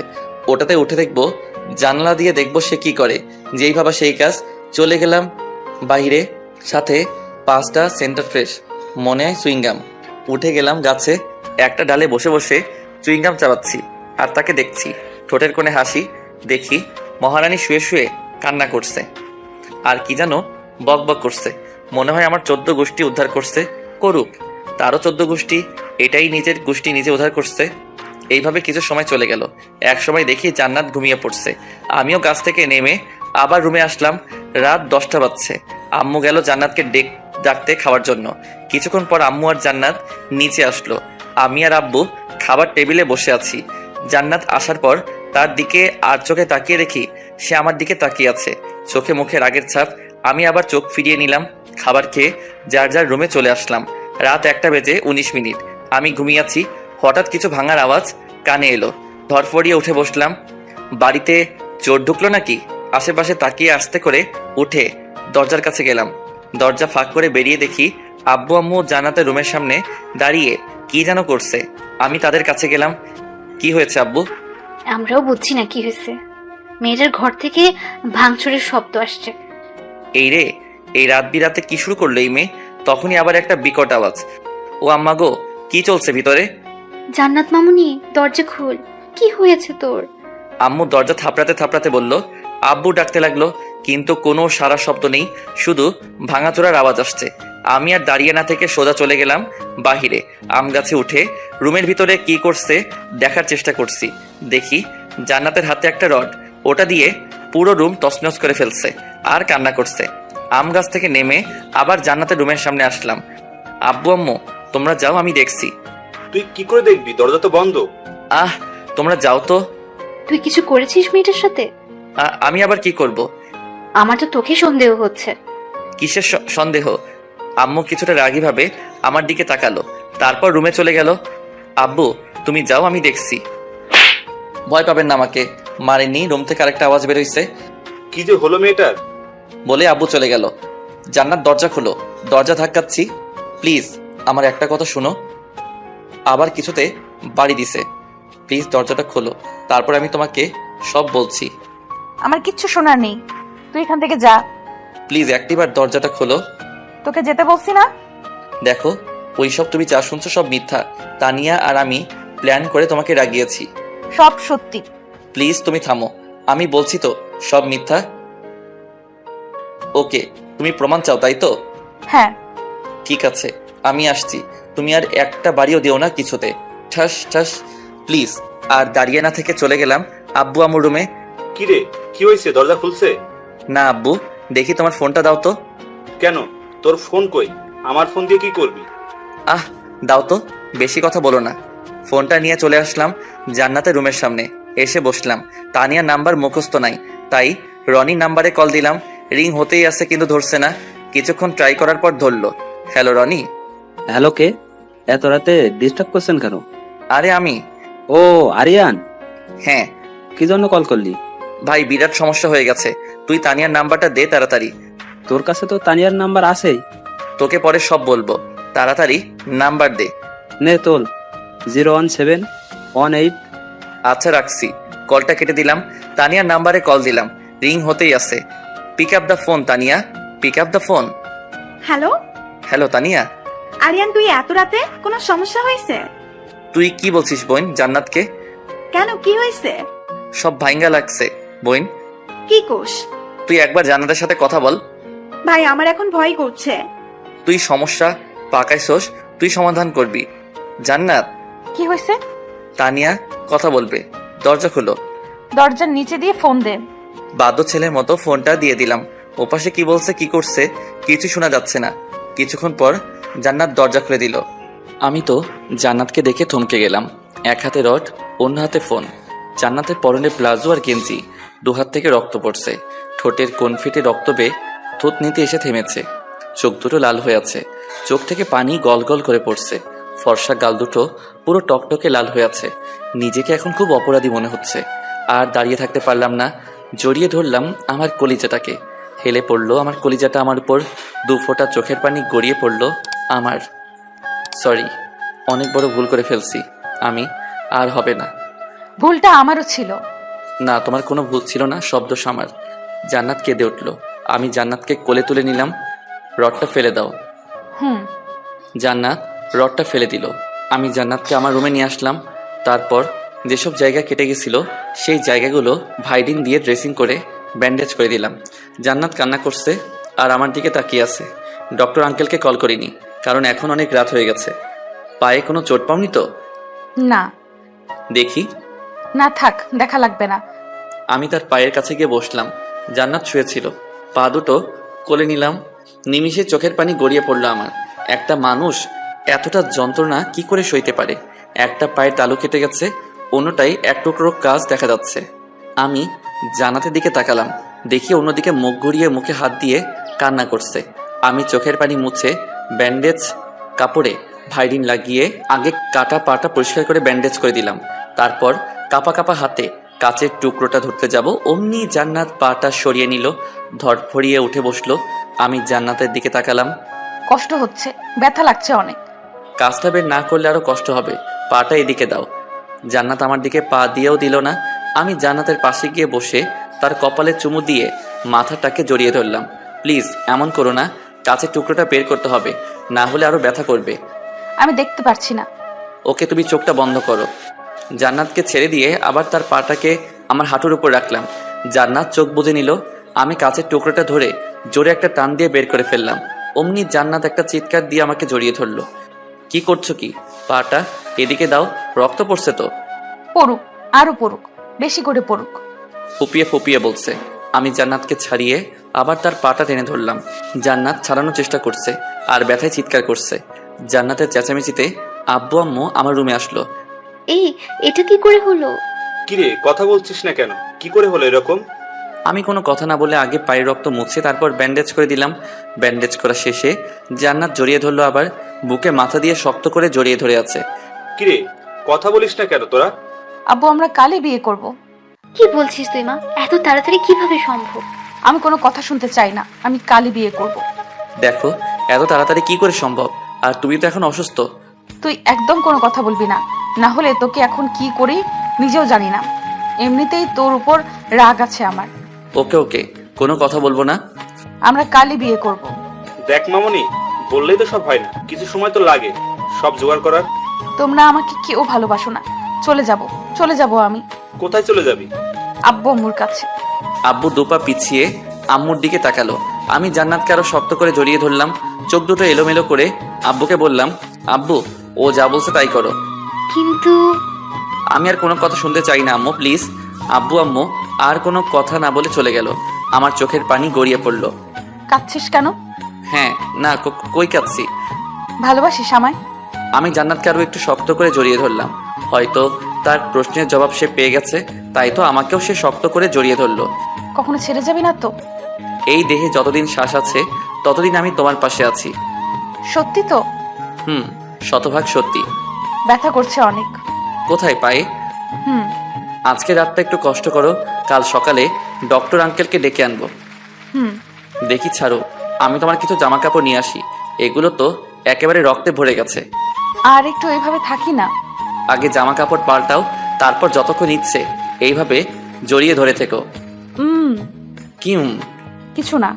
ওটাতে উঠে দেখবো, জানলা দিয়ে দেখবো সে কি করে। যেই ভাবা সেই কাজ। চলে গেলাম বাইরে, সাথে 5টা সেন্টার ফ্রেশ মনে হয় সুইংগাম। উঠে গেলাম গাছে, একটা ডালে বসে বসে চুইংগাম চাবাচ্ছি, আর তাকে দেখছি। ঠোঁটের কোণে হাসি। দেখি মহারানী শুয়ে শুয়ে কান্না করছে, আর কি যেন বক বক করছে। মনে হয় আমার 14 গোষ্ঠী উদ্ধার করছে। করুক, তারও 14 গোষ্ঠী, এটাই নিজের গোষ্ঠী নিজে উদ্ধার করছে। এইভাবে কিছু সময় চলে গেল। এক সময় দেখি জান্নাত ঘুমিয়ে পড়ছে। আমিও গাছ থেকে নেমে আবার রুমে আসলাম। রাত 10টা বাজছে। আম্মু গেল জান্নাতকে ডাকতে খাওয়ার জন্য। কিছুক্ষণ পর আম্মু আর জান্নাত নিচে আসলো। আমি আর আব্বু খাবার টেবিলে বসে আছি। জান্নাত আসার পর তার দিকে আর চোখে তাকিয়ে দেখি সে আমার দিকে তাকিয়ে আছে, চোখে মুখে রাগের ছাপ। আমি আবার চোখ ফিরিয়ে নিলাম। খাবার খেয়ে যার যার রুমে চলে আসলাম। রাত 1টা বেজে 19 মিনিট। আমি ঘুমিয়ে আছি। হঠাৎ কিছু ভাঙার আওয়াজ কানে এলো। ধরফড়িয়ে উঠে বসলাম। বাড়িতে চোর ঢুকলো নাকি? আশেপাশে তাকিয়ে আস্তে করে উঠে দরজার কাছে গেলাম। দরজা ফাঁক করে বেরিয়ে দেখি আব্বু আম্মু জান্নাতের রুমের সামনে দাঁড়িয়ে কি যেন করছে। আমি তাদের কাছে গেলাম। কি হয়েছে আব্বু? আমরাও বুঝছি না কি হয়েছে। মেয়েটার ঘর থেকে ভাঙচুরের শব্দ আসছে। এই রে, এই রাত বিরাতে কি শুরু করলো এই মেয়ে? তখনই আবার একটা বিকট আওয়াজ। ও আম্মা গো, কি চলছে ভিতরে? জান্নাত মামুনি, দরজা খুল, কি হয়েছে তোর? আম্মু দরজা থাপড়াতে থাপড়াতে বলল। আব্বু ডাকতে লাগলো, কিন্তু কোনো সারা শব্দ নেই, শুধু ভাঙাচোরার আওয়াজ আসছে। আমি আর দাঁড়িয়ে না থেকে সোজা চলে গেলাম বাহিরে। আম গাছে উঠে রুমের ভিতরে কি করছে দেখার চেষ্টা করছি। দেখি জান্নাতের হাতে একটা রড, ওটা দিয়ে পুরো রুম তছনছ করে ফেলছে আর কান্না করছে। আম গাছ থেকে নেমে আবার জান্নাতের রুমের সামনে আসলাম। আব্বু আম্মু তোমরা যাও, আমি দেখছি। তুই কি করে দেখবি? দরজা তো বন্ধ। আহ, তোমরা যাও তো। তুই কিছু করেছিস মেয়েটার সাথে? আমি আবার কি করব? আমার তো তোকে সন্দেহ হচ্ছে। কিসের সন্দেহ? আম্মু কিছুটা রাগী ভাবে আমার দিকে তাকালো, তারপর রুমে চলে গেল। আব্বু তুমি যাও, আমি দেখছি। ভয় পাবেন না, আমাকে মারেনি। রুম থেকে আরেকটা আওয়াজ বেরোইছে। কি যে হলো মেয়েটার? বলে আব্বু চলে গেল। জান্নাত দরজা খোলো। দরজা ধাক্কাচ্ছি। প্লিজ আমার একটা কথা শুনো। আবার কিছুতে বাড়ি দিছে। প্লিজ দরজাটা খোলো, তারপর আমি তোমাকে সব বলছি। আমার কিচ্ছু শোনার নেই, তুই এখান থেকে যা। প্লিজ একটিবার দরজাটা খোলো। তোকে যেতে বলছি না? দেখো, ওইসব তুমি যা শুনছো সব মিথ্যা। তানিয়া আর আমি প্ল্যান করে তোমাকে রাগিয়েছি। সব সত্যি। প্লিজ তুমি থামো, আমি বলছি তো সব মিথ্যা। ওকে, তুমি প্রমাণ চাও তাই তো? হ্যাঁ। ঠিক আছে, আমি আসছি। তুমি আর একটা বাড়িও দিও না কিছুতে। ঠাস ঠাস। প্লিজ। আর দাঁড়িয়ে না থেকে চলে গেলাম আব্বু আম্মুর রুমে। কি রে, কি হয়েছে? দরজা খুলছে? না আব্বু, দেখি তোমার ফোনটা দাও তো। কেন, তোর ফোন কই? আমার ফোন দিয়ে কি করবি? আহ, দাও তো, বেশি কথা বলো না। ফোনটা নিয়ে চলে আসলাম জান্নাতের রুমের সামনে। এসে বসলাম। তানিয়ার নাম্বার মুখস্থ নাই, তাই রনির নাম্বারে কল দিলাম। রিং হতেই আছে কিন্তু ধরছে না। কিছুক্ষণ ট্রাই করার পর ধরলো। হ্যালো রনি। হ্যালো, কে? এত রাতে ডিস্টার্ব করছেন কেন? আরে আমি। ও আরিয়ান, হ্যাঁ কি জন্য কল করলি? ভাই, বিরাট সমস্যা হয়ে গেছে। তুই তানিয়ার নাম্বারটা দে তাড়াতাড়ি। তোর কাছে তো তানিয়ার নাম্বার আছেই। তোকে পরে সব বলবো, তাড়াতাড়ি নাম্বার দে। নে তোল, 01718। আচ্ছা রাখছি। কলটা কেটে দিলাম। তানিয়ার নাম্বারে কল দিলাম। রিং হতেই আছে। Pick up the phone Tania, pick up the phone. Hello hello Tania. Aryan, তুই এত রাতে? কোনো সমস্যা হয়েছে? তুই কি বলছিস বোন জান্নাতকে? কেন, কি হয়েছে? সব ভাইঙ্গা লাগছে বোন। কি কোষ? তুই একবার জান্নাতের সাথে কথা বল। ভাই, আমার এখন ভয় করছে। তুই সমস্যা পাকাইছস, তুই সমাধান করবি। জান্নাত। কি হয়েছে? তানিয়া কথা বলবে, দরজা খুলো। দরজার নিচে দিয়ে ফোন দে। বাদ্য ছেলের মতো ফোনটা দিয়ে দিলাম। ওপাশে কি বলছে কি করছে কিছু শোনা যাচ্ছে না। কিছুক্ষণ পর জান্নাত দরজা খুলে দিল। আমি তো জান্নাতকে দেখে থমকে গেলাম। এক হাতে রড, অন্য হাতে ফোন। জান্নাতের পরনে প্লাজো আর গেঞ্জি। দুহাত থেকে রক্ত পড়ছে। ঠোঁটের কোণ ফেটে রক্ত বেয়ে থুত নিতে এসে থেমেছে। চোখ দুটো লাল হয়ে আছে। চোখ থেকে পানি গল গল করে পড়ছে। ফর্সা গাল দুটো পুরো টকটকে লাল হয়ে আছে। নিজেকে এখন খুব অপরাধী মনে হচ্ছে। আর দাঁড়িয়ে থাকতে পারলাম না। জড়িয়ে ধরলাম আমার কলিজাটাকে। হেলে পড়লো আমার কলিজাটা আমার উপর। 2 ফোঁটা চোখের পানি গড়িয়ে পড়লো আমার। সরি, অনেক বড় ভুল করে ফেলছি আমি। আর হবে না। ভুলটা আমারও ছিল। না, তোমার কোনো ভুল ছিল না, সব দোষ আমার। জান্নাত কেঁদে উঠল। আমি জান্নাতকে কোলে তুলে নিলাম। রডটা ফেলে দাও। জান্নাত রডটা ফেলে দিল। আমি জান্নাতকে আমার রুমে নিয়ে আসলাম। তারপর যেসব জায়গা কেটে গেছিল সেই জায়গাগুলো ভাইডিন দিয়ে ড্রেসিং করে ব্যান্ডেজ করে দিলাম। জান্নাত কান্না করছে আর আমার দিকে তাকিয়ে আছে। ডক্টর আঙ্কেলকে কল করিনি, কারণ এখন অনেক রাত হয়ে গেছে। পায়ে কোনো চোট পাওনি তো? না। দেখি। না থাক, দেখা লাগবে না। আমি তার পায়ের কাছে গিয়ে বসলাম। জান্নাত শুয়েছিল। পা দুটো কোলে নিলাম। নিমিষে চোখের পানি গড়িয়ে পড়লো আমার। একটা মানুষ এতটা যন্ত্রণা কি করে সইতে পারে? একটা পায়ের তালু কেটে গেছে, অন্যটাই এক টুকরো কাজ দেখা যাচ্ছে। আমি জান্নাতের দিকে তাকালাম। দেখি অন্যদিকে মুখ ঘুরিয়ে মুখে হাত দিয়ে কান্না করছে। আমি চোখের পানি মুছে ব্যান্ডেজ কাপড়ে ভাইরিন লাগিয়ে আগে কাটা পাটা পরিষ্কার করে ব্যান্ডেজ করে দিলাম। তারপর কাপা কাপা হাতে কাচের টুকরোটা ধরতে যাব, অমনি জান্নাত পাটা সরিয়ে নিল, ধরফড়িয়ে উঠে বসলো। আমি জান্নাতের দিকে তাকালাম। কষ্ট হচ্ছে, ব্যথা লাগছে অনেক। কাজটা বের না করলে আরো কষ্ট হবে, পাটা এদিকে দাও। জান্নাত আমার দিকে পা দিয়েও দিল না। আমি জান্নাতের পাশে গিয়ে বসে তার কপালে চুমু দিয়ে মাথাটাকে জড়িয়ে ধরলাম। প্লিজ এমন করো না, কাচের টুকরোটা বের করতে হবে, না হলে আরো ব্যথা করবে। আমি দেখতে পারছি না। ওকে, তুমি চোখটা বন্ধ করো। জান্নাতকে ছেড়ে দিয়ে আবার তার পাটাকে আমার হাঁটুর উপর রাখলাম। জান্নাত চোখ বুজে নিল। আমি কাচের টুকরোটা ধরে জোরে একটা টান দিয়ে বের করে ফেললাম। অমনি জান্নাত একটা চিৎকার দিয়ে আমাকে জড়িয়ে ধরলো। কি করছো কি? পাটা এদিকে দাও, রক্ত পড়ছে তো। পড়ুক, আরো পড়ুক, বেশি করে পড়ুক। ফুপিয়ে ফুপিয়ে বলছে। আমি জান্নাতকে ছাড়িয়ে আবার তার পাটা টেনে ধরলাম। জান্নাত ছাড়ানোর চেষ্টা করছে আর ব্যথায় চিৎকার করছে। জান্নাতের চেঁচামেচিতে আব্বু আম্মু আমার রুমে আসলো। এই, এটা কি করে হলো? কিরে, কথা বলছিস না কেন? কি করে হলো এরকম? আমি কোনো কথা না বলে আগে পায়ের রক্ত মুছে তারপর ব্যান্ডেজ করে দিলাম। ব্যান্ডেজ করা শেষে জান্নাত জড়িয়ে ধরলো, আবার বুকে মাথা দিয়ে শক্ত করে জড়িয়ে ধরে আছে। কিরে, কথা বলিস না কেন তোরা? আব্বু, আমরা কালই বিয়ে করব। কি বলছিস তুই মা? এত তাড়াতাড়ি কিভাবে সম্ভব? আমি কোনো কথা শুনতে চাই না, আমি কালই বিয়ে করব। দেখো, এত তাড়াতাড়ি কি করে সম্ভব? আর তুমি তো এখন অসুস্থ। তুই একদম কোনো কথা বলবি না, না হলে তোকে এখন কি করি নিজেও জানি না। এমনিতেই তোর উপর রাগ আছে আমার। ওকে ওকে, কোনো কথা বলবো না। আমরা কালই বিয়ে করব। দেখ মামনি, বললেই তো সব হয় না, কিছু সময় তো লাগে সব জোগাড় করার। তোমরা আমাকে কেউ ভালোবাসো না। চলে যাব আমি। কোথায় চলে যাবি? আব্বু আম্মুর কাছে। আব্বু দুপা পিছিয়ে আম্মুর দিকে তাকালো। আমি জান্নাতকে আরো শক্ত করে জড়িয়ে ধরলাম। চোখ দুটো এলোমেলো করে আব্বুকে বললাম, আব্বু, ও যা বলছে তাই করো। কিন্তু আমি আর কোনো কথা শুনতে চাই না আম্মু, প্লিজ। আব্বু আম্মু আর কোনো কথা না বলে চলে গেল। আমার চোখের পানি গড়িয়ে পড়লো। কাঁদছিস কেন? হ্যাঁ, না কই কাঁদছি। ভালোবাসিস আমায়? আমি জান্নাতকে আরো একটু শক্ত করে জড়িয়ে ধরলাম। হয়তো তার প্রশ্নের জবাব সে পেয়ে গেছে, তাই তো আমাকেও সে শক্ত করে জড়িয়ে ধরলো। কখনো ছেড়ে যাবি না তো? এই দেহে যতদিন শ্বাস আছে ততদিন আমি তোমার পাশে আছি। সত্যি তো? শতভাগ সত্যি। ব্যথা করছে অনেক। কোথায়? পায়ে? হুম। আজকে রাতটা একটু কষ্ট করো, কাল সকালে ডক্টর আঙ্কেলকে ডেকে আনবো। দেখি ছাড়ো, আমি তোমার কিছু জামা কাপড় নিয়ে আসি। এগুলো তো একেবারে রক্তে ভরে গেছে। আর একটু এইভাবে থাকি না। আগে জামা কাপড় পাল্টাও, তারপর যতক্ষণ ইচ্ছে এইভাবে জড়িয়ে ধরে থেকো। কি কিছু না।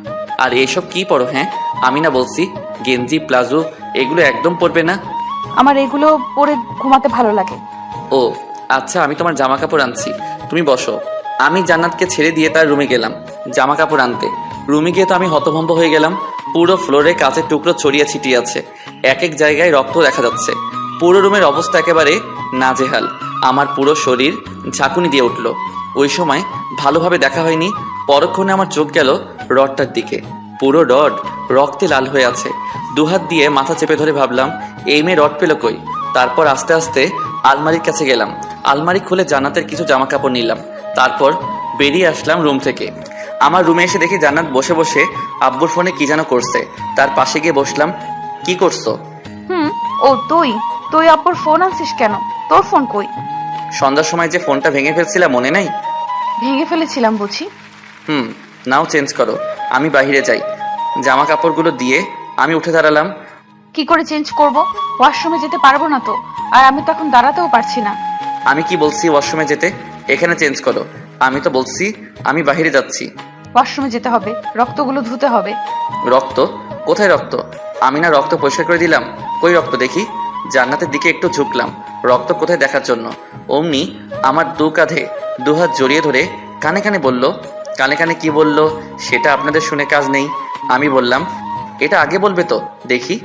আর এইসব কি পরো? হ্যাঁ, আমি না বলছি গেঞ্জি প্লাজো এগুলো একদম পরবে না। আমার এগুলো পরে ঘুমাতে ভালো লাগে। ও আচ্ছা, আমি তোমার জামা কাপড় আনছি, তুমি বসো। আমি জান্নাতকে ছেড়ে দিয়ে তার রুমে গেলাম জামা কাপড় আনতে। রুমে গিয়ে তো আমি হতভম্ব হয়ে গেলাম। পুরো ফ্লোরে কাচের টুকরো ছড়িয়ে ছিটিয়ে আছে, এক এক জায়গায় রক্ত দেখা যাচ্ছে। পুরো রুমের অবস্থা একেবারে নাজেহাল। আমার পুরো শরীর ঝাঁকুনি দিয়ে উঠল। ওই সময় ভালোভাবে দেখা হয়নি, পরক্ষণে আমার চোখ গেল রডটার দিকে। পুরো রড রক্তে লাল হয়ে আছে। দুহাত দিয়ে মাথা চেপে ধরে ভাবলাম, এই মেয়ে রড পেল কই? তারপর আস্তে আস্তে আলমারির কাছে গেলাম। আলমারি খুলে জান্নাতের কিছু জামা কাপড় নিলাম। তারপর বেরিয়ে আসলাম রুম থেকে। আমার রুমে এসে দেখি জান্নাত বসে বসে আব্বুর ফোনে কি যেন করছে। তার পাশে গিয়ে বসলাম। কি করছো? ও তুই আব্বুর ফোন আনছিস কেন? তোর ফোন কই? সন্ধ্যার সময় যে ফোনটা ভেঙে ফেলছিলাম মনে নাই? ভেঙে ফেলেছিলাম বুঝি। নাও চেঞ্জ করো, আমি বাইরে যাই। জামা কাপড়গুলো দিয়ে আমি উঠে দাঁড়ালাম। কি করে চেঞ্জ করব? ওয়াশরুমে যেতে পারবো না তো, আর আমি তো এখন দাঁড়াতেও পারছি না। আমি কি বলছি ওয়াশরুমে যেতে? এখানে চেঞ্জ করো। আমি তো বলছি আমি বাইরে যাচ্ছি। ওয়াশরুমে যেতে হবে, রক্তগুলো ধুতে হবে। রক্ত? কোথায় রক্ত? আমি না রক্ত পরিষ্কার করে দিলাম। কই রক্ত দেখি? জান্নাতের দিকে একটু ঝুঁকলাম রক্ত কোথায় দেখার জন্য। অমনি আমার দু কাঁধে দুহাত জড়িয়ে ধরে কানে কানে বলল। কানে কানে কি বলল সেটা আপনাদের শুনে কাজ নেই। আমি বললাম, এটা আগে বলবে তো দেখি।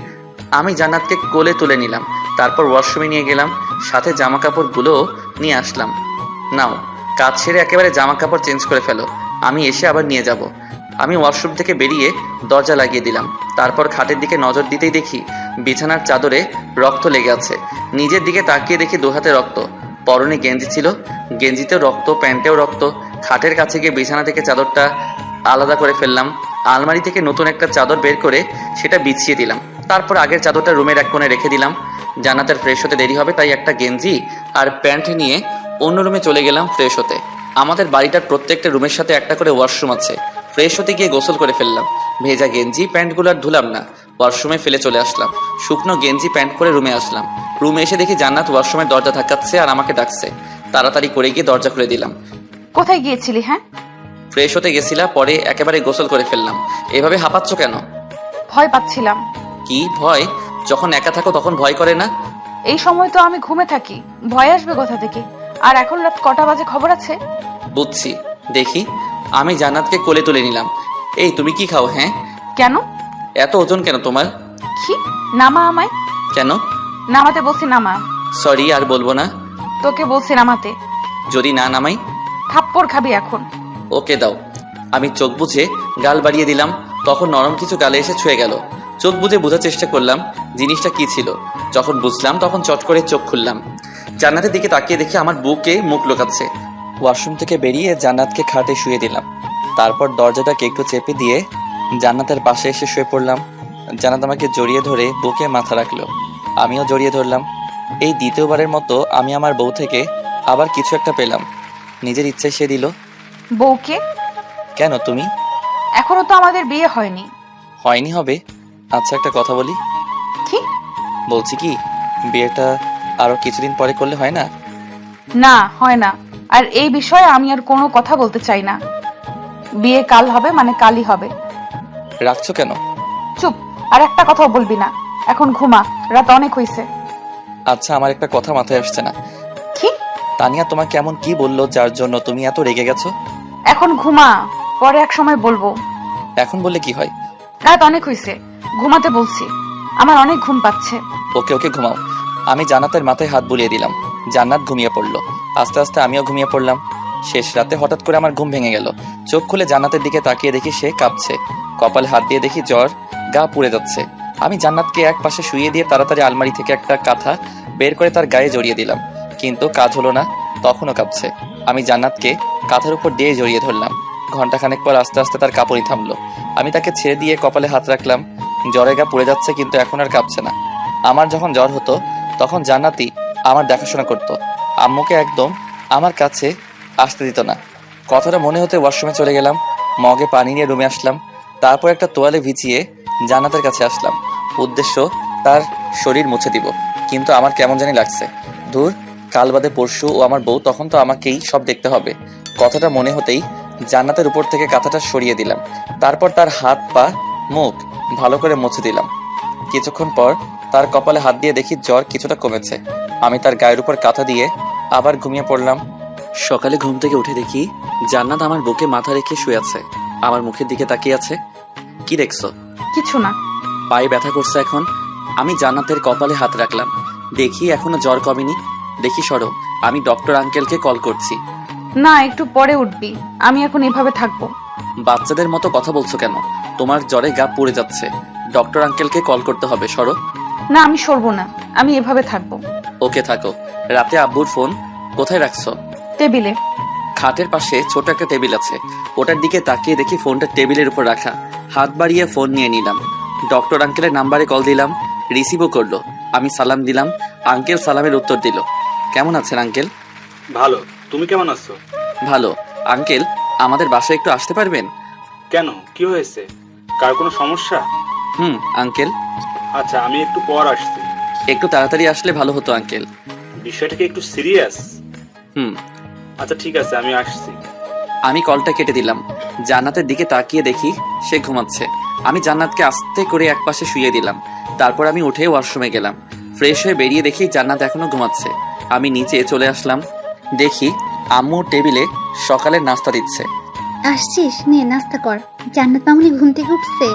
আমি জান্নাতকে কোলে তুলে নিলাম, তারপর ওয়াশরুমে নিয়ে গেলাম, সাথে জামা কাপড়গুলোও নিয়ে আসলাম। নাও, কাজ ছেড়ে একেবারে জামা কাপড় চেঞ্জ করে ফেলো, আমি এসে আবার নিয়ে যাব। আমি ওয়াশরুম থেকে বেরিয়ে দরজা লাগিয়ে দিলাম। তারপর খাটের দিকে নজর দিতেই দেখি বিছানার চাদরে রক্ত লেগে আছে। নিজের দিকে তাকিয়ে দেখি দুহাতে রক্ত। পরনে গেঞ্জি ছিল, গেঞ্জিতেও রক্ত, প্যান্টেও রক্ত। খাটের কাছে গিয়ে বিছানা থেকে চাদরটা আলাদা করে ফেললাম। আলমারি থেকে নতুন একটা চাদর বের করে সেটা বিছিয়ে দিলাম। তারপর আগের চাদরটা রুমের এক কোণে রেখে দিলাম। জান্নাতের ফ্রেশ হতে দেরি হবে, তাই একটা গেঞ্জি আর প্যান্ট নিয়ে অন্য রুমে চলে গেলাম ফ্রেশ হতে। আমাদের বাড়িটার প্রত্যেকটা রুমের সাথে একটা করে ওয়াশরুম আছে। ফ্রেশ হতে গিয়ে গোসল করে ফেললাম। ভেজা গেঞ্জি প্যান্টগুলো আর ধুলাম না, ওয়াশরুমে ফেলে চলে আসলাম। শুকনো গেঞ্জি প্যান্ট পরে রুমে আসলাম। রুমে এসে দেখি জান্নাত ওয়াশরুমের দরজা ধাক্কাচ্ছে আর আমাকে ডাকছে। তাড়াতাড়ি করে গিয়ে দরজা খুলে দিলাম। কোথায় গিয়েছিলি? হ্যাঁ, ফ্রেশ হতে গেছিলা, পরে একেবারে গোসল করে ফেললাম। এভাবে হাঁপাচ্ছ কেন? ভয় পাচ্ছিলাম। কি ভয়? যখন একা থাকো তখন ভয় করে না? এই সময় তো আমি ঘুমে থাকি, ভয় আসবে কোথা থেকে? আর এখন রাত কটা বাজে খবর আছে? বুঝছি। দেখি, আমি জান্নাতকে কোলে তুলে নিলাম। এই তুমি কি খাও? হ্যাঁ, কেন? এত ওজন কেন তোমার? কি? নামা আমায়। কেন? নামাতে বলছি, নামা। সরি, আর বলবো না। তোকে বলছি নামাতে। যদি না নামাই? থাপ্পড় খাবি এখন। ওকে দাও। আমি চোখ বুজে গাল বাড়িয়ে দিলাম, তখন নরম কিছু গালে এসে ছুঁয়ে গেল। চোখ বুজে বোঝার চেষ্টা করলাম জিনিসটা কি ছিল। যখন বুঝলাম তখন চট করে চোখ খুললাম। জান্নাতের দিকে তাকিয়ে দেখি আমার বুকে মুখ লুকাচ্ছে। ওয়াশরুম থেকে বেরিয়ে জান্নাতকে খাটে শুয়ে দিলাম। তারপর দরজাটাকে একটু চেপে দিয়ে জান্নাতের পাশে এসে শুয়ে পড়লাম। জান্নাত আমাকে জড়িয়ে ধরে বুকে মাথা রাখলো, আমিও জড়িয়ে ধরলাম। এই দ্বিতীয়বারের মতো আমি আমার বউ থেকে আবার কিছু একটা পেলাম। নিজের ইচ্ছায় সে দিল। বউকে? কেন তুমি? এখনো তো আমাদের বিয়ে হয়নি। হয়নি, হবে। আচ্ছা, একটা কথা বলি। কি? বলছি কি, বিয়েটা আরো কিছুদিন পরে করলে হয় না? না, হয় না। আর এই বিষয়ে আমি আর কোনো কথা বলতে চাই না। বিয়ে কাল হবে মানে কালই হবে। রাখছো কেন? চুপ, আর একটা কথাও বলবি না। এখন ঘুমা, রাত অনেক হয়েছে। আচ্ছা, আমার একটা কথা মাথায় আসছে না। কি? তানিয়া তোমাকে এমন কি বললো যার জন্য তুমি এত রেগে গেছো? এখন ঘুমা, পরে এক সময় বলবো। এখন বললে কি হয়? রাত অনেক হয়েছে, ঘুমাতে বলছি। আমার অনেক ঘুম পাচ্ছে। ওকে ওকে, ঘুমাও। আমি জান্নাতের মাথায় হাত বুলিয়ে দিলাম। জান্নাত ঘুমিয়ে পড়লো। আস্তে আস্তে আমিও ঘুমিয়ে পড়লাম। শেষ রাতে হঠাৎ করে আমার ঘুম ভেঙে গেল। চোখ খুলে জান্নাতের দিকে তাকিয়ে দেখি সে কাঁপছে। কপালে হাত দিয়ে দেখি জ্বর, গা পুড়ে যাচ্ছে। আমি জান্নাতকে এক পাশে শুইয়ে দিয়ে তাড়াতাড়ি আলমারি থেকে একটা কাঁথা বের করে তার গায়ে জড়িয়ে দিলাম, কিন্তু কাজ হলো না, তখনও কাঁপছে। আমি জান্নাতকে কাঁথার উপর দিয়ে জড়িয়ে ধরলাম। ঘন্টাখানেক পর আস্তে আস্তে তার কাঁপুনি থামলো। আমি তাকে ছেড়ে দিয়ে কপালে হাত রাখলাম। জ্বরে গা পুড়ে যাচ্ছে, কিন্তু এখন আর কাঁপছে না। আমার যখন জ্বর হতো তখন জান্নাতি আমার দেখাশোনা করতো। আম্মুকে একদম আমার কাছে আসতে দিত না। কথাটা মনে হতে ওয়াশরুমে চলে গেলাম। মগে পানি নিয়ে রুমে আসলাম। তারপর একটা তোয়ালে ভিজিয়ে জান্নাতের কাছে আসলাম। উদ্দেশ্য তার শরীর মুছে দিব, কিন্তু আমার কেমন জানি লাগছে। ধুর, কাল বাদে পরশু ও আমার বউ, তখন তো আমাকেই সব দেখতে হবে। কথাটা মনে হতেই জান্নাতের উপর থেকে কাঁথাটা সরিয়ে দিলাম। তারপর তার হাত পা মুখ ভালো করে মুছে দিলাম। কিছুক্ষণ পর তার কপালে হাত দিয়ে দেখি জ্বর কিছুটা কমেছে। আমি তার গায়ের উপর কাঁথা দিয়ে আবার ঘুমিয়ে পড়লাম। সকালে ঘুম থেকে উঠে দেখি জান্নাত আমার বুকে মাথা রেখে শুয়ে আছে, আমার মুখের দিকে তাকিয়ে আছে। কি দেখছো? কিছু না। পায়ে ব্যথা করছে এখন। আমি জান্নাতের কপালে হাত রাখলাম। দেখি এখনো জ্বর কমেনি। দেখি সরো, আমি ডক্টর আঙ্কেলকে কল করছি। না, একটু পরে উঠবি। আমি এখন এভাবে থাকবো। বাচ্চাদের মতো কথা বলছো কেন? তোমার জ্বরে গা পুড়ে যাচ্ছে, ডক্টর আঙ্কেলকে কল করতে হবে। সরো। না, আমি সরবো না, আমি এভাবে থাকবো। ওকে, থাকো। রাতে আব্বুর ফোন কোথায় রাখছো? টেবিলে। খাটের পাশে ছোট একটা টেবিল আছে, ওটার দিকে তাকিয়ে দেখি ফোনটা টেবিলের উপর রাখা। হাত বাড়িয়ে ফোন নিয়ে নিলাম। ডক্টর আঙ্কেলের নাম্বারে কল দিলাম, রিসিভও করলো। আমি সালাম দিলাম, আঙ্কেল সালামের উত্তর দিল। কেমন আছেন আঙ্কেল? ভালো। তুমি কেমন আছো? ভালো। আঙ্কেল, আমাদের বাসায় একটু আসতে পারবেন? কেন, কি হয়েছে? কার কোনো সমস্যা? আঙ্কেল। আচ্ছা, আমি একটু পর আসছি। একটু তাড়াতাড়ি আসলে ভালো হতো আঙ্কেল। বিষয়টা কি একটু সিরিয়াস? হুম। আচ্ছা ঠিক আছে, আমি আসছি। আমি কলটা কেটে দিলাম। জান্নাতের দিকে তাকিয়ে দেখি সে ঘুমাচ্ছে। আমি জান্নাতকে আস্তে করে একপাশে শুইয়ে দিলাম। তারপর আমি উঠে ওয়াশরুমে গেলাম। ফ্রেশ হয়ে বেরিয়ে দেখি জান্নাত এখনো ঘুমাচ্ছে। আমি নিচে চলে আসলাম। দেখি আম্মু টেবিলে সকালের নাস্তা দিচ্ছে। আসছিস, নে নাস্তা কর। জান্নাত মামুনি ঘুম থেকে উঠছে?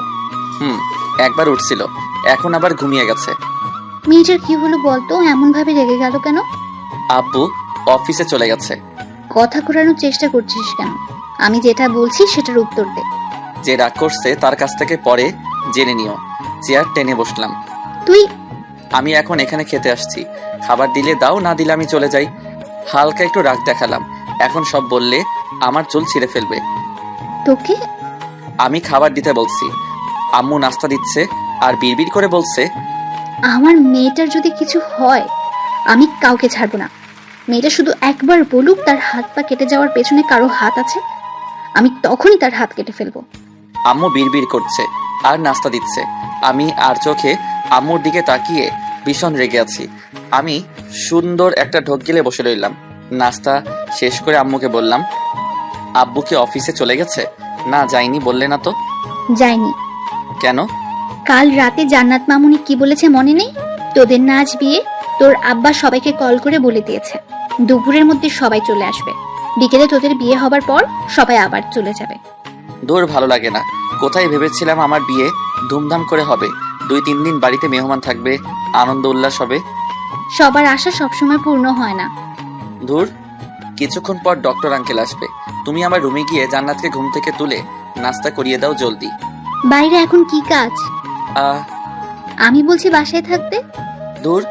একবার উঠছিল, এখন আবার ঘুমিয়ে গেছে। মেয়েটার কি হলো বলতো, এমন ভাবে রেগে গেল কেন? আব্বু অফিসে চলে গেছে। কথা ঘোরানোর চেষ্টা করছিস কেন? আমি যেটা বলছি সেটার উত্তর দে। যে রাগ করছে তার কাছ থেকে পরে জেনে নিও। চেয়ার টেনে বসলাম। তুই? আমি এখন এখানে খেতে আসছি, খাবার দিলে দাও, না দিলে আমি চলে যাই। হালকা একটু রাগ দেখালাম। এখন সব বললে আমার চুল ছিঁড়ে ফেলবে। তোকে? আমি খাবার দিতে বলছি, আম্মু নাস্তা দিচ্ছে আর বিড়বিড় করে বলছে, আমার মেয়েটার যদি কিছু হয় আমি কাউকে ছাড়বো না। মেয়েটা শুধু একবার বলুক তার হাত পা কেটে যাওয়ার পেছনে কারো হাত আছে, আমি তখনই তার হাত কেটে ফেলবো। আম্মু বিড়বিড় করছে আর নাস্তা দিচ্ছে। আমি আর চোখে আম্মুর দিকে তাকিয়ে ভীষণ রেগে আছি। আমি সুন্দর একটা ঢোক গিলে বসে রইলাম। নাস্তা শেষ করে আম্মুকে বললাম, আব্বু কি অফিসে চলে গেছে? না যায়নি বললে না তো। যায়নি। কেন? কাল রাতে জান্নাত মামুনি কি বলেছে মনে নেই? তোদের না আজ বিয়ে, তোর আব্বা সবাইকে কল করে বলে দিয়েছে দুপুরের মধ্যে সবাই চলে আসবে। বিকেলে তোদের বিয়ে হবার পর সবাই আবার চলে যাবে। দূর, ভালো লাগে না। কোথায় ভেবেছিলাম আমার বিয়ে ধুমধাম করে হবে, 2-3 দিন বাড়িতে মেহমান থাকবে, আনন্দ উল্লাস হবে। সবার আশা সবসময় পূর্ণ হয় না। ধুর, কিছুক্ষণ পর ডক্টর আঙ্কেল আসবে। তুমি আমার রুমে গিয়ে জান্নাতকে ঘুম থেকে তুলে নাস্তা করিয়ে দাও জলদি। বাইরে এখন কি কাজ? আহ আমি বলছি বাসায় থাকতে। দূর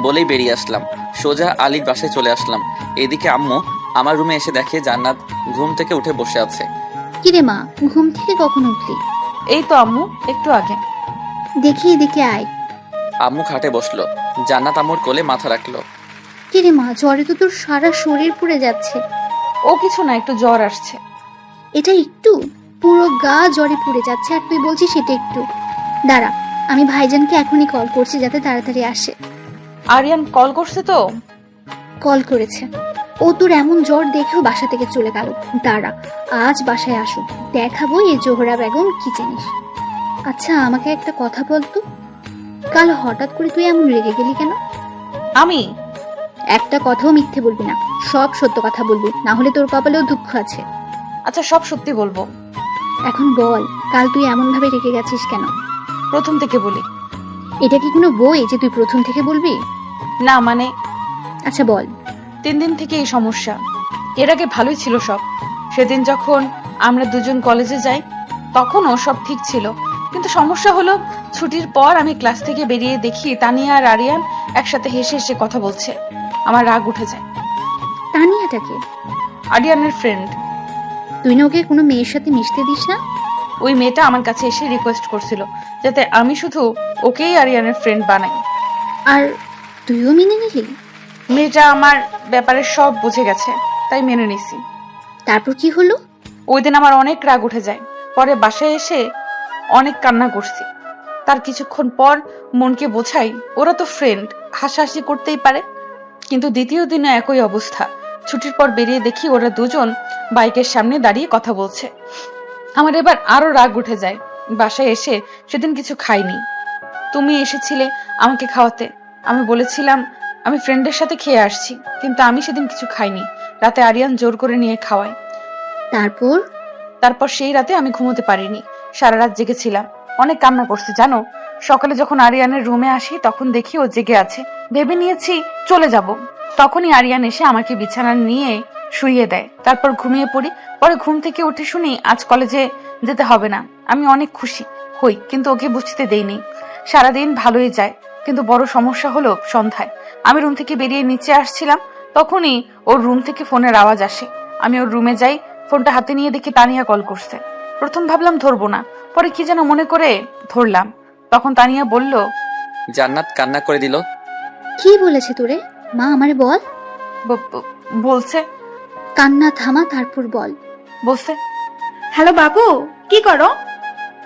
বলেই বেরিয়ে আসলাম। সোজা আলীর বাসায় চলে আসলাম। এদিকে আম্মু আমার রুমে এসে দেখে জান্নাত ঘুম থেকে উঠে বসে আছে। কিরে মা, ঘুম থেকে কখন উঠলি? এই তো আম্মু, একটু আগে। দেখি এদিকে আয়। আম্মু খাটে বসলো, জান্নাত আম্মুর কোলে মাথা রাখলো। কিরে মা, জ্বরে তো তোর সারা শরীর পুড়ে যাচ্ছে। ও কিছু না, একটু জ্বর আসছে। এটা একটু? পুরো গা জ্বরে পুড়ে যাচ্ছে আর তুই বলছিস এটা একটু? দাঁড়া, আমি ভাইজানকে এখনই কল করছি যাতে তাড়াতাড়ি আসে। আরিয়ান কল করছে তো? কল করেছে। ও তোর এমন জ্বর দেখেও বাসা থেকে চলে গেল। দাঁড়া, আজ বাসায় আসুক, দেখাবো এই জোহরা বেগম কি জিনিস। আচ্ছা আমাকে একটা কথা বলতো, কাল হঠাৎ করে তুই এমন রেগে গেলি কেন? আমি একটা কথাও মিথ্যে বলবি না, সব সত্য কথা বলবি, না হলে তোর কপালেও দুঃখ আছে। আচ্ছা সব সত্যি বলবো। এখন বল, কাল তুই এমন ভাবে রেগে গেছিস কেন? প্রথম থেকে বলি। এটা কি কোনো বই যে তুই প্রথম থেকে বলবি? না মানে আচ্ছা বল। 3 দিন থেকে এই সমস্যা। এর আগে ভালোই ছিল সব। সেদিন যখন আমরা দুজন কলেজে যাই তখনও সব ঠিক ছিল, কিন্তু সমস্যা হলো ছুটির পর আমি ক্লাস থেকে বেরিয়ে দেখি তানিয়া আর আরিয়ান একসাথে হেসে হেসে কথা বলছে। আমার রাগ উঠে যায়। তানিয়াটাকে? আরিয়ানের ফ্রেন্ড। তুই না ওকে কোনো মেয়ের সাথে মিশতে দিস না? ওই মেয়েটা আমার কাছে এসে রিকোয়েস্ট করছিল যাতে আমি শুধু ওকেই আরিয়ানের ফ্রেন্ড বানাই। আর তুইও মেনে নিলি? মেয়েটা আমার ব্যাপারে সব বুঝে গেছে, তাই মেনে নিছি। তারপর কি হলো? ওই দিন আমার অনেক রাগ উঠে যায়। পরে বাসায় এসে অনেক কান্না করছি। তার কিছুক্ষণ পর মনকে বোঝাই ওরা তো ফ্রেন্ড, হাসাহাসি করতেই পারে। কিন্তু দ্বিতীয় দিনে একই অবস্থা। ছুটির পর বেরিয়ে দেখি ওরা দুজন বাইকের সামনে দাঁড়িয়ে কথা বলছে। আমার এবার আরো রাগ উঠে যায়। বাসায় এসে সেদিন কিছু খাইনি। তুমি এসেছিলে আমাকে খাওয়াতে। আমি বলেছিলাম আমি ফ্রেন্ডের সাথে খেয়ে আসছি, কিন্তু আমি সেদিন কিছু খাইনি। রাতে আরিয়ান জোর করে নিয়ে খাওয়ায়। তারপর সেই রাতে আমি ঘুমোতে পারিনি, সারা রাত জেগেছিলাম, অনেক কান্না করছি জানো। সকালে যখন আরিয়ানের রুমে আসি তখন দেখি ও জেগে আছে। ভেবে নিয়েছি চলে যাব, তখনই আরিয়ান এসে আমাকে বিছানা নিয়ে শুইয়ে দেয়। তারপর ঘুমিয়ে পড়ি। পরে ঘুম থেকে উঠে শুনি আজ কলেজে যেতে হবে না। আমি অনেক খুশি হই, কিন্তু ওকে বুঝতে দেইনি। সারাদিন ভালোই যায়, কিন্তু বড় সমস্যা হলো সন্ধ্যায় আমি রুম থেকে বেরিয়ে নিচে আসছিলাম, তখনই ওর রুম থেকে ফোনের আওয়াজ আসে। আমি ওর রুমে যাই, ফোনটা হাতে নিয়ে দেখি তানিয়া কল করছে। প্রথম ভাবলাম ধরবো না, পরে কি যেন মনে করে ধরলাম। তখন তানিয়া বলল, জান্নাত কান্না করে দিল। কি বলেছে তোরে মা আমারে বল? বলছে কান্না থামা, তারপর বল। বলছে হ্যালো বাবু, কি করো?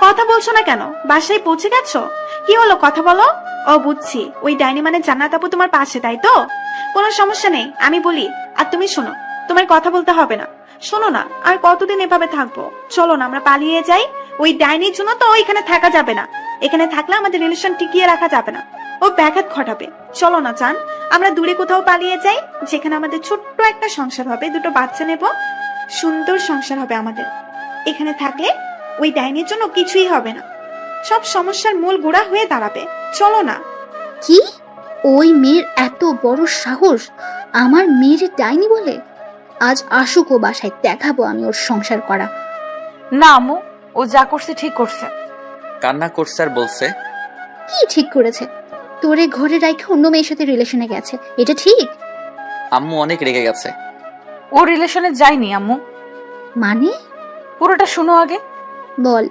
কথা বলছো না কেন? বাসায় পৌঁছে গেছো? কি হলো কথা বলো। ও বুঝছি, ওই ডাইনি মানে জান্নাত আপু তোমার পাশে, তাই তো? কোনো সমস্যা নেই, আমি বলি। আর তুমি শোনো, তোমার কথা বলতে হবে না। শোনো না, আর কতদিন এভাবে থাকবো? চলো না আমরা পালিয়ে যাই। ওই ডাইনির জন্য তো এখানে থাকা যাবে না। এখানে থাকলে আমাদের রিলেশন টিকিয়ে রাখা যাবে না, ও ব্যাঘাত ঘটাবে। চলো না চান, আমরা দূরে কোথাও পালিয়ে যাই, যেখানে আমাদের ছোট্ট একটা সংসার হবে, 2টো বাচ্চা নেব, সুন্দর সংসার হবে আমাদের। এখানে থাকলে ওই ডাইনির জন্য কিছুই হবে না, সব সমস্যার মূল গোড়া হয়ে দাঁড়াবে। চলো না। কি? ওই মেয়ের এত বড় সাহস আমার মেয়ের ডাইনি বলে? আজ আসুক ও বাসায়, দেখাবো আমি ওর সংসার করা। না আম্মু, ও যা করছে ঠিক করছে। কান্না করছে আর বলছে, কি ঠিক করেছে? তোরে ঘরে রাখে অন্য মেয়ের সাথে রিলেশনে গেছে, এটা ঠিক? আম্মু অনেক রেগে গেছে। ও রিলেশনে যায়নি আম্মু। মানে? পুরোটা শুনো আগে। বল।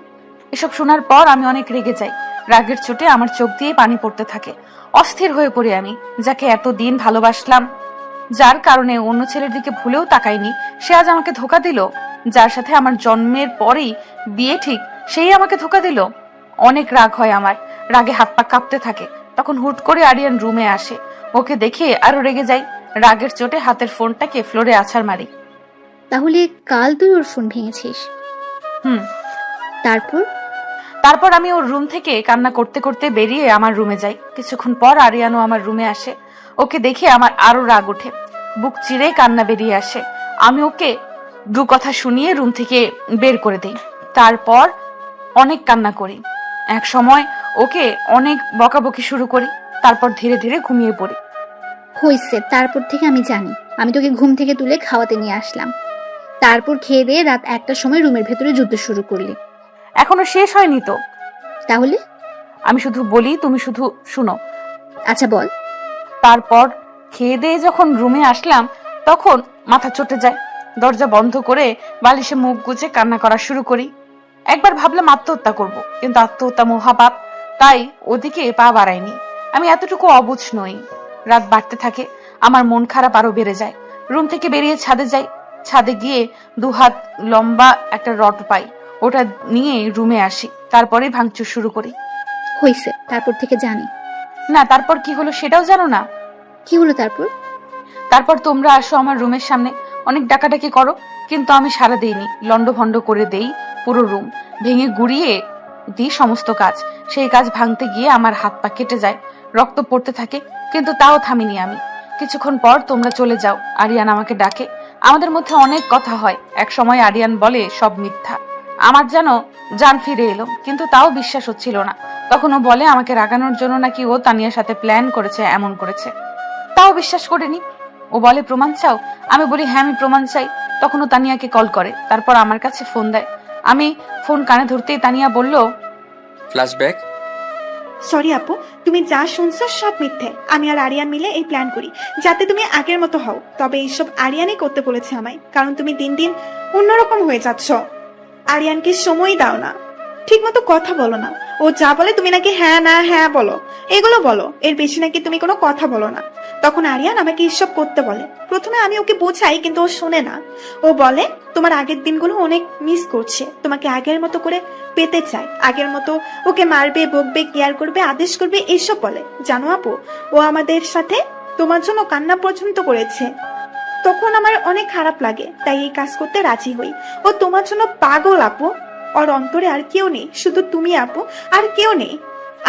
এসব শোনার পর আমি অনেক রেগে যাই। রাগের চোটে আমার চোখ দিয়ে পানি পড়তে থাকে। অস্থির হয়ে পড়ি আমি, যাকে এতদিন ভালোবাসলাম, যার কারণে অন্য ছেলের দিকে ভুলেও তাকাইনি, সে আজ আমাকে ধোকা দিল। যার সাথে আমার জন্মের পরেই বিয়ে ঠিক, সেই আমাকে ধোকা দিল। অনেক রাগ হয় আমার, রাগে হাত পা কাঁপতে থাকে। তখন হুট করে আরিয়ান রুমে আসে, ওকে দেখে আরো রেগে যাই। রাগের চোটে হাতের ফোনটাকে ফ্লোরে আছাড় মারি। তাহলে কাল তুই ওর ফোন ভেঙেছিস? হুম। তারপর আমি ওর রুম থেকে কান্না করতে করতে বেরিয়ে আমার রুমে যাই। কিছুক্ষণ পর আরিয়ানও আমার রুমে আসে। ওকে দেখে আমার আরো রাগ ওঠে, বুক চিরে কান্না বেরিয়ে আসে। আমি ওকে দু কথা শুনিয়ে রুম থেকে বের করে দেই। তারপর অনেক কান্না করি। এক সময় ওকে অনেক বকাবকি শুরু করি। তারপর ধীরে ধীরে ঘুমিয়ে পড়ি। হয়েছে, তারপর থেকে আমি জানি। আমি তোকে ঘুম থেকে তুলে খাওয়াতে নিয়ে আসলাম, তারপর খেয়ে দিয়ে রাত 1টার সময় রুমের ভেতরে যুদ্ধ শুরু করলি। এখনো শেষ হয়নি তো? তাহলে? আমি শুধু বলি, তুমি শুধু শুনো। আচ্ছা বল। তারপর খেয়ে দিয়ে যখন রুমে আসলাম তখন মাথা চটে যায়। দরজা বন্ধ করে বালিশে মুখ গুজে কান্না করা শুরু করি। একবার ভাবলাম আত্মহত্যা করব, কিন্তু আত্মহত্যা মহাপাপ, তাই ওদিকে পা বাড়াইনি। আমি এতটুকু অবুঝ নই। রাত বাড়তে থাকে, আমার মন খারাপ আরো বেড়ে যায়। রুম থেকে বেরিয়ে ছাদে যাই। ছাদে গিয়ে 2 হাত লম্বা একটা রড পাই, ওটা নিয়ে রুমে আসি। তারপরে ভাঙচুর শুরু করি। হয়েছে, তারপর থেকে জানি। না, তারপর কি হলো সেটাও জানো না? কি হলো তারপর? তারপর তোমরা আসো আমার রুমের সামনে, অনেক ডাকাডাকি করো, কিন্তু আমি সাড়া দেইনি। লন্ডভন্ড করে দেই পুরো রুম, ভেঙে গুড়িয়ে দিই সমস্ত কাজ। সেই কাজ ভাঙতে গিয়ে আমার হাত পা কেটে যায়, রক্ত পড়তে থাকে, কিন্তু তাও থামিনি আমি। কিছুক্ষণ পর তোমরা চলে যাও। আরিয়ান আমাকে ডাকে, আমাদের মধ্যে অনেক কথা হয়। এক সময় আরিয়ান বলে সব মিথ্যা। আমার যেন জান ফিরে এলো, কিন্তু তাও বিশ্বাস হচ্ছিল না। তখন ও বলে আমাকে রাগানোর জন্য নাকি ও তানিয়ার সাথে প্ল্যান করেছে, এমন করেছে। তাও বিশ্বাস করিনি। ও বলে প্রমাণ চাও? আমি বলি হ্যাঁ আমি প্রমাণ চাই। তখন ও তানিয়াকে কল করে, তারপর আমার কাছে ফোন দেয়। আমি ফোন কানে ধরতেই তানিয়া বলল, ফ্ল্যাশব্যাক। সরি আপু, তুমি যা শুনছো সব মিথ্যে। আমি আর আরিয়ান মিলে এই প্ল্যান করি যাতে তুমি আগের মতো হও। তবে এইসব আরিয়ানই করতে বলেছে আমায়, কারণ তুমি দিন দিন অন্যরকম হয়ে যাচ্ছ। আরিয়ানকে সময় দাও না, ঠিক মতো কথা বলো না। ও যা বলে তুমি নাকি হ্যাঁ না হ্যাঁ বলো, এগুলো বলো। এর বেশি নাকি তুমি কোনো কথা বলো না। তখন আরিয়ান আমাকে এসব করতে বলে। প্রথমে আমি ওকে বোঝাই, কিন্তু ও শোনে না। ও বলে তোমার আগের দিনগুলো অনেক মিস করছে, তোমাকে আগের মতো করে পেতে চায়, আগের মতো ওকে মারবে, বকবে, কেয়ার করবে, আদেশ করবে, এইসব বলে। জানো আপু, ও আমাদের সাথে তোমার জন্য কান্না পর্যন্ত করেছে। তখন আমার অনেক খারাপ লাগে, তাই এই কাজ করতে রাজি হই। ও তোমার জন্য পাগল আপু। ওর অন্তরে আর কেউ নেই, শুধু তুমি আপু, আর কেউ নেই।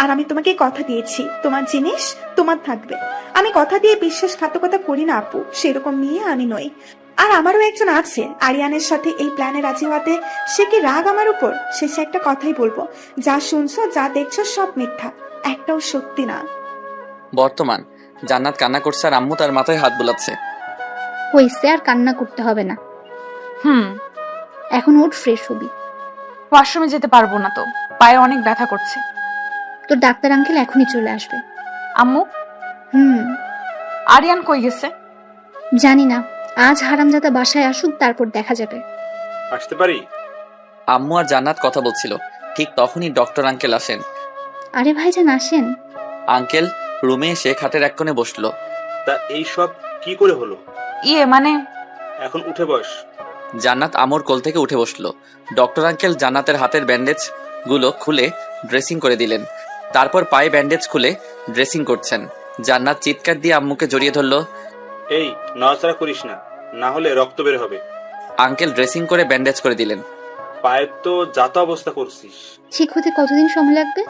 আর আমি তোমাকে কথা দিয়েছি, তোমার জিনিস তোমার থাকবে। আমি কথা দিয়ে বিশ্বাসঘাতকতা করি না আপু, সেরকম নিয়ে আমি নই। আর আমারও একজন আছে আরিয়ানের সাথে এই প্ল্যানে রাজি হওয়াতে। সে কি রাগ আমার উপর? শেষে একটা কথাই বলবো, যা শুনছো যা দেখছো সব মিথ্যা, একটাও সত্যি না। বর্তমান জান্নাত কান্না করছে আর আম্মু তার মাথায় হাত বুলাচ্ছে। হয়েছে, আর কান্না করতে হবে না। এখন ওঠ, ফ্রেশ হবি। ওয়াশরুমে যেতে পারবো না তো, পায়ে অনেক ব্যথা করছে। তোর ডাক্তার আঙ্কেল এখনই চলে আসবে। আম্মু, আরিয়ান কই গেছে? জানি না, আজ হারামজাদা বাসায় আসুক, তারপর দেখা যাবে। আসতে পারি? আম্মু আর জান্নাত কথা বলছিল, ঠিক তখনই ডক্টর আঙ্কেল আসেন। আরে ভাইজান আসেন। আঙ্কেল রুমে এসে খাটের এক কোণে বসলো। তা এই সব কি করে হলো? মানে এখন উঠে বস। জান্নাত আমর কোল থেকে উঠে বসলো। ডক্টর আঙ্কেল জান্নাতের হাতের ব্যান্ডেজ গুলো খুলে ড্রেসিং করে দিলেন। তারপর পায়ে ব্যান্ডেজ খুলে ড্রেসিং করছেন। জান্নাত চিৎকার দিয়ে আম্মুকে জড়িয়ে ধরলো। এই নড়াচড়া করিস না, না হলে রক্ত বের হবে। আঙ্কেল ড্রেসিং করে ব্যান্ডেজ করে দিলেন। পায়ের তো যাতা অবস্থা করছিস। ঠিক হতে কতদিন সময় লাগবে?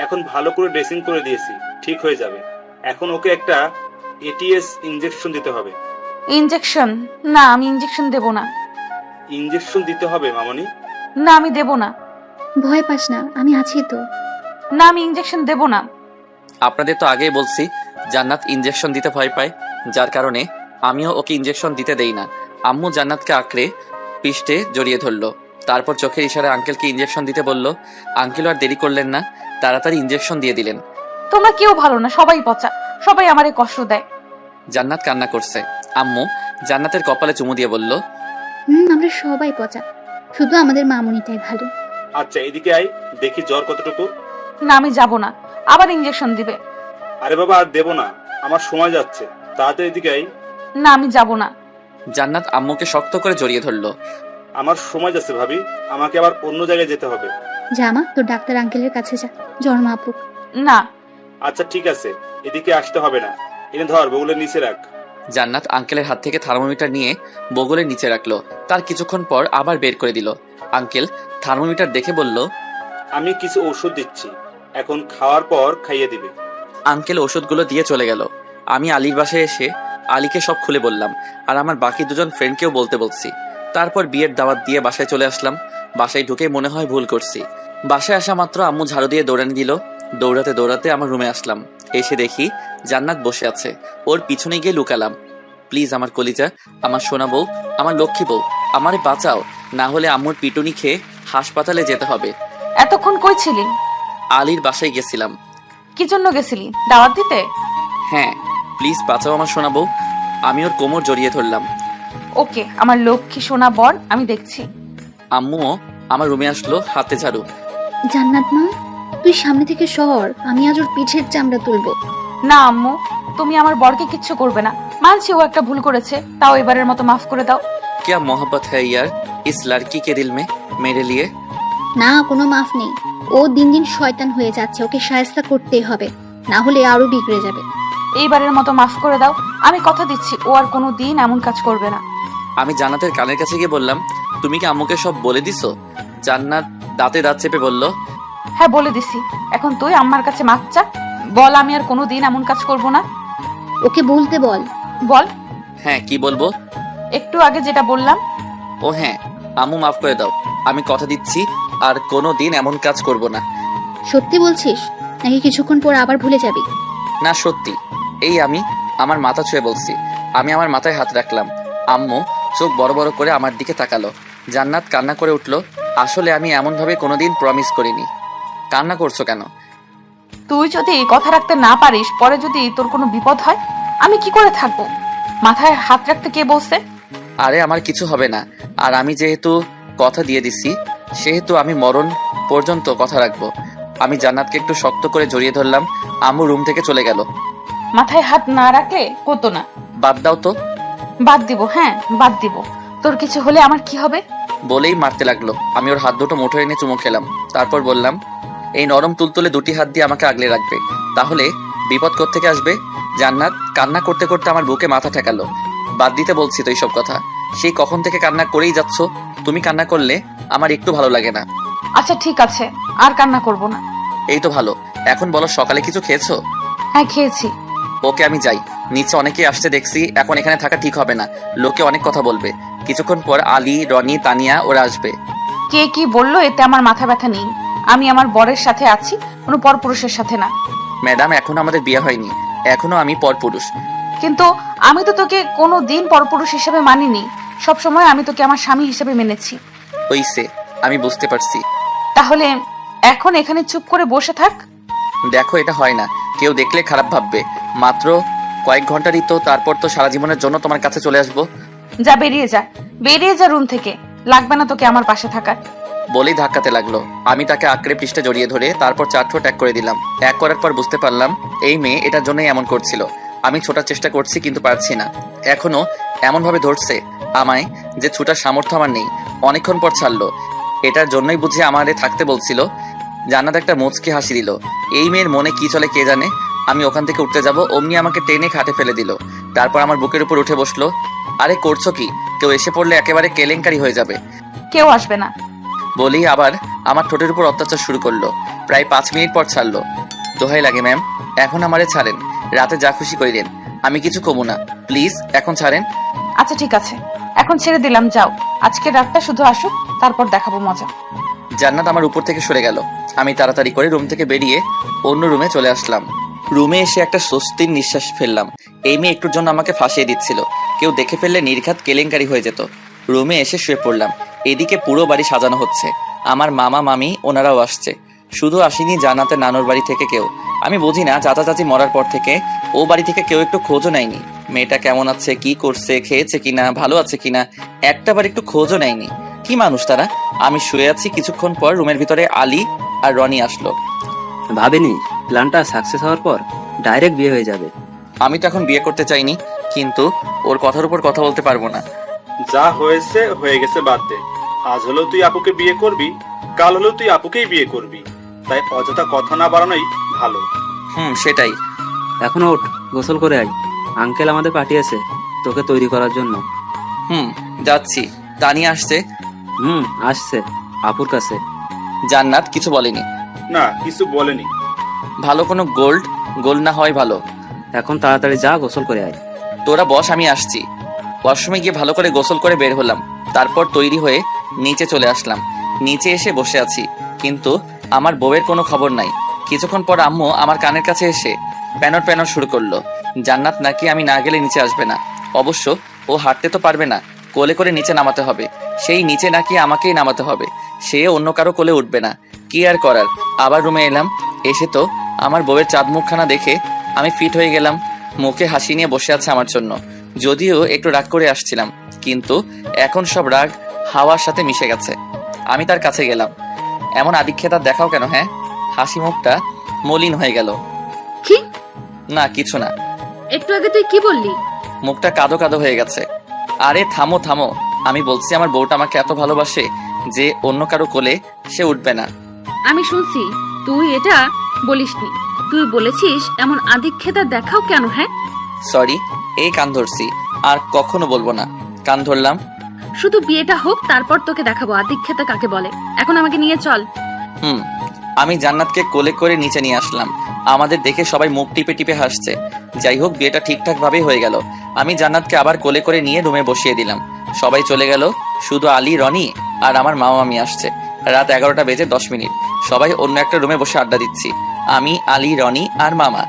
এখন ভালো করে ড্রেসিং করে দিয়েছি, ঠিক হয়ে যাবে। এখন ওকে একটা এটিএস ইনজেকশন দিতে হবে। ইনজেকশন? না, আমি ইনজেকশন দেব না। ইনজেকশন দিতে হবে মামনি। না, আমি দেব না। ভয় পাস না, আমি আছি তো। না, আমি ইনজেকশন দেব না। আপনাদের তো আগেই বলছি জান্নাত ইনজেকশন দিতে ভয় পায়, যার কারণে আমিও ওকে ইনজেকশন দিতে দেই না। আম্মু জান্নাতকে আঁকড়ে পৃষ্ঠে জড়িয়ে ধরলো। তারপর চোখের ইশারায় আঙ্কেলকে ইনজেকশন দিতে বলল। আঙ্কেল আর দেরি করলেন না, তাড়াতাড়ি ইনজেকশন দিয়ে দিলেন। তোমরা কেউ ভালো না, সবাই পচা, সবাই আমারে কষ্ট দেয়। জান্নাত কান্না করছে। আম্মু জান্নাতের কপালে চুমু দিয়ে বলল, আমরা সবাই পচা, শুধু আমাদের মামুনিটাই ভালো। আচ্ছা এদিকে আয়, দেখি জ্বর কতটুকু। না আমি যাব না, আবার ইঞ্জেকশন দিবে। আরে বাবা আর দেবো না, আমার সময় যাচ্ছে, তাড়াতাড়ি এদিকে আই। না আমি যাব না। জান্নাত আম্মুকে শক্ত করে জড়িয়ে ধরলো। আমার সময় যাচ্ছে ভাবি, আমাকে আবার অন্য জায়গায় যেতে হবে। জামা তোর ডাক্তার আঙ্কেলের কাছে যা, জ্বর মাপুক। না। আচ্ছা ঠিক আছে, এদিকে আসতে হবে না, এনে ধর বগুলের নিচে রাখ। জান্নাত আঙ্কেলের হাত থেকে থার্মোমিটার নিয়ে বগলের নিচে রাখলো। তার কিছুক্ষণ পর আবার বের করে দিল। আঙ্কেল থার্মোমিটার দেখে বলল, আমি কিছু ওষুধ দিচ্ছি, এখন খাওয়ার পর খাইয়ে দিবে। আঙ্কেল ওষুধগুলো দিয়ে চলে গেল। আমি আলীর বাসায় এসে আলীকে সব খুলে বললাম, আর আমার বাকি দুজন ফ্রেন্ডকেও বলতে বলছি। তারপর বিয়ের দাওয়াত দিয়ে বাসায় চলে আসলাম। বাসায় ঢুকে মনে হয় ভুল করছি। বাসায় আসা মাত্র আম্মু ঝাড়ু দিয়ে দৌড়ানি দিল। দৌড়াতে দৌড়াতে আমার রুমে আসলাম। এসে দেখি জান্নাত বসে আছে। ওর পিছনে গিয়ে লুকালাম। প্লিজ আমার কলিজা, আমার সোনা বউ, আমার লক্ষ্মী বউ, আমারে বাঁচাও, না হলে আম্মুর পিটুনি খেয়ে হাসপাতালে যেতে হবে। এতক্ষণ কই ছিলি? আলীর বাসায় গেছিলাম। কি জন্য গেছিলি? দাওয়াত দিতে? হ্যাঁ, প্লিজ বাঁচাও আমার সোনা বউ। আমি ওর কোমর জড়িয়ে ধরলাম। ওকে আমার লক্ষ্মী সোনা বর, আমি দেখছি। আম্মুও আমার রুমে আসলো, হাতে ঝাড়ু। জান্নাত মা, তুই সামনে থেকে সর, আমি আজ ওর পিঠের চামড়া তুলবো। না আম্মু, তুমি আমার বরকে কিচ্ছু করবে না। মানছি ও একটা ভুল করেছে, তাও এবারের মতো মাফ করে দাও। क्या मोहब्बत है यार इस लड़की के दिल में मेरे लिए। না, কোনো মাফ নেই। ও দিন দিন শয়তান হয়ে যাচ্ছে, ওকে শায়েস্তা করতেই হবে, না হলে আরো বিগড়ে যাবে। এইবারের মতো মাফ করে দাও, আমি কথা দিচ্ছি ও আর কোনো দিন এমন কাজ করবে না। আমি জান্নাতের কানের কাছে গিয়ে বললাম, তুমি কি আম্মুকে সব বলে দিছো? জান্নাত দাঁতে দাঁত চেপে বলল, হ্যাঁ বলে দিছি। এখন তুই আমার কাছে মাফ চা, বল আমি আর কোনো দিন এমন কাজ করব না। ওকে বলতে বল। বল। হ্যাঁ কি বলবো? একটু আগে যেটা বললাম। ও হ্যাঁ, আম্মু মাফ করে দাও, আমি কথা দিচ্ছি আর কোনো দিন এমন কাজ করব না। সত্যি বলছিস নাকি কিছুক্ষণ পর আবার ভুলে যাবি? না সত্যি, এই আমি আমার মাথা ছুঁয়ে বলছি। আমি আমার মাথায় হাত রাখলাম। আম্মু চোখ বড় বড় করে আমার দিকে তাকালো। জান্নাত কান্না করে উঠলো। আসলে আমি এমনভাবে কোনোদিন প্রমিস করিনি। কান্না করছো কেন? তুই যদি কথা রাখতে না পারিস, পরে যদি তোর কোনো বিপদ হয়, আমি কি করে থাকবো? মাথায় হাত রাখতে কে বলছে? আরে আমার কিছু হবে না, আর আমি যেহেতু কথা দিয়ে দিছি সেহেতু আমি মরণ পর্যন্ত কথা রাখবো। আমি জান্নাতকে একটু শক্ত করে জড়িয়ে ধরলাম। আম্মু রুম থেকে চলে গেল। মাথায় হাত না রাখলে হতো না। বাদ দাও তো। বাদ দিব, হ্যাঁ বাদ দিব। তোর কিছু হলে আমার কি হবে? বলেই মারতে লাগলো। আমি ওর হাত দুটো মুঠো এনে চুমু খেলাম। তারপর বললাম, এই নরম তুলতুলে দুটি হাত দিয়ে আমাকে আগলে রাখবে, তাহলে বিপদ কোত্থেকে আসবে? জান্নাত কান্না করতে করতে আমার বুকে মাথা ঠেকালো। বাদ দিতে বলছি তো এইসব কথা, সেই কখন থেকে কান্না করেই যাচ্ছ। তুমি কান্না করলে আমার একটু ভালো লাগে না। আচ্ছা ঠিক আছে, আর কান্না করব না। এই তো ভালো। এখন বলো, সকালে কিছু খেয়েছো? হ্যাঁ খেয়েছি। ওকে আমি যাই, নিচে অনেকেই আসতে দেখছি। এখন এখানে থাকা ঠিক হবে না, লোকে অনেক কথা বলবে। কিছুক্ষণ পর আলী, রনি, তানিয়া ওরা আসবে। কে কি বললো এতে আমার মাথা ব্যথা নেই। আমি আমার বরের সাথে আছি, কোনো পরপুরুষের সাথে না। ম্যাডাম এখনো আমাদের বিয়ে হয়নি, এখনো আমি পরপুরুষ। কিন্তু আমি তো তোকে কোনো দিন পরপুরুষ হিসেবে মানিনি, সবসময় আমি তোকে আমার স্বামী হিসেবে মেনেছি। হইছে, আমি বুঝতে পারছি। তাহলে এখন এখানে চুপ করে বসে থাক। দেখো এটা হয় না, কেউ দেখলে খারাপ ভাববে। মাত্র কয়েক ঘন্টারই তো, তারপর তো সারা জীবনের জন্য তোমার কাছে চলে আসবো। যা বেরিয়ে যা, বেরিয়ে যা রুম থেকে, লাগবে না তোকে আমার পাশে থাকার। বলেই ধাক্কাতে লাগলো। আমি তাকে আঁকড়ে পৃষ্ঠে জড়িয়ে ধরে তারপর 4 ঠোঁট এক করে দিলাম। এক করার পর বুঝতে পারলাম এই মেয়ে এটার জন্যই এমন করছিল। আমি ছোটার চেষ্টা করছি কিন্তু পারছি না। এখনো এমন ভাবে ধরছে আমায় যে ছুটার সামর্থ্য আমার নেই। অনেকক্ষণ পর ছাড়লো। এটার জন্যই বুঝি আমাদের থাকতে বলছিল। জান্নাত একটা মুচকি হাসি দিল। এই মেয়ের মনে কি চলে কে জানে। আমি ওখান থেকে উঠতে যাব, অমনি আমাকে টেনে খাটে ফেলে দিল। তারপর আমার বুকের উপর উঠে বসলো। আরে করছো কি? কেউ এসে পড়লে একেবারে কেলেঙ্কারি হয়ে যাবে। কেউ আসবে না বলেই আবার আমার ঠোঁটের উপর অত্যাচার শুরু করলো। প্রায় 5 মিনিট পর ছাড়লো। দোহাই লাগে ম্যাম, এখন আমারে ছাড়েন, রাতে যা খুশি করিলেন, আমি কিছু কমু না, প্লিজ এখন ছাড়েন। আচ্ছা ঠিক আছে, এখন ছেড়ে দিলাম, যাও। আজকে রাতটা শুধু আসুক, তারপর দেখাবো মজা। জান্নাত আমার উপর থেকে সরে গেল। আমি তাড়াতাড়ি করে রুম থেকে বেরিয়ে অন্য রুমে চলে আসলাম। রুমে এসে একটা স্বস্তির নিঃশ্বাস ফেললাম। এই মেয়ে একটুর জন্য আমাকে ফাঁসিয়ে দিচ্ছিল, কেউ দেখে ফেললে নির্ঘাত কেলেঙ্কারি হয়ে যেত। রুমে এসে শুয়ে পড়লাম। এদিকে পুরো বাড়ি সাজানো হচ্ছে। আমার মামা মামি ওনারাও আসছে। শুধু আসেনি জান্নাতের নানুর বাড়ি থেকে কেউ। আমি বুঝি না, চাচা চাচি মরার পর থেকে ও বাড়ি থেকে কেউ একটু খোঁজও নেয়নি। মেয়েটা কেমন আছে, কি করছে, খেয়েছে কিনা, ভালো আছে কিনা, একটাবার একটু খোঁজও নেয়নি। কি মানুষ তারা। আমি শুয়ে আছি, কিছুক্ষণ পর রুমের ভিতরে আলী আর রনি আসলো। ভাবিনি প্ল্যানটা সাকসেস হওয়ার পর ডাইরেক্ট বিয়ে হয়ে যাবে। আমি তো এখন বিয়ে করতে চাইনি, কিন্তু ওর কথার উপর কথা বলতে পারবো না। যা হয়েছে হয়ে গেছে, বাদ দে। আজ হলেও তুই আপুকে বিয়ে করবি, কাল হলেও তুই আপুকেই বিয়ে করবি, তাই অযথা কথা না বাড়ানোই ভালো। সেটাই। এখন ওঠ, গোসল করে আয়। আঙ্কেল আমাদের পাঠিয়েছে তোকে তৈরি করার জন্য। যাচ্ছি। তানিয়া আসছে? আসছে আপুর কাছে। জান্নাত কিছু বলেনি? না, কিছু বলেনি। ভালো কোনো গোল্ড না হয় ভালো। এখন তাড়াতাড়ি যা, গোসল করে আয়। তোরা বস, আমি আসছি। ওয়াশরুমে গিয়ে ভালো করে গোসল করে বের হলাম। তারপর তৈরি হয়ে নিচে চলে আসলাম। নিচে এসে বসে আছি, কিন্তু আমার বউয়ের কোনো খবর নাই। কিছুক্ষণ পর আম্মু আমার কানের কাছে এসে প্যানর শুরু করলো। জান্নাত নাকি আমি না গেলে নিচে আসবে না। অবশ্য ও হাঁটতে তো পারবে না, কোলে করে নিচে নামাতে হবে। সেই নিচে নাকি আমাকেই নামাতে হবে, সে অন্য কারো কোলে উঠবে না। কি আর করার। আবার রুমে এলাম। এসে তো আমার বউয়ের চাঁদ মুখখানা দেখে আমি ফিট হয়ে গেলাম। মুখে হাসি নিয়ে বসে আছে আমার জন্য। যদিও একটু রাগ করে আসছিলাম, কিন্তু এখন সব রাগ হাওয়ার সাথে মিশে গেছে। আমি তার কাছে গেলাম। এমন আদিক্ষেতার দেখাও কেন? হ্যাঁ? হাসি মুখটা মলিন হয়ে গেল। কি? না, কিছু না। একটু আগে তুই কি বললি? মুখটা কাদো কাদো হয়ে গেছে। আরে থামো থামো, আমি বলছি আমার বউটা আমাকে এত ভালোবাসে যে অন্য কারো কোলে সে উঠবে না। আমি শুনছি তুই এটা বলিসনি। তুই বলেছিস এমন আদিক্ষেতা দেখাও কেন? হ্যাঁ, সরি, এই কান ধরছি, আর কখনো বলবো না। কান ধরলাম। শুধু বিয়েটা হোক, তারপর তোকে দেখাবো আদিক্ষেতা কাকে বলে। এখন আমাকে নিয়ে চল। আমি জান্নাতকে কোলে করে নিচে নিয়ে আসলাম। আমাদের দেখে সবাই মুখ টিপে টিপে হাসছে। যাই হোক, বিয়েটা ঠিকঠাক ভাবেই হয়ে গেল। আমি জান্নাতকে আবার কোলে করে নিয়ে রুমে বসিয়ে দিলাম। সবাই চলে গেল, শুধু আলী, রনি আর আমার মামি আসছে। রাত 11টা বেজে 10 মিনিট। সবাই অন্য একটা রুমে বসে আড্ডা দিচ্ছি, আমি, আলী, রনি আর মামা।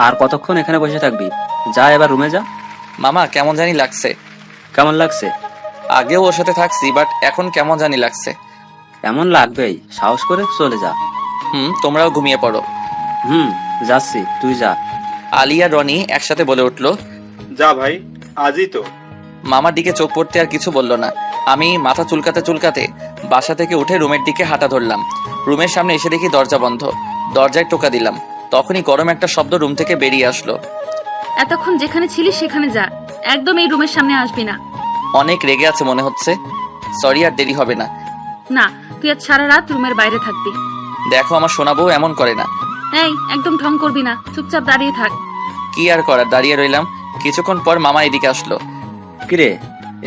আর কতক্ষণ এখানে বসে থাকবি? যা এবার রুমে যা। মামা, কেমন জানি লাগছে। কেমন লাগছে? আগেও ওর সাথে থাকছি, বাট এখন কেমন জানি লাগছে। এমন লাগবেই, সাহস করে চলে যা। তোমরাও ঘুমিয়ে পড়ো। যাচ্ছি, তুই যা। আলী আর রনি একসাথে বলে উঠলো, যা ভাই, আজই তো। মামার দিকে চোখ পড়তে আর কিছু বলল না। আমি মাথা চুলকাতে চুলকাতে বাসা থেকে উঠে রুমের দিকে হাঁটা ধরলাম। রুমের সামনে এসে দেখি দরজা বন্ধ। দরজায় টোকা দিলাম, তখনই গরম একটা শব্দ রুম থেকে বেরিয়ে আসলো। এতক্ষণ যেখানে ছিলিস সেখানে যা, একদম এই রুমের সামনে আসবি না। অনেক রেগে আছে মনে হচ্ছে। সরি, আর দেরি হবে না। না, তুই আজ সারা রাত রুমের বাইরে থাকবি। দেখো, আমার সোনা বউ এমন করে না। এই, একদম ঢং করবি না, চুপচাপ দাঁড়িয়ে থাক। কি আর করার, দাঁড়িয়ে রইলাম। কিছুক্ষণ পর মামা এদিকে আসলো। কিরে,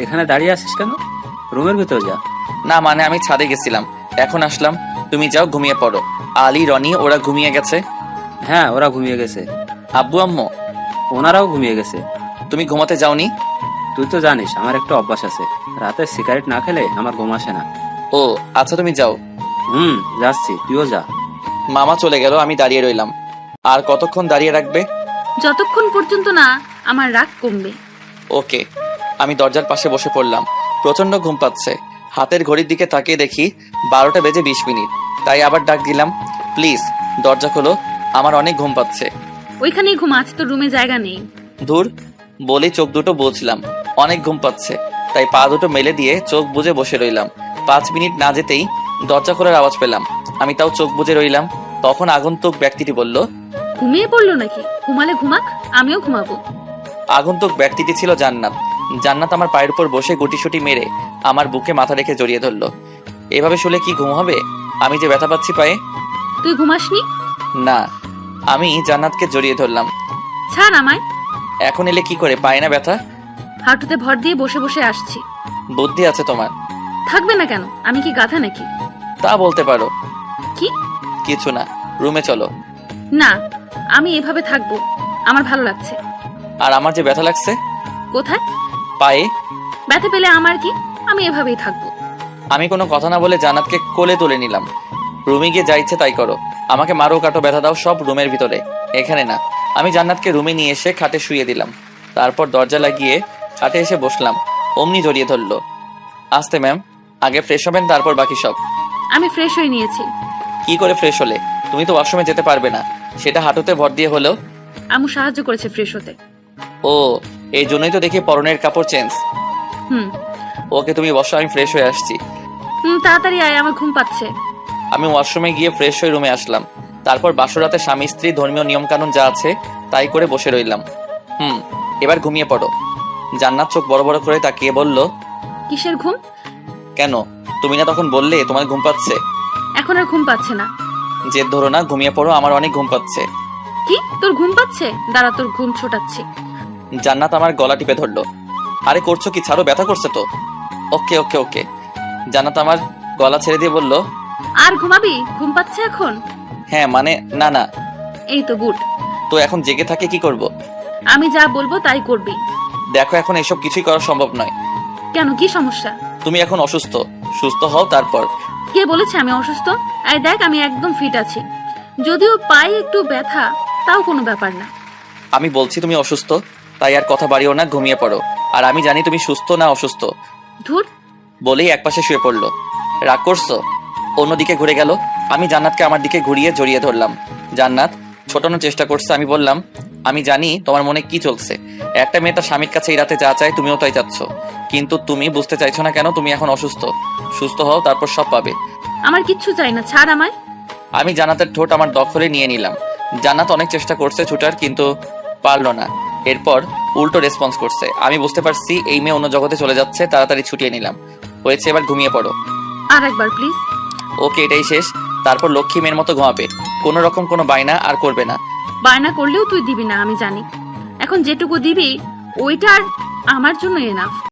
এখানে দাঁড়িয়ে আছিস কেন? রুমের ভিতর যা। না, মানে আমি ছাদে গেছিলাম, এখন আসলাম। তুমি যাও, ঘুমিয়ে পড়ো। আলী, রনি ওরা ঘুমিয়ে গেছে? হ্যাঁ, ওরা ঘুমিয়ে গেছে। আব্বু আম্মু? ওনারাও ঘুমিয়ে গেছে। তুমি ঘুমাতে যাওনি? তুই তো জানিস আমার একটা অভ্যাস আছে, রাতে সিগারেট না খেলে আমার ঘুম আসে না। ও আচ্ছা, তুমি যাও। যাচ্ছি, তুইও যা। মামা চলে গেল, আমি দাঁড়িয়ে রইলাম। আর কতক্ষণ দাঁড়িয়ে রাখবে? যতক্ষণ পর্যন্ত না আমার রাগ কমবে। ওকে। আমি দরজার পাশে বসে পড়লাম। প্রচন্ড ঘুম পাচ্ছে। হাতের ঘড়ির দিকে তাকিয়ে দেখি 12টা বেজে 20 মিনিট। তাই আবার ডাক দিলাম, প্লিজ দরজা খোলো, আমার অনেক ঘুম পাচ্ছে। ওইখানেই ঘুমা, আজ তো রুমে জায়গা নেই। ধুর, বলে চোখ দুটো বুঝলাম, অনেক ঘুম পাচ্ছে। তাই পা দুটো মেলে দিয়ে চোখ বুজে বসে রইলাম। 5 মিনিট না যেতেই দরজা খোলার আওয়াজ পেলাম। আমি তাও চোখ বুজে রইলাম। তখন আগন্তুক ব্যক্তিটি বলল, ঘুমিয়ে পড়লো নাকি? ঘুমালে ঘুমাক, আমিও ঘুমাবো। আগন্তুক ব্যক্তিটি ছিল জান্নাত। জান্নাত আমার পায়ের উপর বসে গুটিসুটি মেরে আমার বুকে মাথা রেখে জড়িয়ে ধরলো। এভাবে শুলে কি ঘুম হবে? আমি যে ব্যথা পাচ্ছি পায়ে। তুই ঘুমাসনি? না। আমি জান্নাতকে জড়িয়ে ধরলাম। ছাড় আমায়। এখন এলে কি করে, পায় না ব্যথা? হাঁটুতে ভর দিয়ে বসে বসে আসছি। বুদ্ধি আছে তোমার? থাকবে না কেন? আমি কি গাধা নাকি? তা বলতে পারো। কি? কিছু না, রুমে চলো। না, আমি এভাবে থাকবো, আমার ভালো লাগছে। আর আমার যে ব্যথা লাগছে। কোথায়? পায়ে। ব্যথা পেলে আমার কি, আমি এভাবেই থাকবো। আমি কোনো কথা না বলে জান্নাতকে কোলে তুলে নিলাম। রুমে গিয়ে যা ইচ্ছে তাই করো, আমাকে মারো, কাটো, ব্যথা দাও, সব রুমের ভিতরে, এখানে না। আমি জান্নাতকে রুমে নিয়ে এসে খাটে শুয়ে দিলাম। তারপর দরজা লাগিয়ে খাটে এসে বসলাম। অমনি জড়িয়ে ধরলো। আসতে ম্যাম, আগে ফ্রেশ হবেন, তারপর বাকি সব। আমি ফ্রেশ হয়ে নিয়েছি। কি করে ফ্রেশ হলে? তুমি তো ওয়াশরুমে যেতে পারবে না, সেটা হাঁটুতে ভর দিয়ে হলেও। আম্মু সাহায্য করেছে ফ্রেশ হতে। ও, এই জন্যই তো দেখি পরনের কাপড় চেঞ্জ। ওকে, তুমি বসো, আমি ফ্রেশ হয়ে আসছি। তাড়াতাড়ি আয়, আমার ঘুম পাচ্ছে। আমি ওয়াশরুমে গিয়ে ফ্রেশ হয়ে রুমে আসলাম। তারপর বাসরাতে স্বামী স্ত্রী ধর্মীয় নিয়মকানুন যা আছে তাই করে বসে রইলাম। এবার ঘুমিয়ে পড়ো। জান্নাত চোখ বড় বড় করে তাকিয়ে বলল, কিসের ঘুম? কেন? তুমি না তখন বললে তোমার ঘুম পাচ্ছে। এখন আর ঘুম পাচ্ছে না। জেদ ধরো না, ঘুমিয়ে পড়ো, আমার অনেক ঘুম পাচ্ছে। কি, তোর ঘুম পাচ্ছে? দাঁড়া, তোর ঘুম ছোটাচ্ছি। জান্নাত আমার গলা টিপে ধরলো। আরে করছো কি? ছাড়ো, ব্যথা করছে তো। ওকে ওকে ওকে। জান্নাত আমার গলা ছেড়ে দিয়ে বলল, আর ঘুমাবি? ঘুম পাচ্ছে এখন? হ্যাঁ মানে না না। এই তো গুড। তো এখন জেগে থাকে কি করব? আমি যা বলবো তাই করবি। দেখো এখন এসব কিছুই করা সম্ভব নয়। কেন, কি সমস্যা? তুমি এখন অসুস্থ, সুস্থ হও তারপর। কে বলেছে আমি অসুস্থ? এই দেখ, আমি একদম ফিট আছি। যদিও পায়ে একটু ব্যথা, তাও কোনো ব্যাপার না। আমি বলছি তুমি অসুস্থ, তাই আর কথা বাড়িও না, ঘুমিয়ে পড়ো। আর আমি জানি তুমি সুস্থ না অসুস্থ। ধুর। বলেই একপাশে শুয়ে পড়লো। রাগ করছো? অন্যদিকে ঘুরে গেল। আমি জান্নাতকে আমার দিকে ঘুরিয়ে জড়িয়ে ধরলাম। জান্নাত ছোটানোর চেষ্টা করছে। আমি বললাম, আমি জানি তোমার মনে কি চলছে। একটা মেয়ে তার স্বামীর কাছে এই রাতে যা চায় তুমিও তাই চাচ্ছ, কিন্তু তুমি বুঝতে চাইছো না কেন? তুমি এখন অসুস্থ, সুস্থ হও তারপর সব পাবে। আমার কিচ্ছু চাই না, ছাড় আমায়। আমি জান্নাতের ঠোঁট আমার দখলে নিয়ে নিলাম। জান্নাত অনেক চেষ্টা করছে ছুটার, কিন্তু পারলো না। এরপর উল্টো রেসপন্স করছে। আমি বুঝতে পারছি এই মেয়ে অন্য জগতে চলে যাচ্ছে। তাড়াতাড়ি ছুটিয়ে নিলাম। হয়েছে, এবার ঘুমিয়ে পড়ো। আর একবার প্লিজ। ওকে, এটাই শেষ। তারপর লক্ষ্মী মেয়ের মতো ঘুমাবে, কোনো রকম কোনো বায়না আর করবে না। বায়না করলেও তুই দিবি না, আমি জানি। এখন যেটুকু দিবি ওইটা আর আমার জন্য এনাফ।